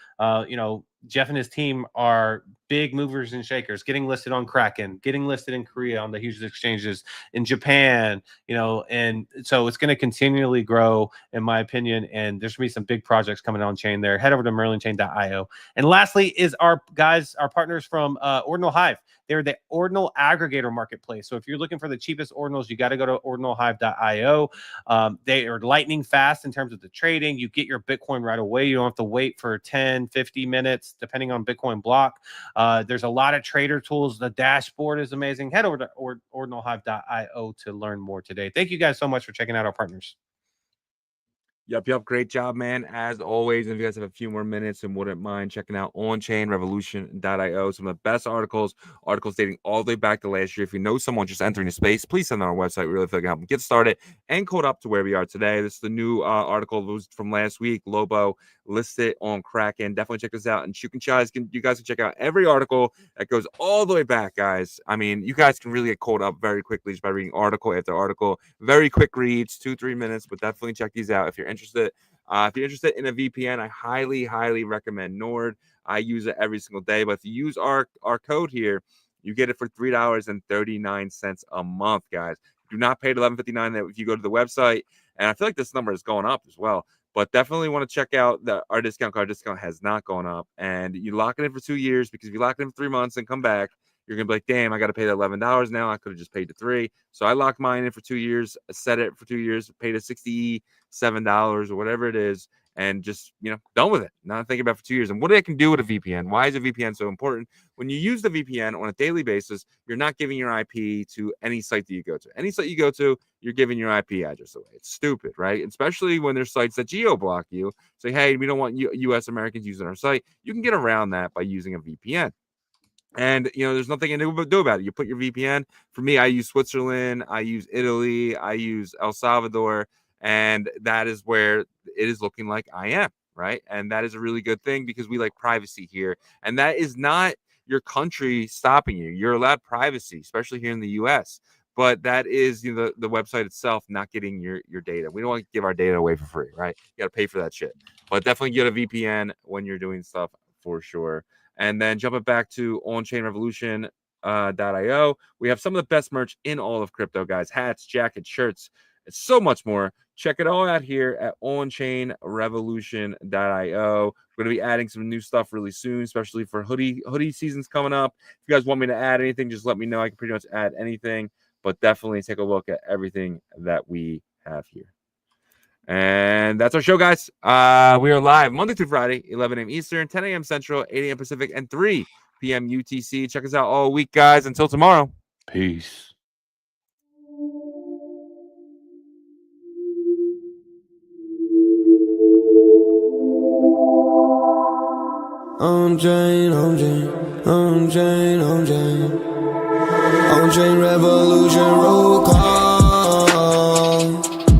Jeff and his team are big movers and shakers, getting listed on Kraken, getting listed in Korea on the huge exchanges, in Japan, and so it's going to continually grow, in my opinion, and there's going to be some big projects coming on chain there. Head over to merlinchain.io. And lastly is our partners from Ordinal Hive. They're the Ordinal aggregator marketplace. So if you're looking for the cheapest ordinals, you got to go to ordinalhive.io. They are lightning fast in terms of the trading. You get your Bitcoin right away. You don't have to wait for 10, 50 minutes, depending on Bitcoin block. There's a lot of trader tools. The dashboard is amazing. Head over to ordinalhive.io to learn more today. Thank you guys so much for checking out our partners. Yep. Great job, man. As always, if you guys have a few more minutes and wouldn't mind checking out OnChainRevolution.io, some of the best articles dating all the way back to last year. If you know someone just entering the space, please send them on our website. We really feel like help them get started and code up to where we are today. This is the new article from last week. Lobo listed on Kraken. Definitely check this out. And you guys can check out every article that goes all the way back, guys. I mean, you guys can really get caught up very quickly just by reading article after article. Very quick reads, 2-3 minutes, but definitely check these out if you're interested. If you're interested in a VPN, I highly recommend Nord. I use it every single day, but if you use our code here, you get it for $3.39 a month, guys. Do not pay $11.59 if you go to the website, and I feel like this number is going up as well. But definitely want to check out our discount card. Discount has not gone up, and you lock it in for 2 years, because if you lock it in for 3 months and come back, you're gonna be like, damn, I got to pay the $11 now. I could have just paid the $3. So I locked mine in for 2 years, set it for 2 years, paid it $67 or whatever it is, and just done with it. Not thinking about it for 2 years. And what I can do with a VPN? Why is a VPN so important? When you use the VPN on a daily basis, you're not giving your IP to any site that you go to. Any site you go to, you're giving your IP address away. It's stupid, right? Especially when there's sites that geo-block you. Say, hey, we don't want U.S. Americans using our site. You can get around that by using a VPN. And, there's nothing you can do about it. You put your VPN. For me, I use Switzerland. I use Italy. I use El Salvador. And that is where it is looking like I am, right? And that is a really good thing, because we like privacy here. And that is not your country stopping you. You're allowed privacy, especially here in the U.S. But that is the website itself not getting your data. We don't want to give our data away for free, right? You got to pay for that shit. But definitely get a VPN when you're doing stuff, for sure. And then jumping back to OnChainRevolution.io, we have some of the best merch in all of crypto, guys. Hats, jackets, shirts, and so much more. Check it all out here at OnChainRevolution.io. We're going to be adding some new stuff really soon, especially for hoodie season's coming up. If you guys want me to add anything, just let me know. I can pretty much add anything, but definitely take a look at everything that we have here. And that's our show, guys. We are live Monday through Friday, 11 a.m. Eastern, 10 a.m. Central, 8 a.m. Pacific, and 3 p.m. UTC. Check us out all week, guys. Until tomorrow. Peace. On-chain, on-chain, on-chain, on-chain. On-chain revolution, roll call.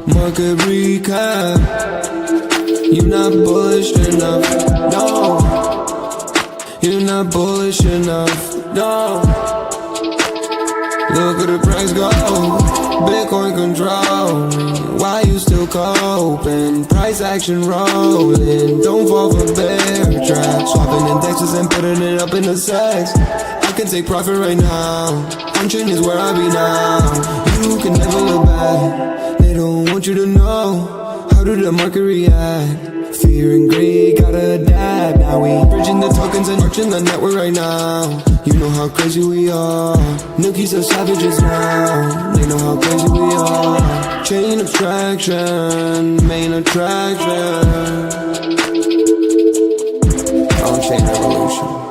Market recap. You're not bullish enough, no. You're not bullish enough, no. Look at the price go. Bitcoin control. Why you still coping? Price action rolling. Don't fall for bear trap. Swapping indexes and putting it up in the sex. I can take profit right now. On-chain is where I be now. You can never look back. They don't want you to know. How did the market react? Fear and greed gotta adapt. Now we bridging the tokens and marching the network right now. You know how crazy we are. Nookies are savages now. They know how crazy we are. Chain abstraction, main attraction. On-chain revolution.